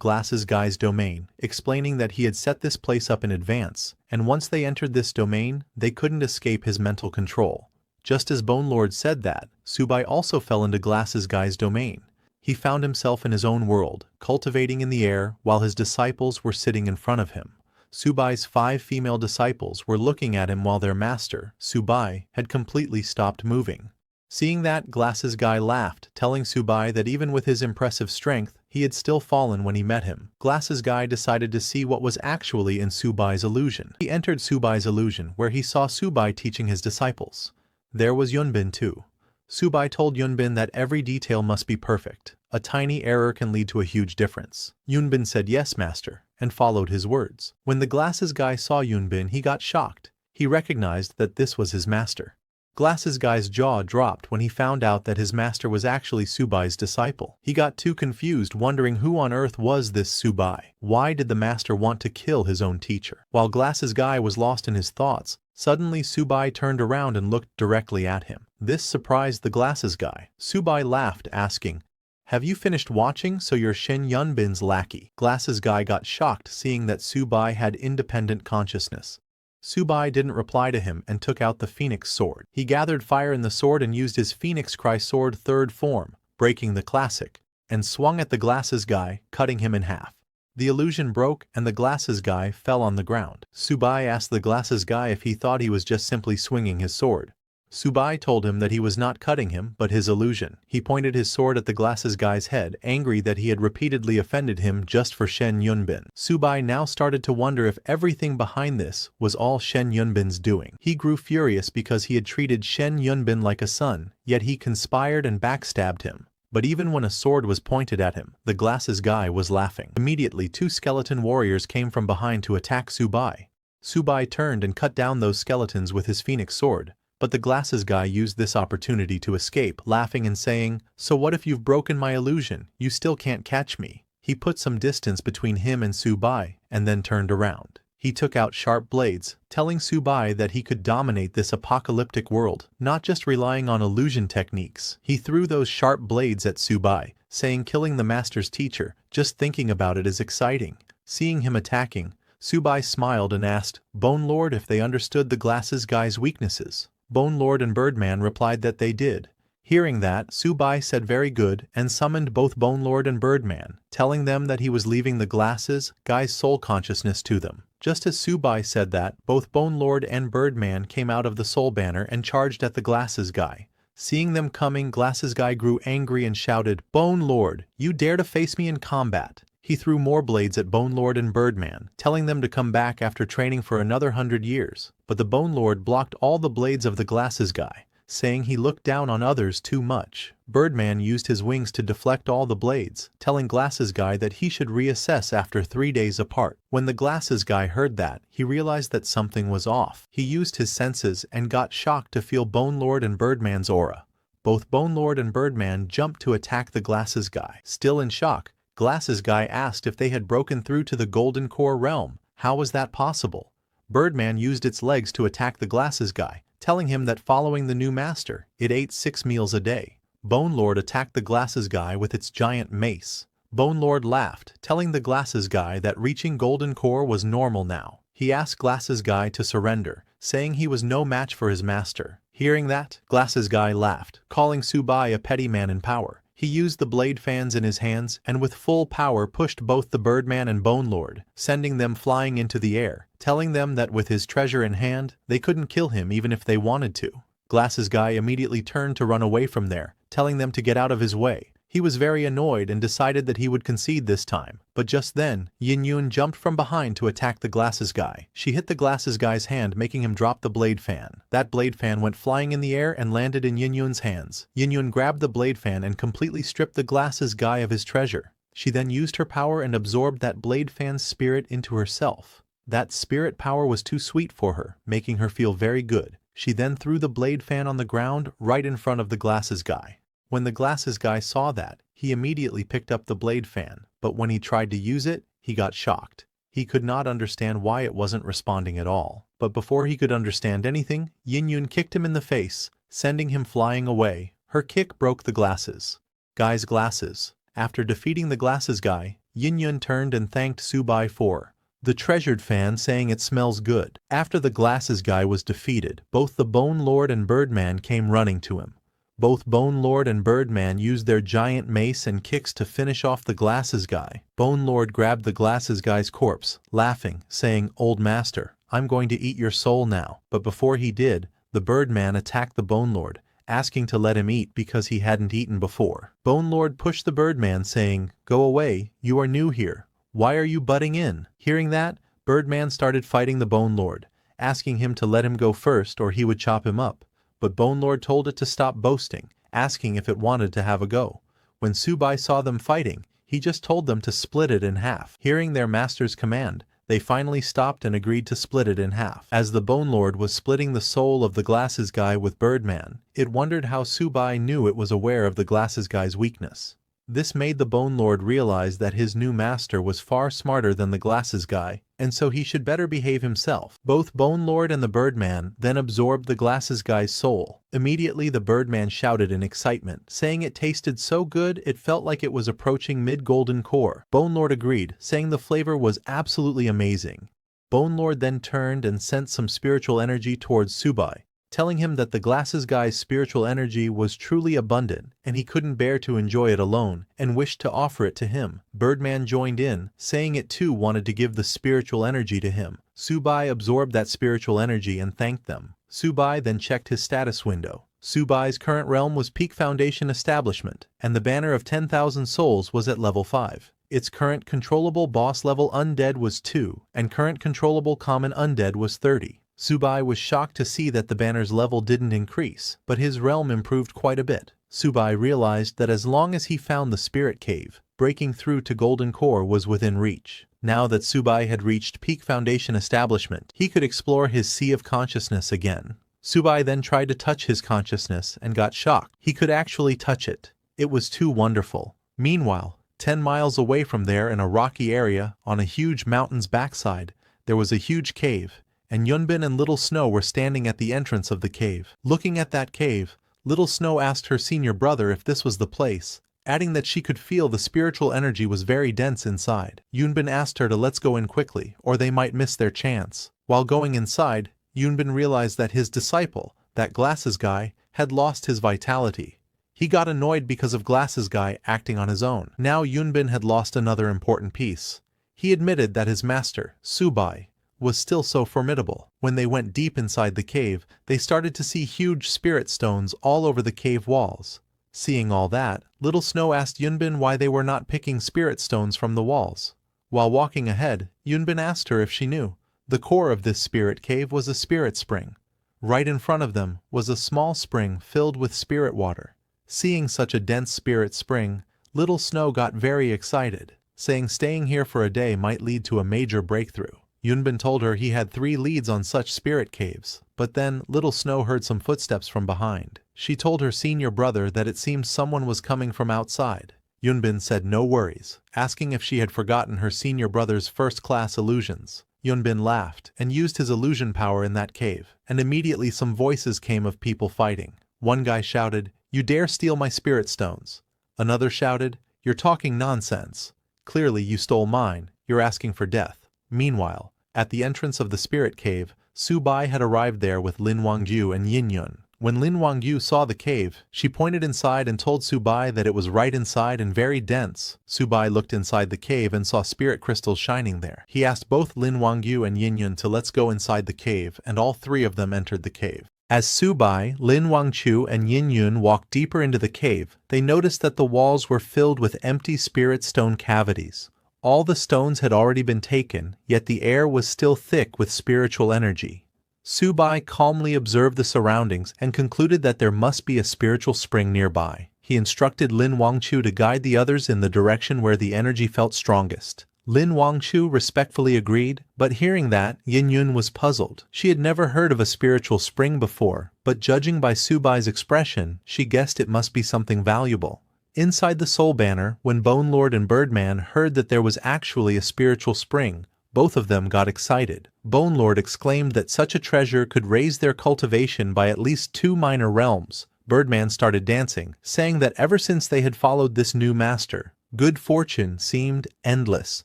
Glasses guy's domain, explaining that he had set this place up in advance, and once they entered this domain, they couldn't escape his mental control. Just as Bone Lord said that, Subai also fell into Glasses guy's domain. He found himself in his own world, cultivating in the air while his disciples were sitting in front of him. Subai's 5 female disciples were looking at him while their master, Subai, had completely stopped moving. Seeing that, Glasses guy laughed, telling Subai that even with his impressive strength, he had still fallen when he met him. Glasses guy decided to see what was actually in Subai's illusion. He entered Subai's illusion, where he saw Subai teaching his disciples. There was Yunbin too. Subai told Yunbin that every detail must be perfect. A tiny error can lead to a huge difference. Yunbin said yes, master, and followed his words. When the Glasses guy saw Yunbin, he got shocked. He recognized that this was his master. Glasses guy's jaw dropped when he found out that his master was actually Subai's disciple. He got too confused, wondering who on earth was this Subai. Why did the master want to kill his own teacher? While Glasses guy was lost in his thoughts, suddenly Subai turned around and looked directly at him. This surprised the Glasses guy. Subai laughed, asking, "Have you finished watching, so you're Shen Yunbin's lackey?" Glasses guy got shocked seeing that Subai had independent consciousness. Subai didn't reply to him and took out the phoenix sword. He gathered fire in the sword and used his phoenix cry sword third form, breaking the classic, and swung at the Glasses guy, cutting him in half. The illusion broke and the Glasses guy fell on the ground. Subai asked the Glasses guy if he thought he was just simply swinging his sword. Subai told him that he was not cutting him, but his illusion. He pointed his sword at the Glasses guy's head, angry that he had repeatedly offended him just for Shen Yunbin. Subai now started to wonder if everything behind this was all Shen Yunbin's doing. He grew furious because he had treated Shen Yunbin like a son, yet he conspired and backstabbed him. But even when a sword was pointed at him, the Glasses guy was laughing. Immediately, 2 skeleton warriors came from behind to attack Subai. Subai turned and cut down those skeletons with his phoenix sword. But the Glasses guy used this opportunity to escape, laughing and saying, "So what if you've broken my illusion? You still can't catch me." He put some distance between him and Subai, and then turned around. He took out sharp blades, telling Subai that he could dominate this apocalyptic world, not just relying on illusion techniques. He threw those sharp blades at Subai, saying killing the master's teacher, just thinking about it is exciting. Seeing him attacking, Subai smiled and asked Bone Lord if they understood the Glasses guy's weaknesses. Bone Lord and Birdman replied that they did. Hearing that, Subai said very good and summoned both Bone Lord and Birdman, telling them that he was leaving the Glasses guy's soul consciousness to them. Just as Subai said that, both Bone Lord and Birdman came out of the soul banner and charged at the Glasses guy. Seeing them coming, Glasses guy grew angry and shouted, "Bone Lord, you dare to face me in combat!" He threw more blades at Bone Lord and Birdman, telling them to come back after training for another 100 years. But the Bone Lord blocked all the blades of the Glasses guy, saying he looked down on others too much. Birdman used his wings to deflect all the blades, telling Glasses guy that he should reassess after 3 days apart. When the Glasses guy heard that, he realized that something was off. He used his senses and got shocked to feel Bone Lord and Birdman's aura. Both Bone Lord and Birdman jumped to attack the Glasses guy. Still in shock, Glasses guy asked if they had broken through to the Golden Core realm. How was that possible? Birdman used its legs to attack the Glasses guy, telling him that following the new master, it ate 6 meals a day. Bone Lord attacked the Glasses guy with its giant mace. Bone Lord laughed, telling the Glasses guy that reaching Golden Core was normal now. He asked Glasses guy to surrender, saying he was no match for his master. Hearing that, Glasses guy laughed, calling Subai a petty man in power. He used the blade fans in his hands and with full power pushed both the Birdman and Bone Lord, sending them flying into the air, telling them that with his treasure in hand, they couldn't kill him even if they wanted to. Glasses guy immediately turned to run away from there, telling them to get out of his way. He was very annoyed and decided that he would concede this time. But just then, Yin Yun jumped from behind to attack the glasses guy. She hit the glasses guy's hand, making him drop the blade fan. That blade fan went flying in the air and landed in Yin Yun's hands. Yin Yun grabbed the blade fan and completely stripped the glasses guy of his treasure. She then used her power and absorbed that blade fan's spirit into herself. That spirit power was too sweet for her, making her feel very good. She then threw the blade fan on the ground right in front of the glasses guy. When the glasses guy saw that, he immediately picked up the blade fan, but when he tried to use it, he got shocked. He could not understand why it wasn't responding at all. But before he could understand anything, Yin Yun kicked him in the face, sending him flying away. Her kick broke the glasses guy's glasses. After defeating the glasses guy, Yin Yun turned and thanked Subai for the treasured fan, saying it smells good. After the glasses guy was defeated, both the Bone Lord and Birdman came running to him. Both Bone Lord and Birdman used their giant mace and kicks to finish off the glasses guy. Bone Lord grabbed the glasses guy's corpse, laughing, saying, "Old master, I'm going to eat your soul now." But before he did, the Birdman attacked the Bone Lord, asking to let him eat because he hadn't eaten before. Bone Lord pushed the Birdman, saying, "Go away, you are new here. Why are you butting in?" Hearing that, Birdman started fighting the Bone Lord, asking him to let him go first or he would chop him up. But Bone Lord told it to stop boasting, asking if it wanted to have a go. When Subai saw them fighting, he just told them to split it in half. Hearing their master's command, they finally stopped and agreed to split it in half. As the Bone Lord was splitting the soul of the glasses guy with Birdman, it wondered how Subai knew it was aware of the glasses guy's weakness. This made the Bone Lord realize that his new master was far smarter than the glasses guy, and so he should better behave himself. Both Bone Lord and the Birdman then absorbed the glasses guy's soul. Immediately the Birdman shouted in excitement, saying it tasted so good it felt like it was approaching mid-golden core. Bone Lord agreed, saying the flavor was absolutely amazing. Bone Lord then turned and sent some spiritual energy towards Subai, telling him that the glasses guy's spiritual energy was truly abundant and he couldn't bear to enjoy it alone and wished to offer it to him. Birdman joined in, saying it too wanted to give the spiritual energy to him. Subai absorbed that spiritual energy and thanked them. Subai then checked his status window. Subai's current realm was Peak Foundation Establishment, and the banner of 10,000 souls was at level 5. Its current controllable boss level undead was 2, and current controllable common undead was 30. Subai was shocked to see that the banner's level didn't increase, but his realm improved quite a bit. Subai realized that as long as he found the spirit cave, breaking through to Golden Core was within reach. Now that Subai had reached Peak Foundation Establishment, he could explore his Sea of Consciousness again. Subai then tried to touch his consciousness and got shocked. He could actually touch it. It was too wonderful. Meanwhile, 10 miles away from there in a rocky area, on a huge mountain's backside, there was a huge cave, and Yunbin and Little Snow were standing at the entrance of the cave. Looking at that cave, Little Snow asked her senior brother if this was the place, adding that she could feel the spiritual energy was very dense inside. Yunbin asked her to let's go in quickly, or they might miss their chance. While going inside, Yunbin realized that his disciple, that glasses guy, had lost his vitality. He got annoyed because of glasses guy acting on his own. Now Yunbin had lost another important piece. He admitted that his master, Subai, was still so formidable. When they went deep inside the cave, they started to see huge spirit stones all over the cave walls. Seeing all that, Little Snow asked Yunbin why they were not picking spirit stones from the walls. While walking ahead, Yunbin asked her if she knew. The core of this spirit cave was a spirit spring. Right in front of them was a small spring filled with spirit water. Seeing such a dense spirit spring, Little Snow got very excited, saying staying here for a day might lead to a major breakthrough. Yunbin told her he had 3 leads on such spirit caves, but then Little Snow heard some footsteps from behind. She told her senior brother that it seemed someone was coming from outside. Yunbin said no worries, asking if she had forgotten her senior brother's first-class illusions. Yunbin laughed and used his illusion power in that cave, and immediately some voices came of people fighting. One guy shouted, "You dare steal my spirit stones." Another shouted, "You're talking nonsense. Clearly you stole mine, you're asking for death." Meanwhile, at the entrance of the spirit cave, Subai had arrived there with Lin Wangju and Yin Yun. When Lin Wangju saw the cave, she pointed inside and told Subai that it was right inside and very dense. Subai looked inside the cave and saw spirit crystals shining there. He asked both Lin Wangju and Yin Yun to let's go inside the cave, and all 3 of them entered the cave. As Subai, Lin Wangchu, and Yin Yun walked deeper into the cave, they noticed that the walls were filled with empty spirit stone cavities. All the stones had already been taken, yet the air was still thick with spiritual energy. Subai calmly observed the surroundings and concluded that there must be a spiritual spring nearby. He instructed Lin Wangchu to guide the others in the direction where the energy felt strongest. Lin Wangchu respectfully agreed, but hearing that, Yin Yun was puzzled. She had never heard of a spiritual spring before, but judging by Subai's expression, she guessed it must be something valuable. Inside the Soul Banner, when Bone Lord and Birdman heard that there was actually a spiritual spring, both of them got excited. Bone Lord exclaimed that such a treasure could raise their cultivation by at least 2 minor realms. Birdman started dancing, saying that ever since they had followed this new master, good fortune seemed endless.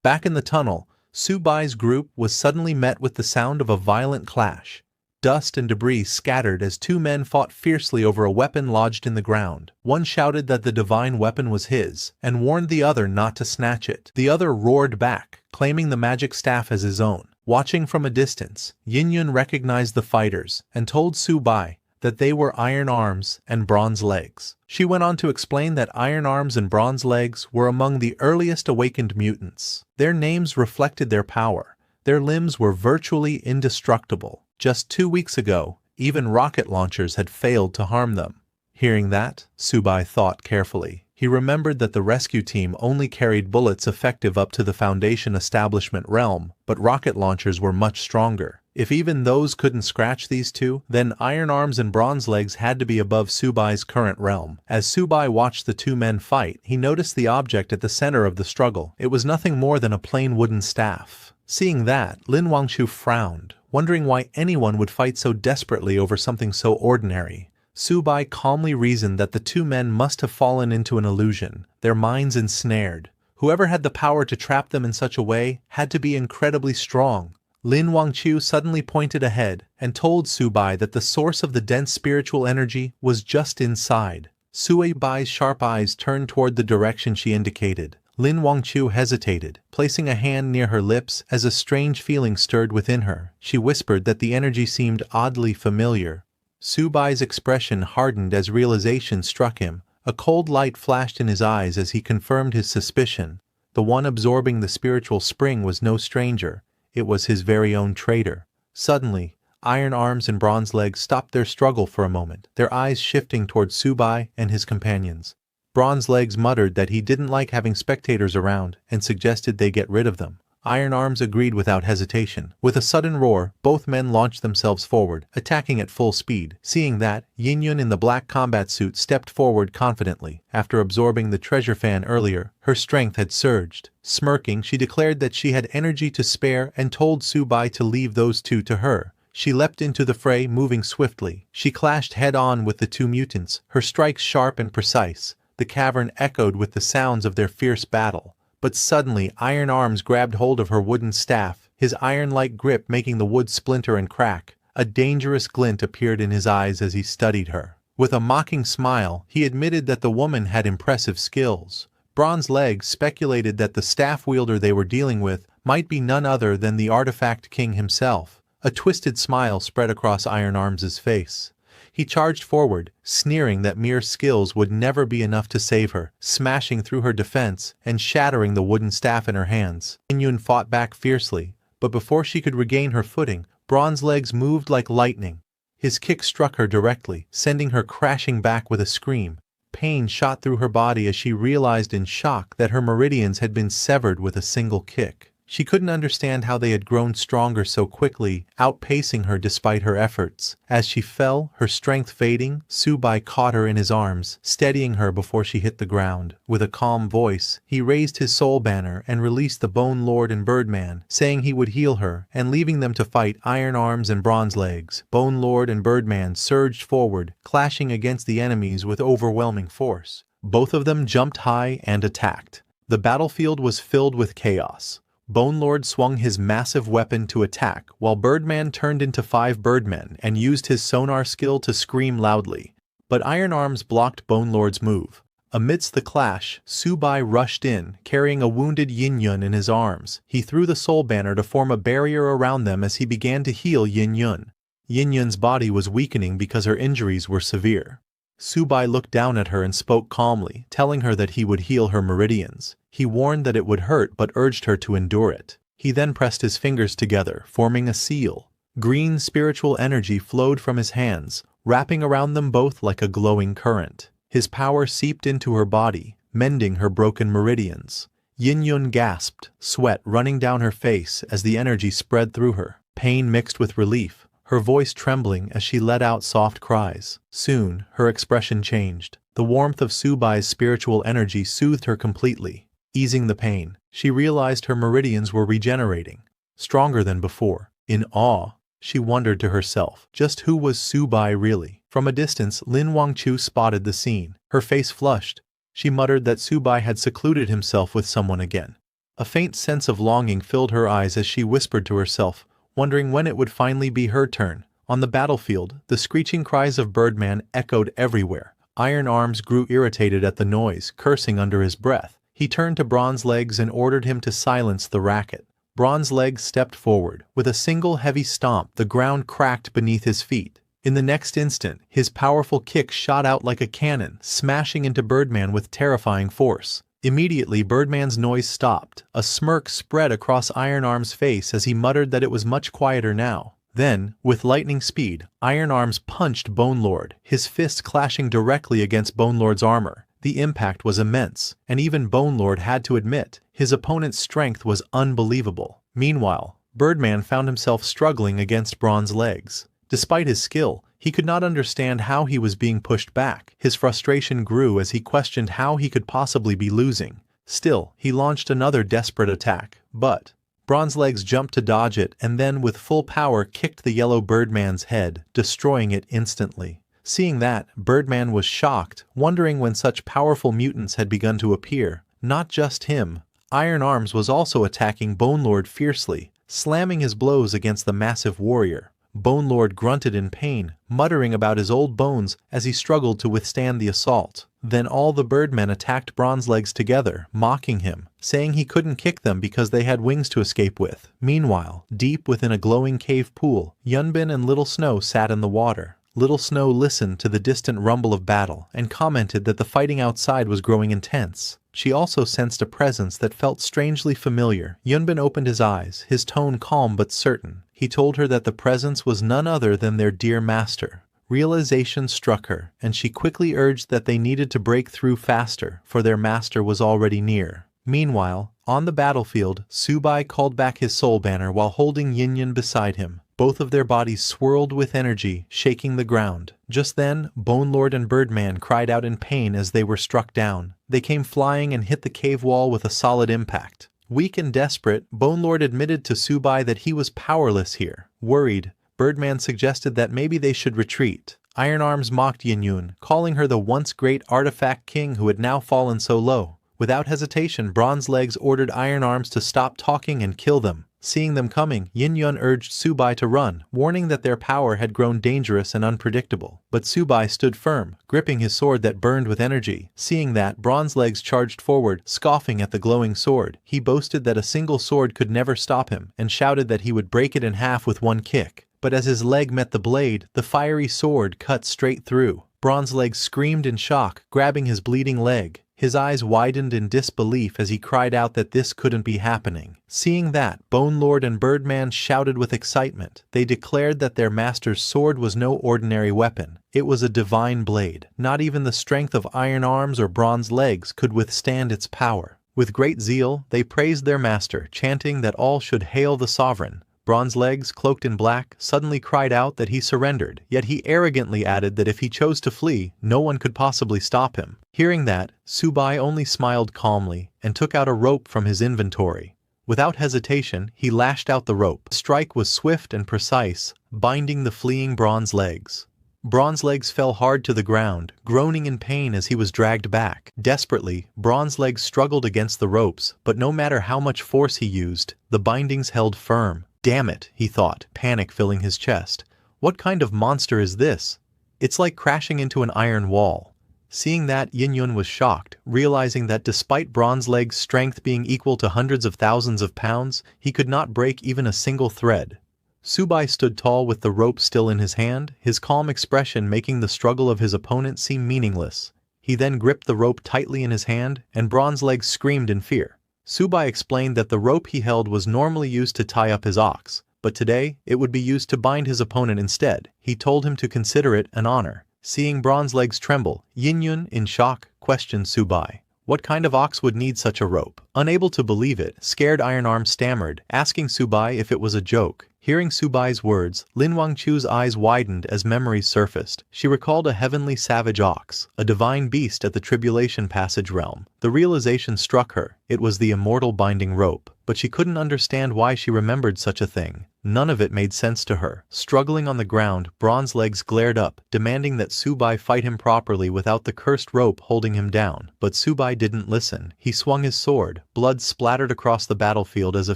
Back in the tunnel, Subai's group was suddenly met with the sound of a violent clash. Dust and debris scattered as 2 men fought fiercely over a weapon lodged in the ground. One shouted that the divine weapon was his, and warned the other not to snatch it. The other roared back, claiming the magic staff as his own. Watching from a distance, Yin Yun recognized the fighters, and told Subai that they were Iron Arms and Bronze Legs. She went on to explain that Iron Arms and Bronze Legs were among the earliest awakened mutants. Their names reflected their power. Their limbs were virtually indestructible. Just 2 weeks ago, even rocket launchers had failed to harm them. Hearing that, Subai thought carefully. He remembered that the rescue team only carried bullets effective up to the Foundation Establishment realm, but rocket launchers were much stronger. If even those couldn't scratch these two, then Iron Arms and Bronze Legs had to be above Subai's current realm. As Subai watched the 2 men fight, he noticed the object at the center of the struggle. It was nothing more than a plain wooden staff. Seeing that, Lin Wangchu frowned, wondering why anyone would fight so desperately over something so ordinary. Subai calmly reasoned that the 2 men must have fallen into an illusion, their minds ensnared. Whoever had the power to trap them in such a way had to be incredibly strong. Lin Wangchu suddenly pointed ahead and told Subai that the source of the dense spiritual energy was just inside. Subai's sharp eyes turned toward the direction she indicated. Lin Wangchu hesitated, placing a hand near her lips as a strange feeling stirred within her. She whispered that the energy seemed oddly familiar. Subai's expression hardened as realization struck him. A cold light flashed in his eyes as he confirmed his suspicion. The one absorbing the spiritual spring was no stranger. It was his very own traitor. Suddenly, Iron Arms and Bronze Legs stopped their struggle for a moment, their eyes shifting toward Subai and his companions. Bronze Legs muttered that he didn't like having spectators around and suggested they get rid of them. Iron Arms agreed without hesitation. With a sudden roar, both men launched themselves forward, attacking at full speed. Seeing that, Yin Yun in the black combat suit stepped forward confidently. After absorbing the treasure fan earlier, her strength had surged. Smirking, she declared that she had energy to spare and told Subai to leave those 2 to her. She leapt into the fray, moving swiftly. She clashed head-on with the 2 mutants, her strikes sharp and precise. The cavern echoed with the sounds of their fierce battle. But suddenly, Iron Arms grabbed hold of her wooden staff, his iron-like grip making the wood splinter and crack. A dangerous glint appeared in his eyes as he studied her. With a mocking smile, he admitted that the woman had impressive skills. Bronze Legs speculated that the staff wielder they were dealing with might be none other than the Artifact King himself. A twisted smile spread across Iron Arms' face. He charged forward, sneering that mere skills would never be enough to save her, smashing through her defense and shattering the wooden staff in her hands. Yin Yun fought back fiercely, but before she could regain her footing, Bronze Legs moved like lightning. His kick struck her directly, sending her crashing back with a scream. Pain shot through her body as she realized in shock that her meridians had been severed with a single kick. She couldn't understand how they had grown stronger so quickly, outpacing her despite her efforts. As she fell, her strength fading, Subai caught her in his arms, steadying her before she hit the ground. With a calm voice, he raised his soul banner and released the Bone Lord and Birdman, saying he would heal her, and leaving them to fight Iron Arms and Bronze Legs. Bone Lord and Birdman surged forward, clashing against the enemies with overwhelming force. Both of them jumped high and attacked. The battlefield was filled with chaos. Bone Lord swung his massive weapon to attack, while Birdman turned into 5 birdmen and used his sonar skill to scream loudly. But Iron Arms blocked Bone Lord's move. Amidst the clash, Subai rushed in, carrying a wounded Yin Yun in his arms. He threw the soul banner to form a barrier around them as he began to heal Yin Yun. Yin Yun's body was weakening because her injuries were severe. Subai looked down at her and spoke calmly, telling her that he would heal her meridians. He warned that it would hurt but urged her to endure it. He then pressed his fingers together, forming a seal. Green spiritual energy flowed from his hands, wrapping around them both like a glowing current. His power seeped into her body, mending her broken meridians. Yin Yun gasped, sweat running down her face as the energy spread through her, pain mixed with relief, her voice trembling as she let out soft cries. Soon, her expression changed. The warmth of Subai's spiritual energy soothed her completely, easing the pain. She realized her meridians were regenerating, stronger than before. In awe, she wondered to herself, just who was Subai really? From a distance, Lin Wangchu spotted the scene. Her face flushed. She muttered that Subai had secluded himself with someone again. A faint sense of longing filled her eyes as she whispered to herself, wondering when it would finally be her turn. On the battlefield, the screeching cries of Birdman echoed everywhere. Iron Arms grew irritated at the noise, cursing under his breath. He turned to Bronze Legs and ordered him to silence the racket. Bronze Legs stepped forward. With a single heavy stomp, the ground cracked beneath his feet. In the next instant, his powerful kick shot out like a cannon, smashing into Birdman with terrifying force. Immediately, Birdman's noise stopped. A smirk spread across Iron Arm's face as he muttered that it was much quieter now. Then, with lightning speed, Iron Arms punched Bone Lord, his fists clashing directly against Bone Lord's armor. The impact was immense, and even Bone Lord had to admit, his opponent's strength was unbelievable. Meanwhile, Birdman found himself struggling against Bronze Legs. Despite his skill, he could not understand how he was being pushed back. His frustration grew as he questioned how he could possibly be losing. Still, he launched another desperate attack, but Bronze Legs jumped to dodge it and then with full power kicked the yellow Birdman's head, destroying it instantly. Seeing that, Birdman was shocked, wondering when such powerful mutants had begun to appear. Not just him. Iron Arms was also attacking Bone Lord fiercely, slamming his blows against the massive warrior. Bone Lord grunted in pain, muttering about his old bones as he struggled to withstand the assault. Then all the Birdmen attacked Bronze Legs together, mocking him, saying he couldn't kick them because they had wings to escape with. Meanwhile, deep within a glowing cave pool, Yunbin and Little Snow sat in the water. Little Snow listened to the distant rumble of battle and commented that the fighting outside was growing intense. She also sensed a presence that felt strangely familiar. Yunbin opened his eyes, his tone calm but certain. He told her that the presence was none other than their dear master. Realization struck her, and she quickly urged that they needed to break through faster, for their master was already near. Meanwhile, on the battlefield, Subai called back his soul banner while holding Yin Yun beside him. Both of their bodies swirled with energy, shaking the ground. Just then, Bone Lord and Birdman cried out in pain as they were struck down. They came flying and hit the cave wall with a solid impact. Weak and desperate, Bone Lord admitted to Subai that he was powerless here. Worried, Birdman suggested that maybe they should retreat. Iron Arms mocked Yin Yun, calling her the once great artifact king who had now fallen so low. Without hesitation, Bronze Legs ordered Iron Arms to stop talking and kill them. Seeing them coming, Yin Yun urged Subai to run, warning that their power had grown dangerous and unpredictable. But Subai stood firm, gripping his sword that burned with energy. Seeing that, Bronze Legs charged forward, scoffing at the glowing sword. He boasted that a single sword could never stop him, and shouted that he would break it in half with one kick. But as his leg met the blade, the fiery sword cut straight through. Bronze Legs screamed in shock, grabbing his bleeding leg. His eyes widened in disbelief as he cried out that this couldn't be happening. Seeing that, Bone Lord and Birdman shouted with excitement. They declared that their master's sword was no ordinary weapon. It was a divine blade. Not even the strength of Iron Arms or Bronze Legs could withstand its power. With great zeal, they praised their master, chanting that all should hail the sovereign. Bronze Legs, cloaked in black, suddenly cried out that he surrendered, yet he arrogantly added that if he chose to flee, no one could possibly stop him. Hearing that, Subai only smiled calmly and took out a rope from his inventory. Without hesitation, he lashed out the rope. The strike was swift and precise, binding the fleeing Bronze Legs. Bronze Legs fell hard to the ground, groaning in pain as he was dragged back. Desperately, Bronze Legs struggled against the ropes, but no matter how much force he used, the bindings held firm. Damn it, he thought, panic filling his chest. What kind of monster is this? It's like crashing into an iron wall. Seeing that, Yin Yun was shocked, realizing that despite Bronze Legs' strength being equal to hundreds of thousands of pounds, he could not break even a single thread. Subai stood tall with the rope still in his hand, his calm expression making the struggle of his opponent seem meaningless. He then gripped the rope tightly in his hand, and Bronze Legs screamed in fear. Subai explained that the rope he held was normally used to tie up his ox, but today it would be used to bind his opponent instead. He told him to consider it an honor. Seeing Bronze Legs tremble, Yin, in shock, questioned Subai. What kind of ox would need such a rope? Unable to believe it, scared Iron Arm stammered, asking Subai if it was a joke. Hearing Subai's words, Lin Wangchu's eyes widened as memories surfaced. She recalled a heavenly savage ox, a divine beast at the Tribulation Passage realm. The realization struck her. It was the immortal binding rope, but she couldn't understand why she remembered such a thing. None of it made sense to her. Struggling on the ground, Bronze Legs glared up, demanding that Subai fight him properly without the cursed rope holding him down. But Subai didn't listen. He swung his sword. Blood splattered across the battlefield as a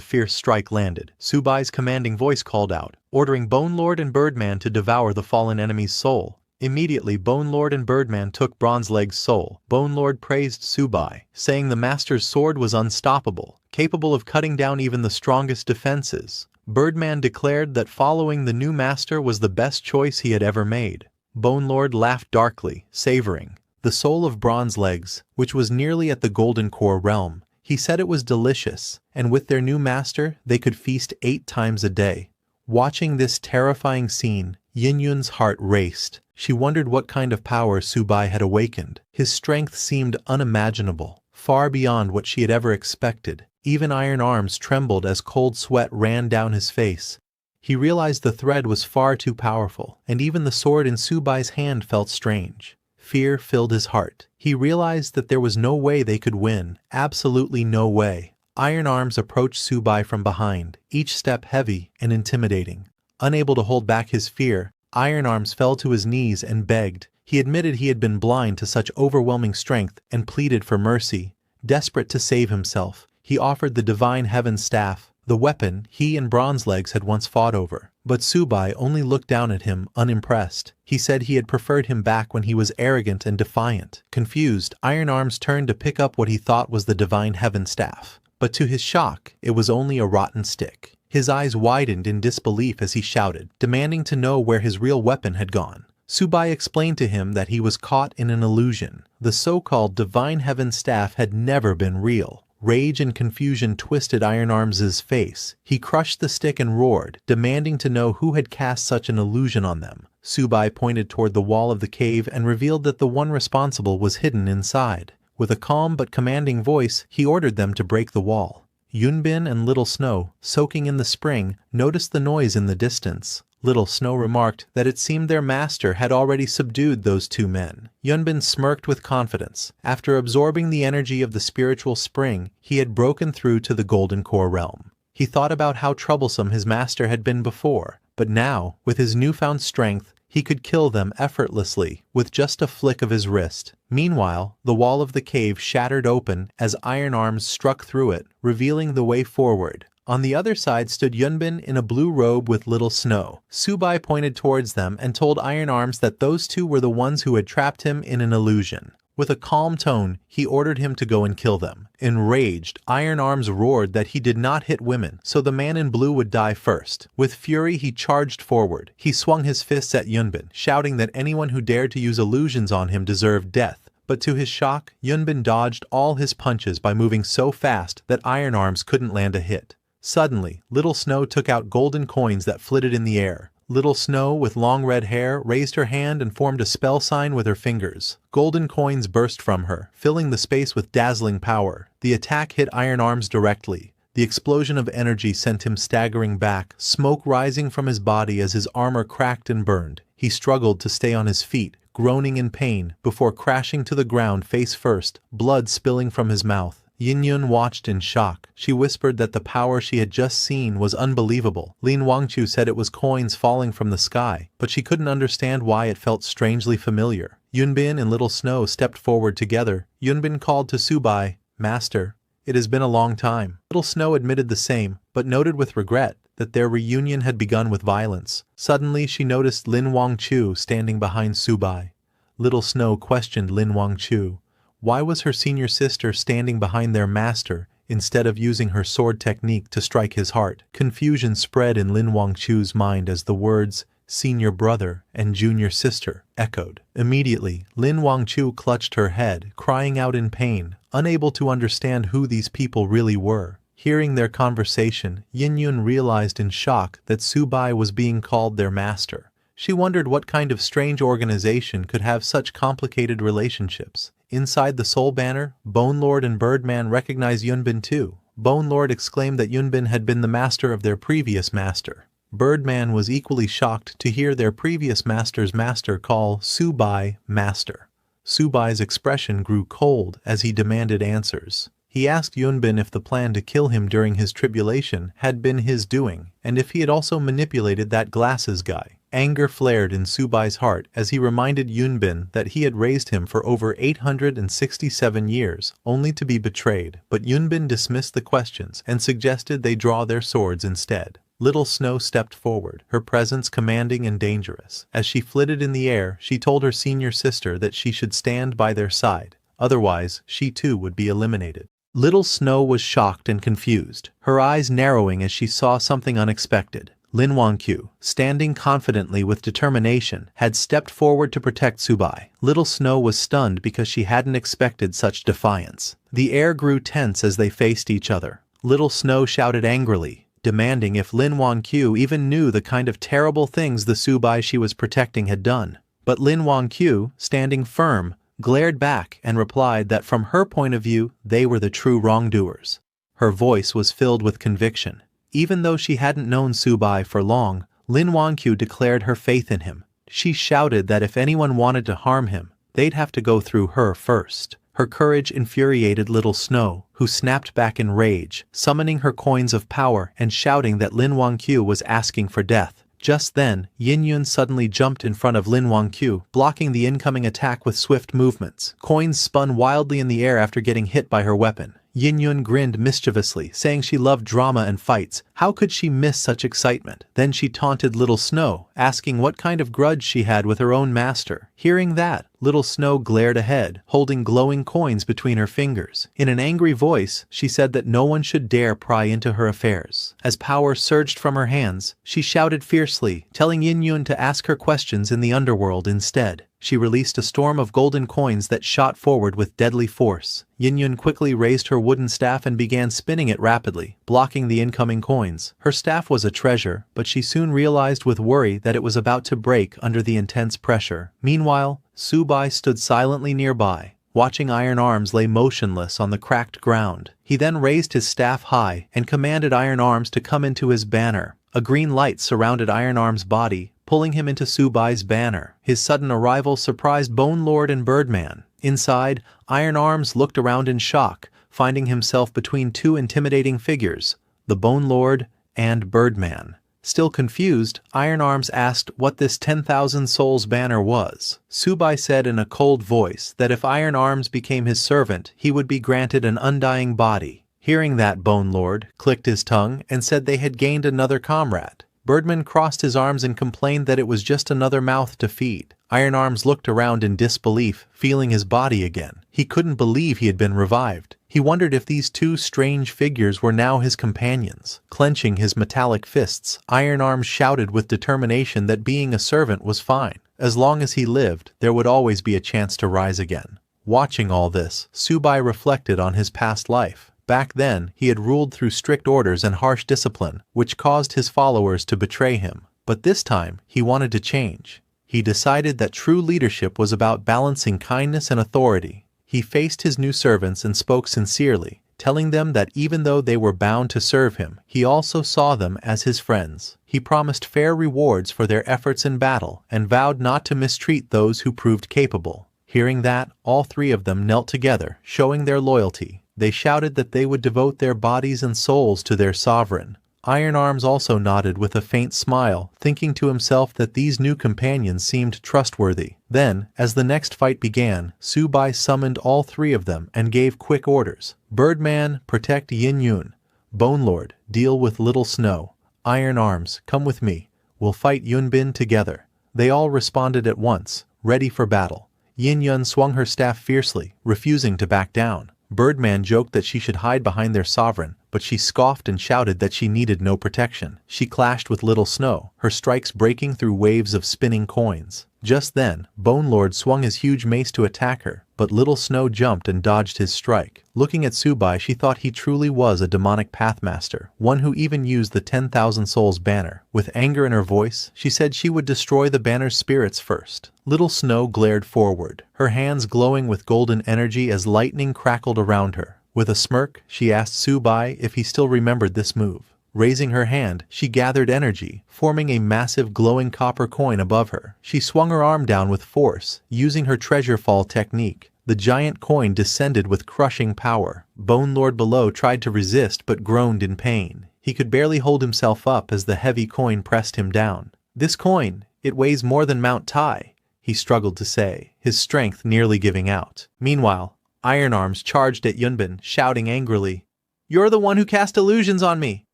fierce strike landed. Subai's commanding voice called out, ordering Bone Lord and Birdman to devour the fallen enemy's soul. Immediately, Bone Lord and Birdman took Bronze Leg's soul. Bone Lord praised Subai, saying the master's sword was unstoppable, capable of cutting down even the strongest defenses. Birdman declared that following the new master was the best choice he had ever made. Bone Lord laughed darkly, savoring the soul of Bronze Legs, which was nearly at the Golden Core realm. He said it was delicious, and with their new master, they could feast 8 times a day. Watching this terrifying scene, Yin-Yun's heart raced. She wondered what kind of power Subai had awakened. His strength seemed unimaginable, far beyond what she had ever expected. Even Iron Arms trembled as cold sweat ran down his face. He realized the thread was far too powerful, and even the sword in Subai's hand felt strange. Fear filled his heart. He realized that there was no way they could win, absolutely no way. Iron Arms approached Subai from behind, each step heavy and intimidating. Unable to hold back his fear, Iron Arms fell to his knees and begged. He admitted he had been blind to such overwhelming strength and pleaded for mercy. Desperate to save himself, he offered the Divine Heaven Staff, the weapon he and Bronze Legs had once fought over. But Subai only looked down at him, unimpressed. He said he had preferred him back when he was arrogant and defiant. Confused, Iron Arms turned to pick up what he thought was the Divine Heaven Staff. But to his shock, it was only a rotten stick. His eyes widened in disbelief as he shouted, demanding to know where his real weapon had gone. Subai explained to him that he was caught in an illusion. The so-called Divine Heaven Staff had never been real. Rage and confusion twisted Iron Arms' face. He crushed the stick and roared, demanding to know who had cast such an illusion on them. Subai pointed toward the wall of the cave and revealed that the one responsible was hidden inside. With a calm but commanding voice, he ordered them to break the wall. Yunbin and Little Snow, soaking in the spring, noticed the noise in the distance. Little Snow remarked that it seemed their master had already subdued those 2 men. Yunbin smirked with confidence. After absorbing the energy of the spiritual spring, he had broken through to the Golden Core realm. He thought about how troublesome his master had been before, but now, with his newfound strength, he could kill them effortlessly with just a flick of his wrist. Meanwhile, the wall of the cave shattered open as Iron Arms struck through it, revealing the way forward. On the other side stood Yunbin in a blue robe with Little Snow. Subai pointed towards them and told Iron Arms that those 2 were the ones who had trapped him in an illusion. With a calm tone, he ordered him to go and kill them. Enraged, Iron Arms roared that he did not hit women, so the man in blue would die first. With fury, he charged forward. He swung his fists at Yunbin, shouting that anyone who dared to use illusions on him deserved death. But to his shock, Yunbin dodged all his punches by moving so fast that Iron Arms couldn't land a hit. Suddenly, Little Snow took out golden coins that flitted in the air. Little Snow, with long red hair, raised her hand and formed a spell sign with her fingers. Golden coins burst from her, filling the space with dazzling power. The attack hit Iron Arms directly. The explosion of energy sent him staggering back, smoke rising from his body as his armor cracked and burned. He struggled to stay on his feet, groaning in pain, before crashing to the ground face first, blood spilling from his mouth. Yin-Yun watched in shock. She whispered that the power she had just seen was unbelievable. Lin Wangchu said it was coins falling from the sky, but she couldn't understand why it felt strangely familiar. Yunbin and Little Snow stepped forward together. Yunbin called to Subai, "Master, it has been a long time." Little Snow admitted the same, but noted with regret that their reunion had begun with violence. Suddenly she noticed Lin Wangchu standing behind Subai. Little Snow questioned Lin Wangchu. Why was her senior sister standing behind their master instead of using her sword technique to strike his heart. Confusion spread in Lin Wangchu's mind as the words "senior brother" and "junior sister" echoed. Immediately, Lin Wangchu clutched her head, crying out in pain, unable to understand who these people really were. Hearing their conversation, Yin Yun realized in shock that Su Bai was being called their master. She wondered what kind of strange organization could have such complicated relationships. Inside the Soul Banner, Bone Lord and Birdman recognized Yunbin too. Bone Lord exclaimed that Yunbin had been the master of their previous master. Birdman was equally shocked to hear their previous master's master call Su Bai master. Su Bai's expression grew cold as he demanded answers. He asked Yunbin if the plan to kill him during his tribulation had been his doing, and if he had also manipulated that glasses guy. Anger flared in Su Bai's heart as he reminded Yunbin that he had raised him for over 867 years, only to be betrayed, but Yunbin dismissed the questions and suggested they draw their swords instead. Little Snow stepped forward, her presence commanding and dangerous. As she flitted in the air, she told her senior sister that she should stand by their side, otherwise she too would be eliminated. Little Snow was shocked and confused, her eyes narrowing as she saw something unexpected. Lin Wangqiu, standing confidently with determination, had stepped forward to protect Su Bai. Little Snow was stunned because she hadn't expected such defiance. The air grew tense as they faced each other. Little Snow shouted angrily, demanding if Lin Wangqiu even knew the kind of terrible things the Su Bai she was protecting had done. But Lin Wangqiu, standing firm, glared back and replied that from her point of view, they were the true wrongdoers. Her voice was filled with conviction. Even though she hadn't known Su Bai for long, Lin Wangqiu declared her faith in him. She shouted that if anyone wanted to harm him, they'd have to go through her first. Her courage infuriated Little Snow, who snapped back in rage, summoning her coins of power and shouting that Lin Wangqiu was asking for death. Just then, Yin Yun suddenly jumped in front of Lin Wangqiu, blocking the incoming attack with swift movements. Coins spun wildly in the air after getting hit by her weapon. Yin Yun grinned mischievously, saying she loved drama and fights. How could she miss such excitement? Then she taunted Little Snow, asking what kind of grudge she had with her own master. Hearing that, Little Snow glared ahead, holding glowing coins between her fingers. In an angry voice, she said that no one should dare pry into her affairs. As power surged from her hands, she shouted fiercely, telling Yin Yun to ask her questions in the underworld instead. She released a storm of golden coins that shot forward with deadly force. Yin Yun quickly raised her wooden staff and began spinning it rapidly, blocking the incoming coins. Her staff was a treasure, but she soon realized with worry that it was about to break under the intense pressure. Meanwhile, Su Bai stood silently nearby, watching Iron Arms lay motionless on the cracked ground. He then raised his staff high and commanded Iron Arms to come into his banner. A green light surrounded Iron Arms' body, pulling him into Su Bai's banner. His sudden arrival surprised Bone Lord and Birdman. Inside, Iron Arms looked around in shock, finding himself between two intimidating figures, the Bone Lord and Birdman. Still confused, Iron Arms asked what this 10,000 souls banner was. Su Bai said in a cold voice that if Iron Arms became his servant, he would be granted an undying body. Hearing that, Bone Lord clicked his tongue and said they had gained another comrade. Birdman crossed his arms and complained that it was just another mouth to feed. Iron Arms looked around in disbelief, feeling his body again. He couldn't believe he had been revived. He wondered if these two strange figures were now his companions. Clenching his metallic fists, Iron Arms shouted with determination that being a servant was fine. As long as he lived, there would always be a chance to rise again. Watching all this, Su Bai reflected on his past life. Back then, he had ruled through strict orders and harsh discipline, which caused his followers to betray him. But this time, he wanted to change. He decided that true leadership was about balancing kindness and authority. He faced his new servants and spoke sincerely, telling them that even though they were bound to serve him, he also saw them as his friends. He promised fair rewards for their efforts in battle and vowed not to mistreat those who proved capable. Hearing that, all three of them knelt together, showing their loyalty. They shouted that they would devote their bodies and souls to their sovereign. Iron Arms also nodded with a faint smile, thinking to himself that these new companions seemed trustworthy. Then, as the next fight began, Su Bai summoned all three of them and gave quick orders. Birdman, protect Yin Yun. Bone Lord, deal with Little Snow. Iron Arms, come with me. We'll fight Yunbin together. They all responded at once, ready for battle. Yin Yun swung her staff fiercely, refusing to back down. Birdman joked that she should hide behind their sovereign, but she scoffed and shouted that she needed no protection. She clashed with Little Snow, her strikes breaking through waves of spinning coins. Just then, Bone Lord swung his huge mace to attack her, but Little Snow jumped and dodged his strike. Looking at Subai, she thought he truly was a demonic pathmaster, one who even used the 10,000 Souls banner. With anger in her voice, she said she would destroy the banner's spirits first. Little Snow glared forward, her hands glowing with golden energy as lightning crackled around her. With a smirk, she asked Subai if he still remembered this move. Raising her hand, she gathered energy, forming a massive glowing copper coin above her. She swung her arm down with force, using her treasure fall technique. The giant coin descended with crushing power. Bone Lord below tried to resist but groaned in pain. He could barely hold himself up as the heavy coin pressed him down. "This coin, it weighs more than Mount Tai," he struggled to say, his strength nearly giving out. Meanwhile, Iron Arms charged at Yunbin, shouting angrily, "You're the one who cast illusions on me!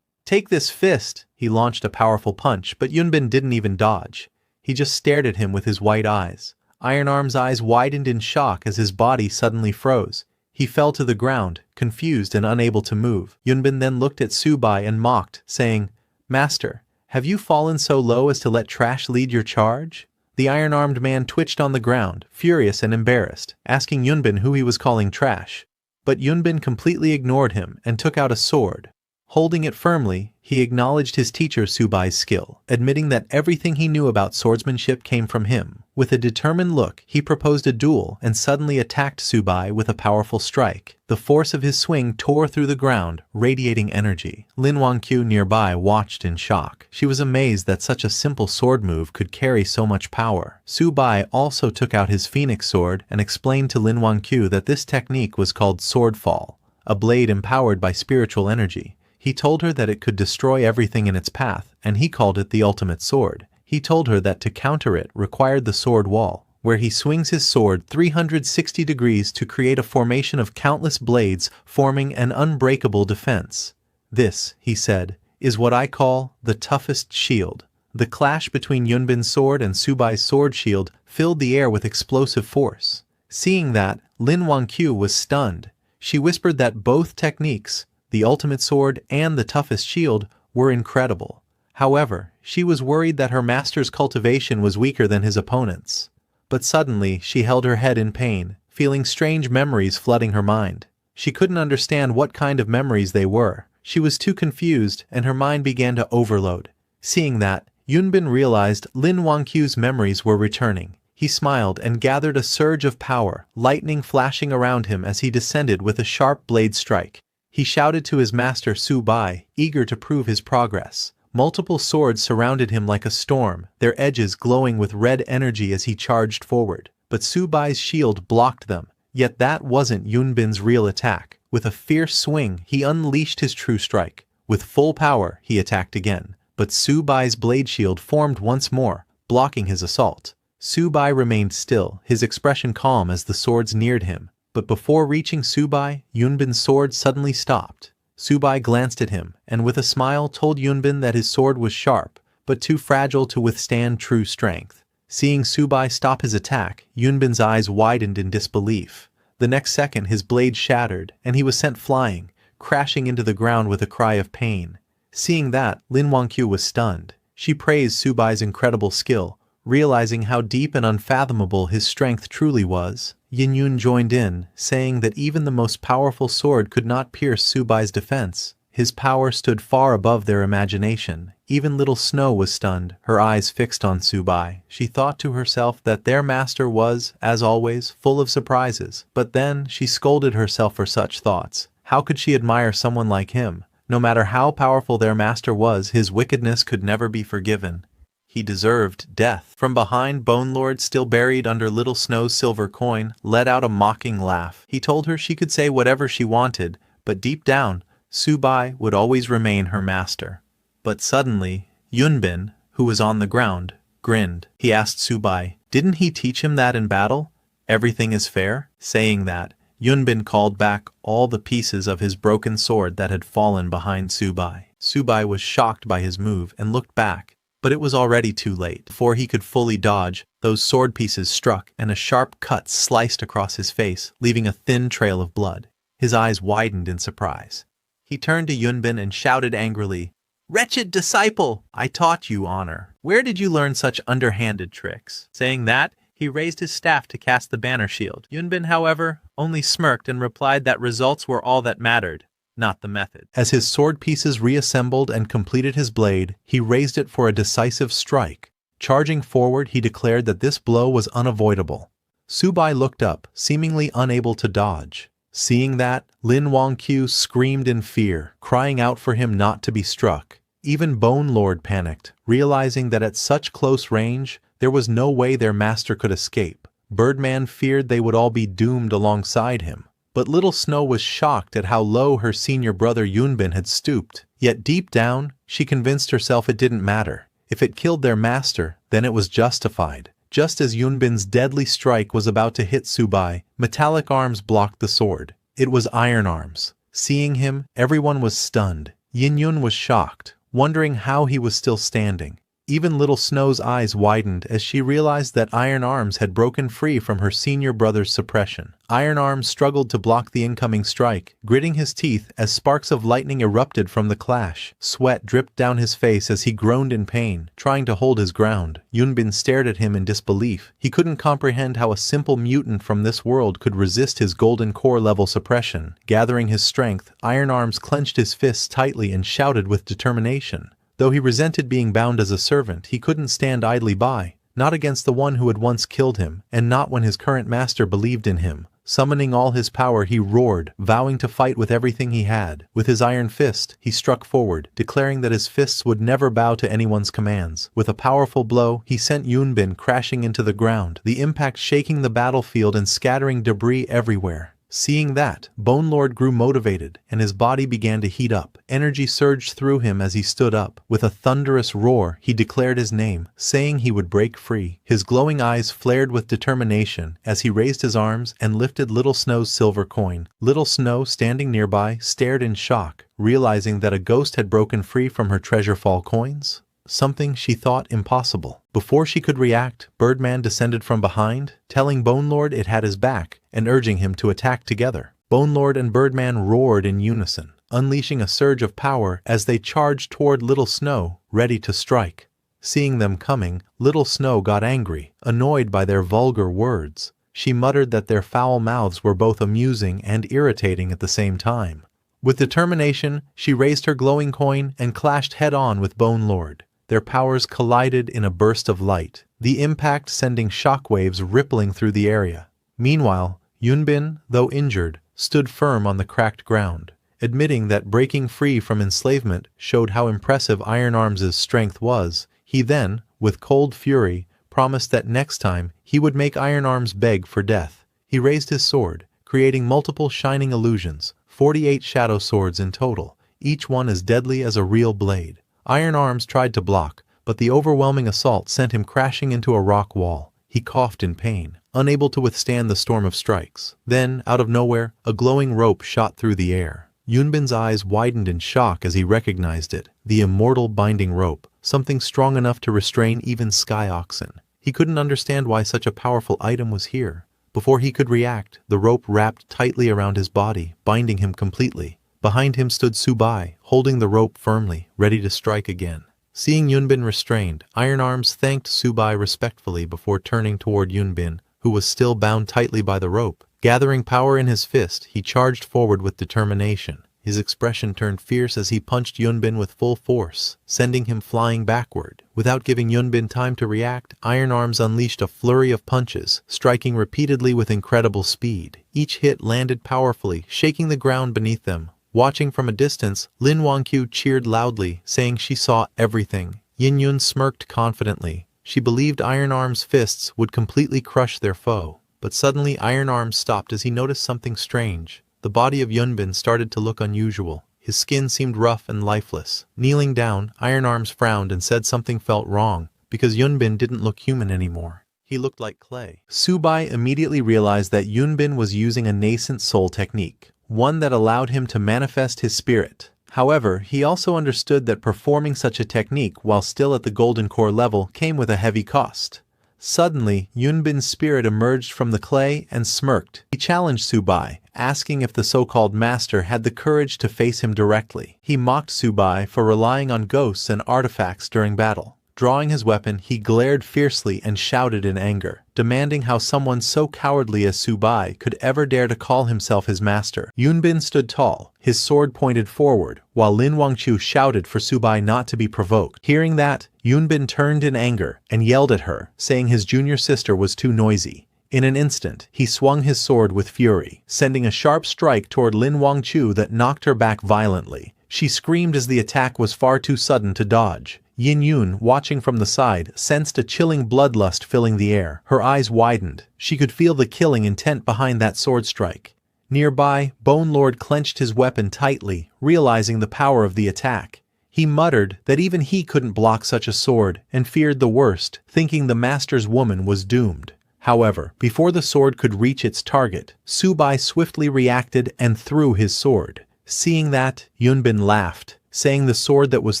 Take this fist!" He launched a powerful punch, but Yunbin didn't even dodge. He just stared at him with his white eyes. Iron Arm's eyes widened in shock as his body suddenly froze. He fell to the ground, confused and unable to move. Yunbin then looked at Subai and mocked, saying, "Master, have you fallen so low as to let trash lead your charge?" The iron-armed man twitched on the ground, furious and embarrassed, asking Yunbin who he was calling trash. But Yunbin completely ignored him and took out a sword. Holding it firmly, he acknowledged his teacher Subai's skill, admitting that everything he knew about swordsmanship came from him. With a determined look, he proposed a duel and suddenly attacked Subai with a powerful strike. The force of his swing tore through the ground, radiating energy. Lin Wangqiu nearby watched in shock. She was amazed that such a simple sword move could carry so much power. Subai also took out his phoenix sword and explained to Lin Wangqiu that this technique was called sword fall, a blade empowered by spiritual energy. He told her that it could destroy everything in its path, and he called it the ultimate sword. He told her that to counter it required the sword wall, where he swings his sword 360 degrees to create a formation of countless blades forming an unbreakable defense. "This," he said, "is what I call the toughest shield." The clash between Yunbin's sword and Subai's sword shield filled the air with explosive force. Seeing that, Lin Wangqiu was stunned. She whispered that both techniques, the ultimate sword and the toughest shield, were incredible. However, she was worried that her master's cultivation was weaker than his opponent's. But suddenly, she held her head in pain, feeling strange memories flooding her mind. She couldn't understand what kind of memories they were. She was too confused, and her mind began to overload. Seeing that, Yunbin realized Lin Wangqiu's memories were returning. He smiled and gathered a surge of power, lightning flashing around him as he descended with a sharp blade strike. He shouted to his master Subai, eager to prove his progress. Multiple swords surrounded him like a storm, their edges glowing with red energy as he charged forward. But Subai's shield blocked them. Yet that wasn't Yunbin's real attack. With a fierce swing, he unleashed his true strike. With full power, he attacked again. But Subai's blade shield formed once more, blocking his assault. Subai remained still, his expression calm as the swords neared him. But before reaching Subai, Yunbin's sword suddenly stopped. Subai glanced at him, and with a smile told Yunbin that his sword was sharp, but too fragile to withstand true strength. Seeing Subai stop his attack, Yunbin's eyes widened in disbelief. The next second his blade shattered, and he was sent flying, crashing into the ground with a cry of pain. Seeing that, Lin Wangqiu was stunned. She praised Subai's incredible skill, realizing how deep and unfathomable his strength truly was. Yin Yun joined in, saying that even the most powerful sword could not pierce Subai's defense. His power stood far above their imagination. Even Little Snow was stunned, her eyes fixed on Subai. She thought to herself that their master was, as always, full of surprises. But then she scolded herself for such thoughts. How could she admire someone like him? No matter how powerful their master was, his wickedness could never be forgiven. He deserved death. From behind, Bone Lord, still buried under Little Snow's silver coin, let out a mocking laugh. He told her she could say whatever she wanted, but deep down, Subai would always remain her master. But suddenly, Yunbin, who was on the ground, grinned. He asked Subai, "Didn't he teach him that in battle? Everything is fair?" Saying that, Yunbin called back all the pieces of his broken sword that had fallen behind Subai. Subai was shocked by his move and looked back. But it was already too late. Before he could fully dodge, those sword pieces struck, and a sharp cut sliced across his face, leaving a thin trail of blood. His eyes widened in surprise. He turned to Yunbin and shouted angrily, "Wretched disciple! I taught you honor. Where did you learn such underhanded tricks?" Saying that, he raised his staff to cast the banner shield. Yunbin, however, only smirked and replied that results were all that mattered, not the method. As his sword pieces reassembled and completed his blade, he raised it for a decisive strike. Charging forward, he declared that this blow was unavoidable. Subai looked up, seemingly unable to dodge. Seeing that, Lin Wangqiu screamed in fear, crying out for him not to be struck. Even Bone Lord panicked, realizing that at such close range, there was no way their master could escape. Birdman feared they would all be doomed alongside him. But Little Snow was shocked at how low her senior brother Yunbin had stooped. Yet deep down, she convinced herself it didn't matter. If it killed their master, then it was justified. Just as Yunbin's deadly strike was about to hit Subai, metallic arms blocked the sword. It was iron arms. Seeing him, everyone was stunned. Yin Yun was shocked, wondering how he was still standing. Even Little Snow's eyes widened as she realized that Iron Arms had broken free from her senior brother's suppression. Iron Arms struggled to block the incoming strike, gritting his teeth as sparks of lightning erupted from the clash. Sweat dripped down his face as he groaned in pain, trying to hold his ground. Yunbin stared at him in disbelief. He couldn't comprehend how a simple mutant from this world could resist his golden core level suppression. Gathering his strength, Iron Arms clenched his fists tightly and shouted with determination. Though he resented being bound as a servant, he couldn't stand idly by, not against the one who had once killed him, and not when his current master believed in him. Summoning all his power, he roared, vowing to fight with everything he had. With his iron fist, he struck forward, declaring that his fists would never bow to anyone's commands. With a powerful blow, he sent Yunbin crashing into the ground, the impact shaking the battlefield and scattering debris everywhere. Seeing that, Bone Lord grew motivated, and his body began to heat up. Energy surged through him as he stood up. With a thunderous roar, he declared his name, saying he would break free. His glowing eyes flared with determination as he raised his arms and lifted Little Snow's silver coin. Little Snow, standing nearby, stared in shock, realizing that a ghost had broken free from her treasure-fall coins. Something she thought impossible. Before she could react, Birdman descended from behind, telling Bone Lord it had his back, and urging him to attack together. Bone Lord and Birdman roared in unison, unleashing a surge of power as they charged toward Little Snow, ready to strike. Seeing them coming, Little Snow got angry, annoyed by their vulgar words. She muttered that their foul mouths were both amusing and irritating at the same time. With determination, she raised her glowing coin and clashed head-on with Bone Lord. Their powers collided in a burst of light, the impact sending shockwaves rippling through the area. Meanwhile, Yunbin, though injured, stood firm on the cracked ground, admitting that breaking free from enslavement showed how impressive Iron Arms' strength was. He then, with cold fury, promised that next time he would make Iron Arms beg for death. He raised his sword, creating multiple shining illusions, 48 shadow swords in total, each one as deadly as a real blade. Iron Arms tried to block, but the overwhelming assault sent him crashing into a rock wall. He coughed in pain, unable to withstand the storm of strikes. Then, out of nowhere, a glowing rope shot through the air. Yunbin's eyes widened in shock as he recognized it, the Immortal binding rope, something strong enough to restrain even sky oxen. He couldn't understand why such a powerful item was here. Before he could react, the rope wrapped tightly around his body, binding him completely. Behind him stood Subai, holding the rope firmly, ready to strike again. Seeing Yunbin restrained, Iron Arms thanked Subai respectfully before turning toward Yunbin, who was still bound tightly by the rope. Gathering power in his fist, he charged forward with determination. His expression turned fierce as he punched Yunbin with full force, sending him flying backward. Without giving Yunbin time to react, Iron Arms unleashed a flurry of punches, striking repeatedly with incredible speed. Each hit landed powerfully, shaking the ground beneath them. Watching from a distance, Lin Wangqiu cheered loudly, saying she saw everything. Yin Yun smirked confidently. She believed Iron Arms' fists would completely crush their foe. But suddenly Iron Arms stopped as he noticed something strange. The body of Yunbin started to look unusual. His skin seemed rough and lifeless. Kneeling down, Iron Arms frowned and said something felt wrong, because Yunbin didn't look human anymore. He looked like clay. Subai immediately realized that Yunbin was using a nascent soul technique, one that allowed him to manifest his spirit. However, he also understood that performing such a technique while still at the Golden Core level came with a heavy cost. Suddenly, Yunbin's spirit emerged from the clay and smirked. He challenged Subai, asking if the so-called master had the courage to face him directly. He mocked Subai for relying on ghosts and artifacts during battle. Drawing his weapon, he glared fiercely and shouted in anger, demanding how someone so cowardly as Subai could ever dare to call himself his master. Yunbin stood tall, his sword pointed forward, while Lin Wangchu shouted for Subai not to be provoked. Hearing that, Yunbin turned in anger and yelled at her, saying his junior sister was too noisy. In an instant, he swung his sword with fury, sending a sharp strike toward Lin Wangchu that knocked her back violently. She screamed as the attack was far too sudden to dodge. Yin Yun, watching from the side, sensed a chilling bloodlust filling the air. Her eyes widened. She could feel the killing intent behind that sword strike. Nearby, Bone Lord clenched his weapon tightly, realizing the power of the attack. He muttered that even he couldn't block such a sword and feared the worst, thinking the master's woman was doomed. However, before the sword could reach its target, Subai swiftly reacted and threw his sword. Seeing that, Yunbin laughed, saying the sword that was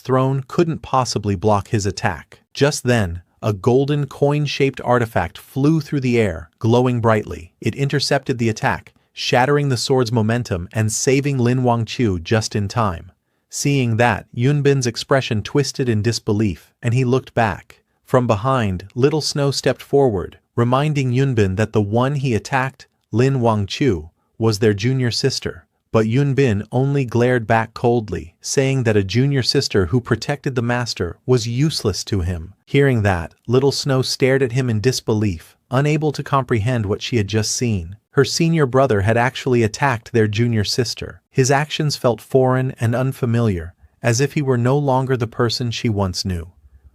thrown couldn't possibly block his attack. Just then, a golden coin-shaped artifact flew through the air, glowing brightly. It intercepted the attack, shattering the sword's momentum and saving Lin Wangchu just in time. Seeing that, Yunbin's expression twisted in disbelief, and he looked back. From behind, Little Snow stepped forward, reminding Yunbin that the one he attacked, Lin Wangchu, was their junior sister. But Yunbin only glared back coldly, saying that a junior sister who protected the master was useless to him. Hearing that, Little Snow stared at him in disbelief, unable to comprehend what she had just seen. Her senior brother had actually attacked their junior sister. His actions felt foreign and unfamiliar, as if he were no longer the person she once knew.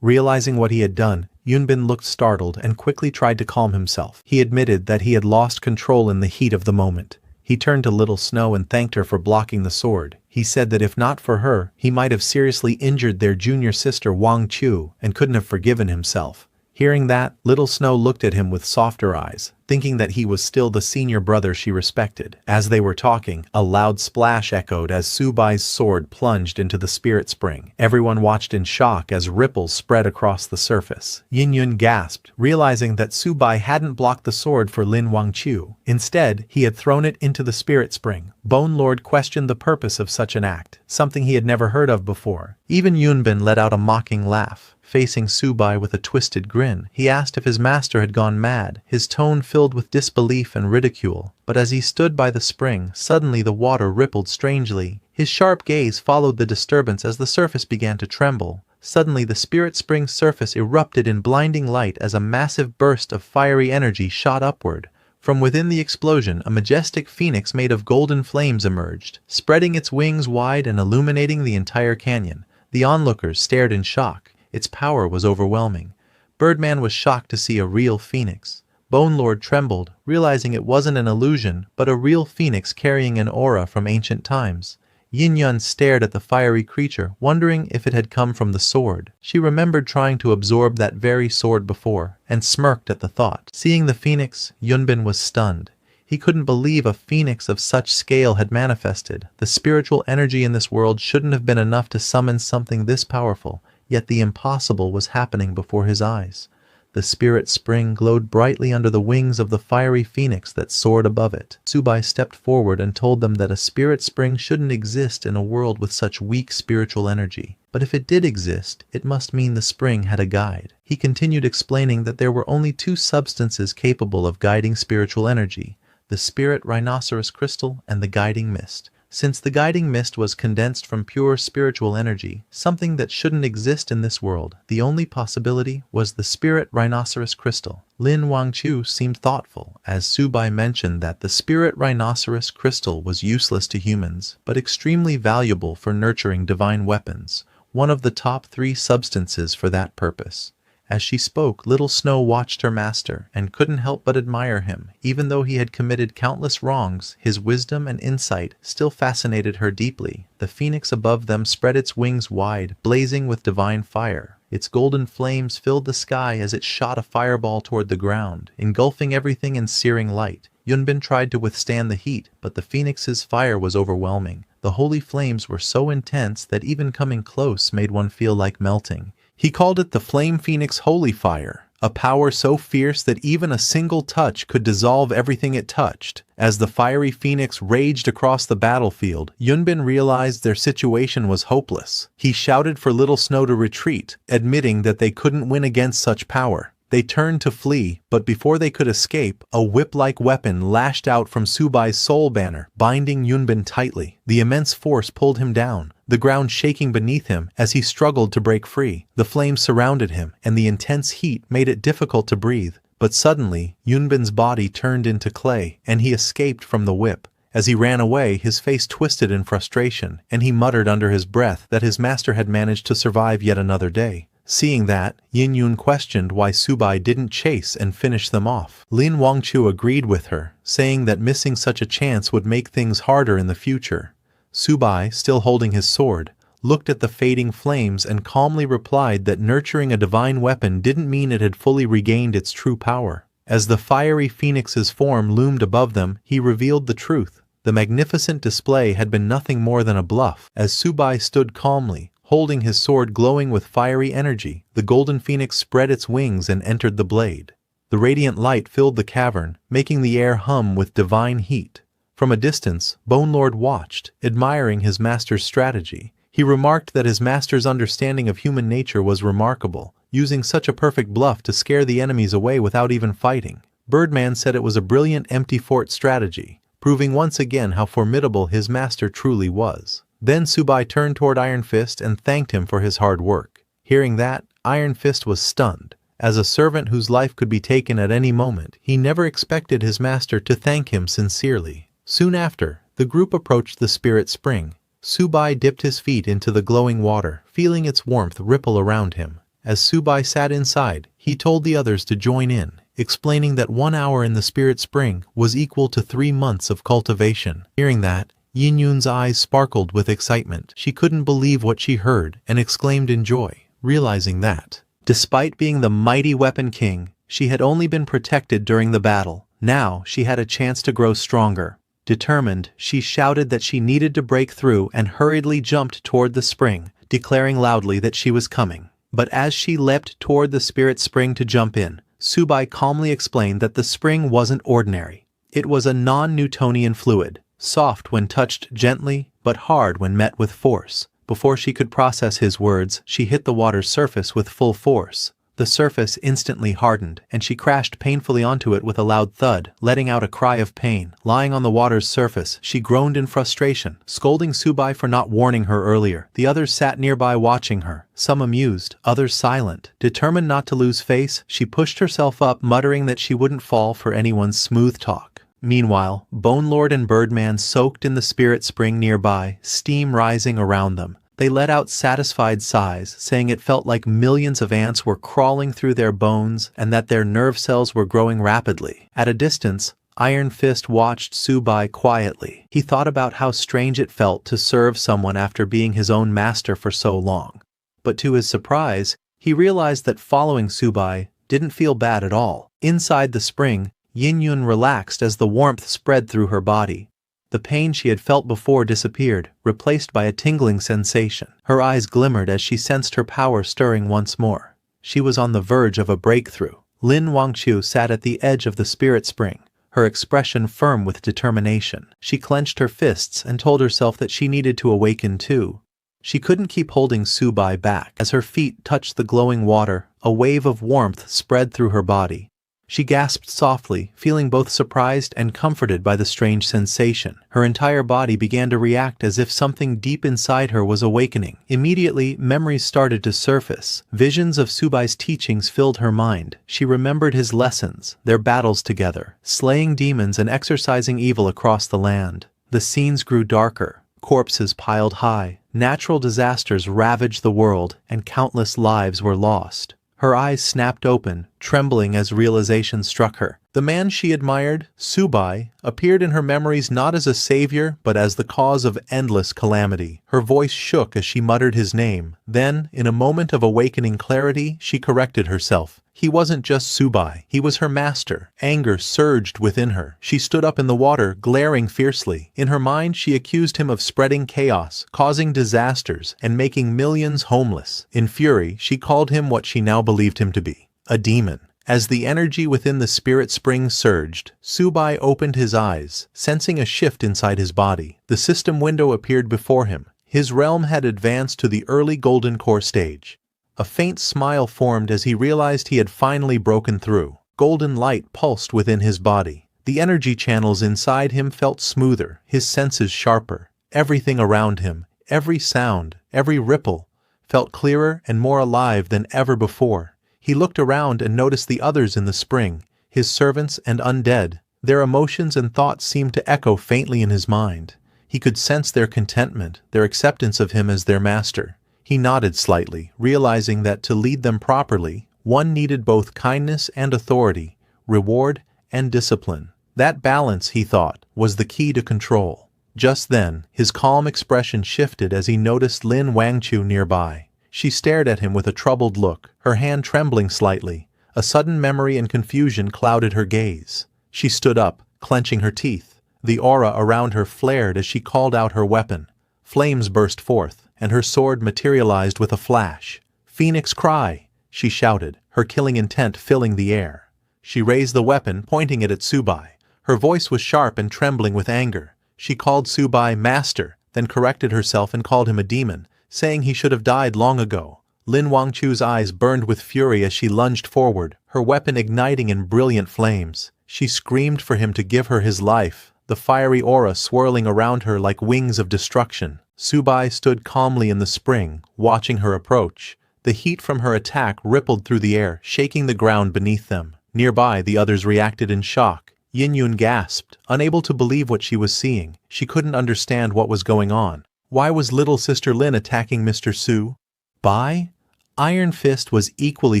Realizing what he had done, Yunbin looked startled and quickly tried to calm himself. He admitted that he had lost control in the heat of the moment. He turned to Little Snow and thanked her for blocking the sword. He said that if not for her, he might have seriously injured their junior sister Wang Chu and couldn't have forgiven himself. Hearing that, Little Snow looked at him with softer eyes, thinking that he was still the senior brother she respected. As they were talking, a loud splash echoed as Subai's sword plunged into the spirit spring. Everyone watched in shock as ripples spread across the surface. Yin Yun gasped, realizing that Subai hadn't blocked the sword for Lin Wangchu. Instead, he had thrown it into the spirit spring. Bone Lord questioned the purpose of such an act, something he had never heard of before. Even Yunbin let out a mocking laugh. Facing Subai with a twisted grin, he asked if his master had gone mad, his tone filled with disbelief and ridicule. But as he stood by the spring, suddenly the water rippled strangely. His sharp gaze followed the disturbance as the surface began to tremble. Suddenly the spirit spring's surface erupted in blinding light as a massive burst of fiery energy shot upward. From within the explosion, a majestic phoenix made of golden flames emerged, spreading its wings wide and illuminating the entire canyon. The onlookers stared in shock. Its power was overwhelming. Birdman was shocked to see a real phoenix. Bone Lord trembled, realizing it wasn't an illusion, but a real phoenix carrying an aura from ancient times. Yin Yun stared at the fiery creature, wondering if it had come from the sword. She remembered trying to absorb that very sword before, and smirked at the thought. Seeing the phoenix, Yunbin was stunned. He couldn't believe a phoenix of such scale had manifested. The spiritual energy in this world shouldn't have been enough to summon something this powerful. Yet the impossible was happening before his eyes. The spirit spring glowed brightly under the wings of the fiery phoenix that soared above it. Subai stepped forward and told them that a spirit spring shouldn't exist in a world with such weak spiritual energy. But if it did exist, it must mean the spring had a guide. He continued explaining that there were only two substances capable of guiding spiritual energy: the spirit rhinoceros crystal and the guiding mist. Since the guiding mist was condensed from pure spiritual energy, something that shouldn't exist in this world, the only possibility was the spirit rhinoceros crystal. Lin Wangchu seemed thoughtful, as Subai mentioned that the spirit rhinoceros crystal was useless to humans, but extremely valuable for nurturing divine weapons, one of the top 3 substances for that purpose. As she spoke, Little Snow watched her master and couldn't help but admire him. Even though he had committed countless wrongs, his wisdom and insight still fascinated her deeply. The phoenix above them spread its wings wide, blazing with divine fire. Its golden flames filled the sky as it shot a fireball toward the ground, engulfing everything in searing light. Yunbin tried to withstand the heat, but the phoenix's fire was overwhelming. The holy flames were so intense that even coming close made one feel like melting. He called it the Flame Phoenix Holy Fire, a power so fierce that even a single touch could dissolve everything it touched. As the fiery phoenix raged across the battlefield, Yunbin realized their situation was hopeless. He shouted for Little Snow to retreat, admitting that they couldn't win against such power. They turned to flee, but before they could escape, a whip-like weapon lashed out from Subai's soul banner, binding Yunbin tightly. The immense force pulled him down, the ground shaking beneath him as he struggled to break free. The flames surrounded him, and the intense heat made it difficult to breathe. But suddenly, Yunbin's body turned into clay, and he escaped from the whip. As he ran away, his face twisted in frustration, and he muttered under his breath that his master had managed to survive yet another day. Seeing that, Yin Yun questioned why Subai didn't chase and finish them off. Lin Wangchu agreed with her, saying that missing such a chance would make things harder in the future. Subai, still holding his sword, looked at the fading flames and calmly replied that nurturing a divine weapon didn't mean it had fully regained its true power. As the fiery phoenix's form loomed above them, he revealed the truth. The magnificent display had been nothing more than a bluff. As Subai stood calmly, holding his sword glowing with fiery energy, the golden phoenix spread its wings and entered the blade. The radiant light filled the cavern, making the air hum with divine heat. From a distance, Bone Lord watched, admiring his master's strategy. He remarked that his master's understanding of human nature was remarkable, using such a perfect bluff to scare the enemies away without even fighting. Birdman said it was a brilliant empty fort strategy, proving once again how formidable his master truly was. Then Subai turned toward Iron Fist and thanked him for his hard work. Hearing that, Iron Fist was stunned. As a servant whose life could be taken at any moment, he never expected his master to thank him sincerely. Soon after, the group approached the spirit spring. Subai dipped his feet into the glowing water, feeling its warmth ripple around him. As Subai sat inside, he told the others to join in, explaining that 1 hour in the spirit spring was equal to 3 months of cultivation. Hearing that, Yin Yun's eyes sparkled with excitement. She couldn't believe what she heard and exclaimed in joy, realizing that, despite being the mighty weapon king, she had only been protected during the battle. Now she had a chance to grow stronger. Determined, she shouted that she needed to break through and hurriedly jumped toward the spring, declaring loudly that she was coming. But as she leapt toward the spirit spring to jump in, Subai calmly explained that the spring wasn't ordinary. It was a non-Newtonian fluid, soft when touched gently, but hard when met with force. Before she could process his words, she hit the water's surface with full force. The surface instantly hardened, and she crashed painfully onto it with a loud thud, letting out a cry of pain. Lying on the water's surface, she groaned in frustration, scolding Subai for not warning her earlier. The others sat nearby watching her, some amused, others silent. Determined not to lose face, she pushed herself up, muttering that she wouldn't fall for anyone's smooth talk. Meanwhile, Bone Lord and Birdman soaked in the spirit spring nearby, steam rising around them. They let out satisfied sighs, saying it felt like millions of ants were crawling through their bones and that their nerve cells were growing rapidly. At a distance, Iron Fist watched Subai quietly. He thought about how strange it felt to serve someone after being his own master for so long. But to his surprise, he realized that following Subai didn't feel bad at all. Inside the spring, Yin Yun relaxed as the warmth spread through her body. The pain she had felt before disappeared, replaced by a tingling sensation. Her eyes glimmered as she sensed her power stirring once more. She was on the verge of a breakthrough. Lin Wangchu sat at the edge of the spirit spring, her expression firm with determination. She clenched her fists and told herself that she needed to awaken too. She couldn't keep holding Subai back. As her feet touched the glowing water, a wave of warmth spread through her body. She gasped softly, feeling both surprised and comforted by the strange sensation. Her entire body began to react as if something deep inside her was awakening. Immediately, memories started to surface. Visions of Subai's teachings filled her mind. She remembered his lessons, their battles together, slaying demons and exorcising evil across the land. The scenes grew darker. Corpses piled high. Natural disasters ravaged the world, and countless lives were lost. Her eyes snapped open, trembling as realization struck her. The man she admired, Subai, appeared in her memories not as a savior, but as the cause of endless calamity. Her voice shook as she muttered his name. Then, in a moment of awakening clarity, she corrected herself. He wasn't just Subai, he was her master. Anger surged within her. She stood up in the water, glaring fiercely. In her mind, she accused him of spreading chaos, causing disasters, and making millions homeless. In fury, she called him what she now believed him to be, a demon. As the energy within the spirit spring surged, Subai opened his eyes, sensing a shift inside his body. The system window appeared before him. His realm had advanced to the early golden core stage. A faint smile formed as he realized he had finally broken through. Golden light pulsed within his body. The energy channels inside him felt smoother, his senses sharper. Everything around him, every sound, every ripple, felt clearer and more alive than ever before. He looked around and noticed the others in the spring, his servants and undead. Their emotions and thoughts seemed to echo faintly in his mind. He could sense their contentment, their acceptance of him as their master. He nodded slightly, realizing that to lead them properly, one needed both kindness and authority, reward and discipline. That balance, he thought, was the key to control. Just then, his calm expression shifted as he noticed Lin Wangchu nearby. She stared at him with a troubled look, her hand trembling slightly. A sudden memory and confusion clouded her gaze. She stood up, clenching her teeth. The aura around her flared as she called out her weapon. Flames burst forth, and her sword materialized with a flash. "Phoenix Cry!" she shouted, her killing intent filling the air. She raised the weapon, pointing it at Subai. Her voice was sharp and trembling with anger. She called Subai Master, then corrected herself and called him a demon, saying he should have died long ago. Lin Wangchu's eyes burned with fury as she lunged forward, her weapon igniting in brilliant flames. She screamed for him to give her his life, the fiery aura swirling around her like wings of destruction. Subai stood calmly in the spring, watching her approach. The heat from her attack rippled through the air, shaking the ground beneath them. Nearby, the others reacted in shock. Yin-Yun gasped, unable to believe what she was seeing. She couldn't understand what was going on. Why was little sister Lin attacking Mr. Su? Bai? Iron Fist was equally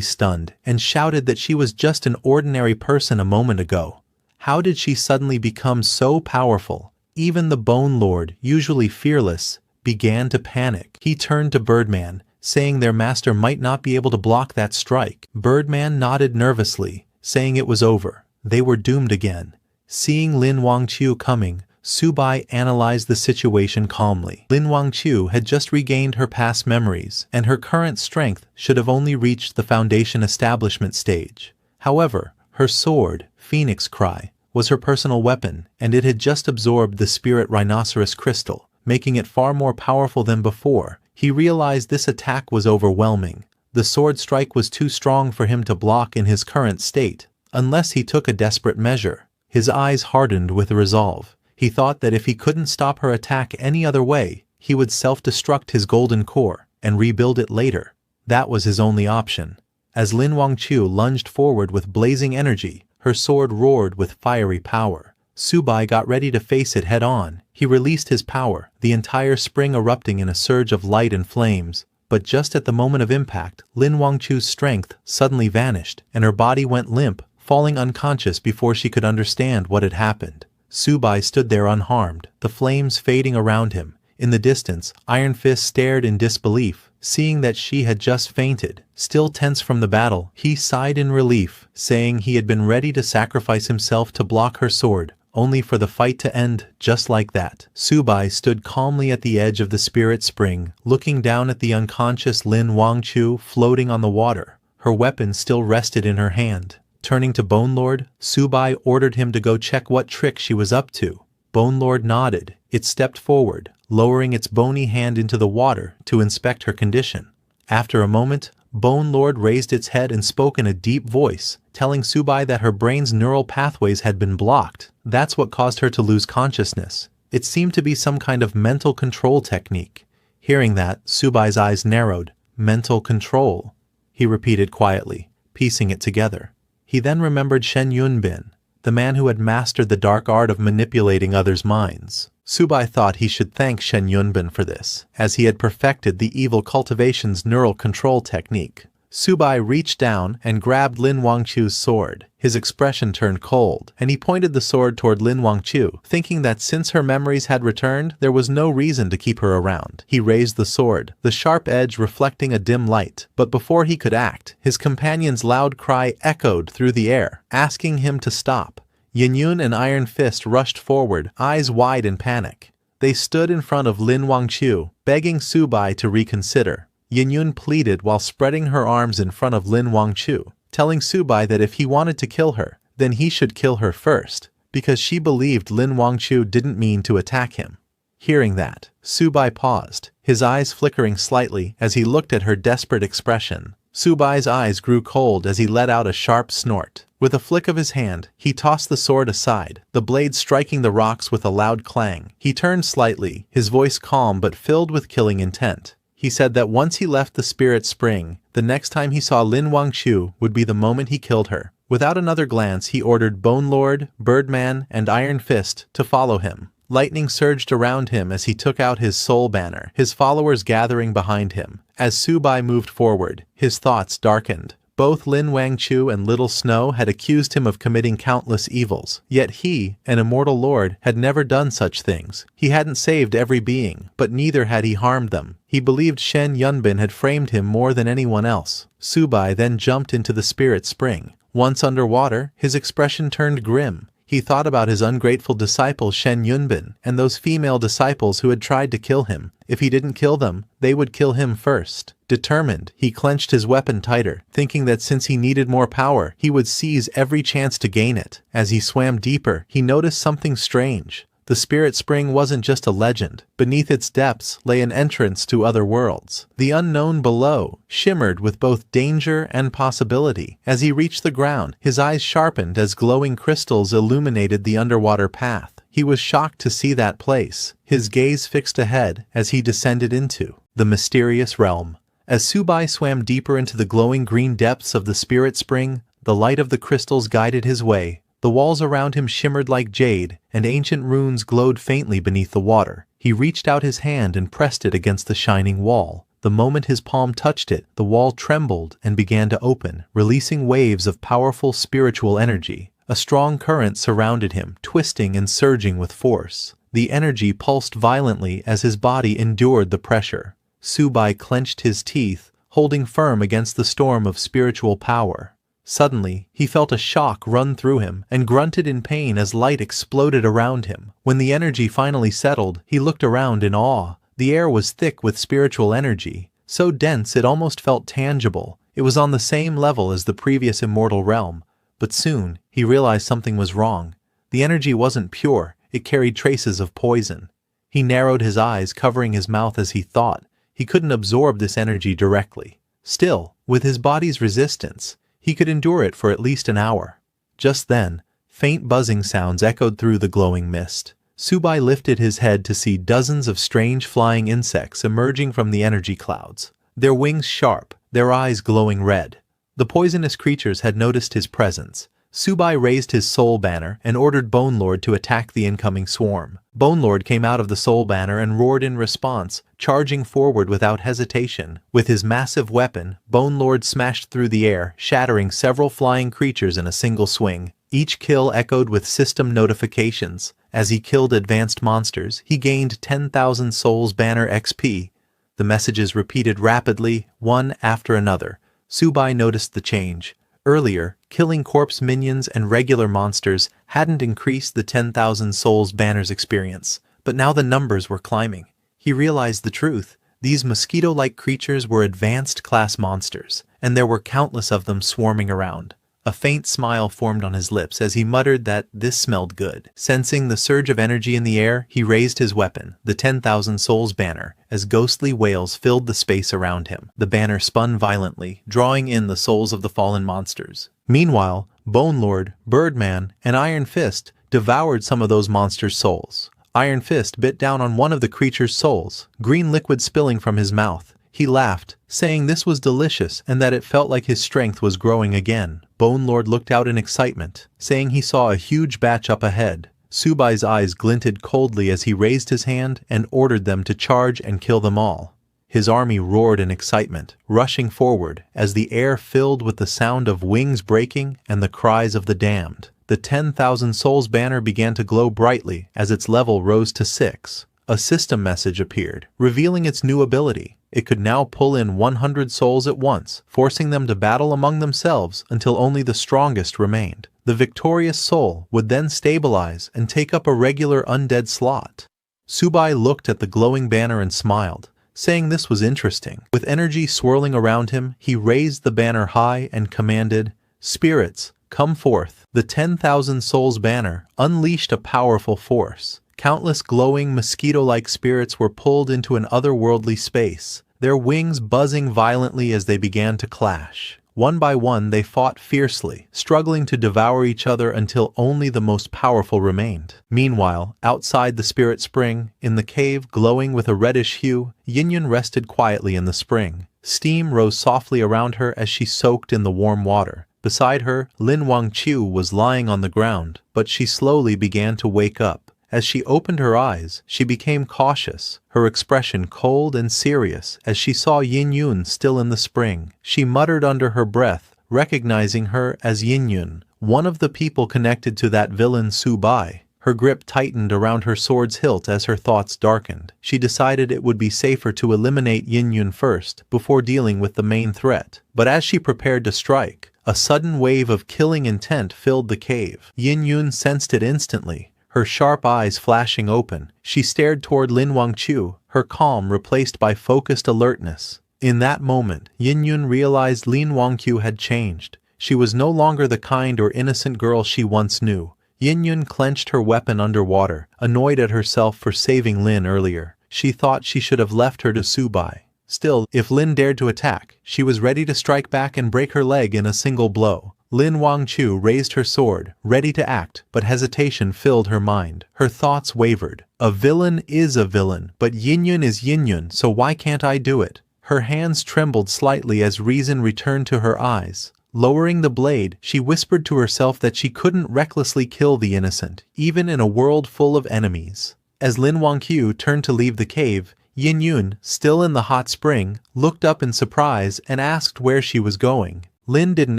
stunned and shouted that she was just an ordinary person a moment ago. How did she suddenly become so powerful? Even the Bone Lord, usually fearless, began to panic. He turned to Birdman, saying their master might not be able to block that strike. Birdman nodded nervously, saying it was over. They were doomed again. Seeing Lin Wangchu coming, Subai analyzed the situation calmly. Lin Wangchu had just regained her past memories, and her current strength should have only reached the foundation establishment stage. However, her sword, Phoenix Cry, was her personal weapon, and it had just absorbed the spirit rhinoceros crystal, making it far more powerful than before. He realized this attack was overwhelming. The sword strike was too strong for him to block in his current state, unless he took a desperate measure. His eyes hardened with resolve. He thought that if he couldn't stop her attack any other way, he would self-destruct his golden core and rebuild it later. That was his only option. As Lin Wangchu lunged forward with blazing energy, her sword roared with fiery power. Subai got ready to face it head-on. He released his power, the entire spring erupting in a surge of light and flames. But just at the moment of impact, Lin Wangchu's strength suddenly vanished, and her body went limp, falling unconscious before she could understand what had happened. Subai stood there unharmed, the flames fading around him. In the distance, Iron Fist stared in disbelief, seeing that she had just fainted. Still tense from the battle, he sighed in relief, saying he had been ready to sacrifice himself to block her sword, only for the fight to end just like that. Subai stood calmly at the edge of the spirit spring, looking down at the unconscious Lin Wangchu floating on the water. Her weapon still rested in her hand. Turning to Bone Lord, Subai ordered him to go check what trick she was up to. Bone Lord nodded. It stepped forward, lowering its bony hand into the water to inspect her condition. After a moment, Bone Lord raised its head and spoke in a deep voice, telling Subai that her brain's neural pathways had been blocked. That's what caused her to lose consciousness. It seemed to be some kind of mental control technique. Hearing that, Subai's eyes narrowed. Mental control, he repeated quietly, piecing it together. He then remembered Shen Yunbin, the man who had mastered the dark art of manipulating others' minds. Subai thought he should thank Shen Yunbin for this, as he had perfected the evil cultivation's neural control technique. Subai reached down and grabbed Lin Wangchu's sword. His expression turned cold, and he pointed the sword toward Lin Wangchu, thinking that since her memories had returned, there was no reason to keep her around. He raised the sword, the sharp edge reflecting a dim light. But before he could act, his companion's loud cry echoed through the air, asking him to stop. Yin-Yun and Iron Fist rushed forward, eyes wide in panic. They stood in front of Lin Wangchu, begging Subai to reconsider. Yin-Yun pleaded while spreading her arms in front of Lin Wangchu. telling Subai that if he wanted to kill her, then he should kill her first, because she believed Lin Wangchu didn't mean to attack him. Hearing that, Subai paused, his eyes flickering slightly as he looked at her desperate expression. Subai's eyes grew cold as he let out a sharp snort. With a flick of his hand, he tossed the sword aside, the blade striking the rocks with a loud clang. He turned slightly, his voice calm but filled with killing intent. He said that once he left the spirit spring, the next time he saw Lin Wangchu would be the moment he killed her. Without another glance, he ordered Bone Lord, Birdman, and Iron Fist to follow him. Lightning surged around him as he took out his soul banner, his followers gathering behind him. As Subai moved forward, his thoughts darkened. Both Lin Wangchu and Little Snow had accused him of committing countless evils, yet he, an immortal lord, had never done such things. He hadn't saved every being, but neither had he harmed them. He believed Shen Yunbin had framed him more than anyone else. Subai then jumped into the spirit spring. Once underwater, his expression turned grim. He thought about his ungrateful disciple Shen Yunbin and those female disciples who had tried to kill him. If he didn't kill them, they would kill him first. Determined, he clenched his weapon tighter, thinking that since he needed more power, he would seize every chance to gain it. As he swam deeper, he noticed something strange. The spirit spring wasn't just a legend. Beneath its depths lay an entrance to other worlds. The unknown below shimmered with both danger and possibility. As he reached the ground, his eyes sharpened as glowing crystals illuminated the underwater path. He was shocked to see that place, his gaze fixed ahead as he descended into the mysterious realm. As Subai swam deeper into the glowing green depths of the spirit spring, the light of the crystals guided his way. The walls around him shimmered like jade, and ancient runes glowed faintly beneath the water. He reached out his hand and pressed it against the shining wall. The moment his palm touched it, the wall trembled and began to open, releasing waves of powerful spiritual energy. A strong current surrounded him, twisting and surging with force. The energy pulsed violently as his body endured the pressure. Subai clenched his teeth, holding firm against the storm of spiritual power. Suddenly, he felt a shock run through him and grunted in pain as light exploded around him. When the energy finally settled, he looked around in awe. The air was thick with spiritual energy, so dense it almost felt tangible. It was on the same level as the previous immortal realm. But soon, he realized something was wrong. The energy wasn't pure, it carried traces of poison. He narrowed his eyes, covering his mouth as he thought. He couldn't absorb this energy directly. Still, with his body's resistance, he could endure it for at least an hour. Just then, faint buzzing sounds echoed through the glowing mist. Subai lifted his head to see dozens of strange flying insects emerging from the energy clouds, their wings sharp, their eyes glowing red. The poisonous creatures had noticed his presence. Subai raised his soul banner and ordered Bone Lord to attack the incoming swarm. Bone Lord came out of the soul banner and roared in response, charging forward without hesitation. With his massive weapon, Bone Lord smashed through the air, shattering several flying creatures in a single swing. Each kill echoed with system notifications. As he killed advanced monsters, he gained 10,000 Souls Banner XP. The messages repeated rapidly, one after another. Subai noticed the change. Earlier, killing corpse minions and regular monsters hadn't increased the 10,000 Souls Banner's experience, but now the numbers were climbing. He realized the truth. These mosquito-like creatures were advanced class monsters, and there were countless of them swarming around. A faint smile formed on his lips as he muttered that this smelled good. Sensing the surge of energy in the air, he raised his weapon, the 10,000 Souls Banner, as ghostly wails filled the space around him. The banner spun violently, drawing in the souls of the fallen monsters. Meanwhile, Bone Lord, Birdman, and Iron Fist devoured some of those monsters' souls. Iron Fist bit down on one of the creature's souls, green liquid spilling from his mouth. He laughed, saying this was delicious and that it felt like his strength was growing again. Bone Lord looked out in excitement, saying he saw a huge batch up ahead. Subai's eyes glinted coldly as he raised his hand and ordered them to charge and kill them all. His army roared in excitement, rushing forward as the air filled with the sound of wings breaking and the cries of the damned. The 10,000 Souls Banner began to glow brightly as its level rose to 6. A system message appeared, revealing its new ability. It could now pull in 100 souls at once, forcing them to battle among themselves until only the strongest remained. The victorious soul would then stabilize and take up a regular undead slot. Subai looked at the glowing banner and smiled, saying this was interesting. With energy swirling around him, he raised the banner high and commanded, "Spirits, come forth." The 10,000 Souls banner unleashed a powerful force. Countless glowing mosquito-like spirits were pulled into an otherworldly space, their wings buzzing violently as they began to clash. One by one they fought fiercely, struggling to devour each other until only the most powerful remained. Meanwhile, outside the spirit spring, in the cave glowing with a reddish hue, Yin rested quietly in the spring. Steam rose softly around her as she soaked in the warm water. Beside her, Lin Wangqiu was lying on the ground, but she slowly began to wake up. As she opened her eyes, she became cautious, her expression cold and serious as she saw Yin Yun still in the spring. She muttered under her breath, recognizing her as Yin Yun, one of the people connected to that villain Su Bai. Her grip tightened around her sword's hilt as her thoughts darkened. She decided it would be safer to eliminate Yin Yun first, before dealing with the main threat. But as she prepared to strike, a sudden wave of killing intent filled the cave. Yin Yun sensed it instantly. Her sharp eyes flashing open, she stared toward Lin Wangqiu, her calm replaced by focused alertness. In that moment, Yin Yun realized Lin Wangqiu had changed. She was no longer the kind or innocent girl she once knew. Yin Yun clenched her weapon underwater, annoyed at herself for saving Lin earlier. She thought she should have left her to Su Bai. Still, if Lin dared to attack, she was ready to strike back and break her leg in a single blow. Lin Wangqiu raised her sword, ready to act, but hesitation filled her mind. Her thoughts wavered. A villain is a villain, but Yin Yun is Yin Yun, so why can't I do it? Her hands trembled slightly as reason returned to her eyes. Lowering the blade, she whispered to herself that she couldn't recklessly kill the innocent, even in a world full of enemies. As Lin Wangqiu turned to leave the cave, Yin Yun, still in the hot spring, looked up in surprise and asked where she was going. Lin didn't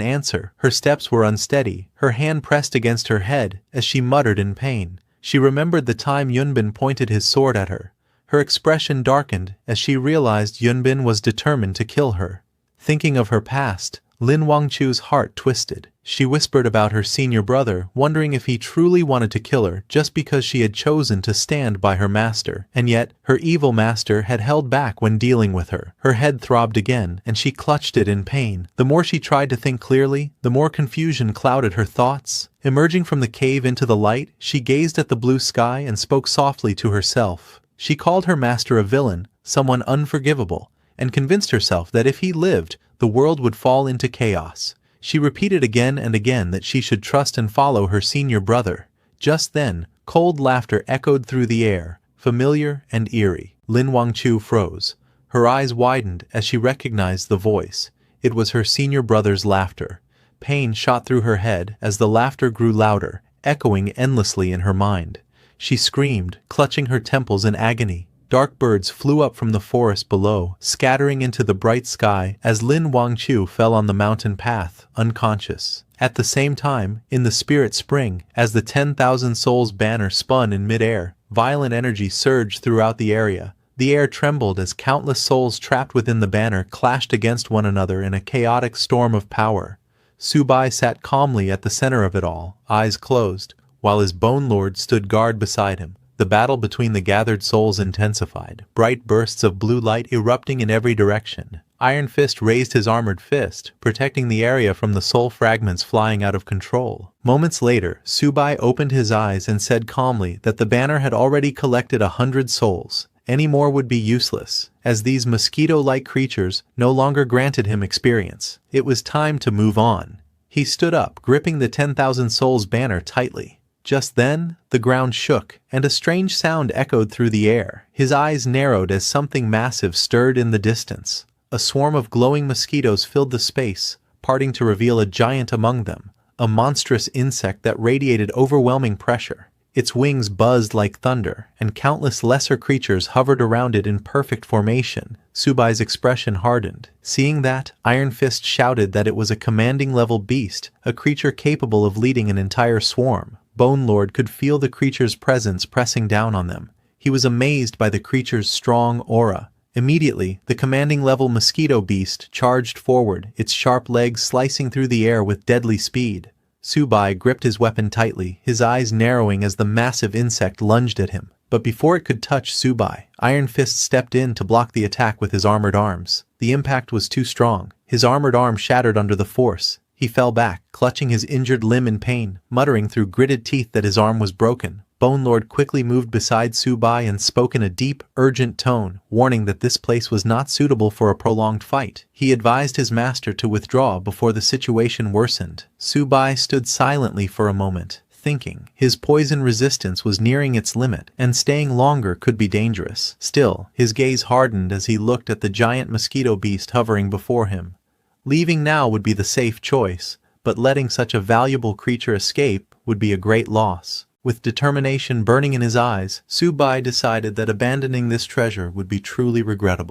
answer. Her steps were unsteady, her hand pressed against her head as she muttered in pain. She remembered the time Yunbin pointed his sword at her. Her expression darkened as she realized Yunbin was determined to kill her. Thinking of her past, Lin Wangqiu's heart twisted. She whispered about her senior brother, wondering if he truly wanted to kill her just because she had chosen to stand by her master. And yet, her evil master had held back when dealing with her. Her head throbbed again, and she clutched it in pain. The more she tried to think clearly, the more confusion clouded her thoughts. Emerging from the cave into the light, she gazed at the blue sky and spoke softly to herself. She called her master a villain, someone unforgivable, and convinced herself that if he lived, the world would fall into chaos. She repeated again and again that she should trust and follow her senior brother. Just then, cold laughter echoed through the air, familiar and eerie. Lin Wangqiu froze. Her eyes widened as she recognized the voice. It was her senior brother's laughter. Pain shot through her head as the laughter grew louder, echoing endlessly in her mind. She screamed, clutching her temples in agony. Dark birds flew up from the forest below, scattering into the bright sky as Lin Wangqiu fell on the mountain path, unconscious. At the same time, in the spirit spring, as the 10,000 Souls banner spun in midair, violent energy surged throughout the area. The air trembled as countless souls trapped within the banner clashed against one another in a chaotic storm of power. Su Bai sat calmly at the center of it all, eyes closed, while his Bone Lord stood guard beside him. The battle between the gathered souls intensified, bright bursts of blue light erupting in every direction. Iron Fist raised his armored fist, protecting the area from the soul fragments flying out of control. Moments later, Su Bai opened his eyes and said calmly that the banner had already collected 100 souls. Any more would be useless, as these mosquito-like creatures no longer granted him experience. It was time to move on. He stood up, gripping the 10,000 Souls banner tightly. Just then, the ground shook, and a strange sound echoed through the air. His eyes narrowed as something massive stirred in the distance. A swarm of glowing mosquitoes filled the space, parting to reveal a giant among them, a monstrous insect that radiated overwhelming pressure. Its wings buzzed like thunder, and countless lesser creatures hovered around it in perfect formation. Su Bai's expression hardened. Seeing that, Iron Fist shouted that it was a commanding-level beast, a creature capable of leading an entire swarm. Bone Lord could feel the creature's presence pressing down on them. He was amazed by the creature's strong aura. Immediately, the commanding-level mosquito beast charged forward, its sharp legs slicing through the air with deadly speed. Su Bai gripped his weapon tightly, his eyes narrowing as the massive insect lunged at him. But before it could touch Su Bai, Iron Fist stepped in to block the attack with his armored arms. The impact was too strong. His armored arm shattered under the force. He fell back, clutching his injured limb in pain, muttering through gritted teeth that his arm was broken. Bone Lord quickly moved beside Subai and spoke in a deep, urgent tone, warning that this place was not suitable for a prolonged fight. He advised his master to withdraw before the situation worsened. Subai stood silently for a moment, thinking. His poison resistance was nearing its limit, and staying longer could be dangerous. Still, his gaze hardened as he looked at the giant mosquito beast hovering before him. Leaving now would be the safe choice, but letting such a valuable creature escape would be a great loss. With determination burning in his eyes, Subai decided that abandoning this treasure would be truly regrettable.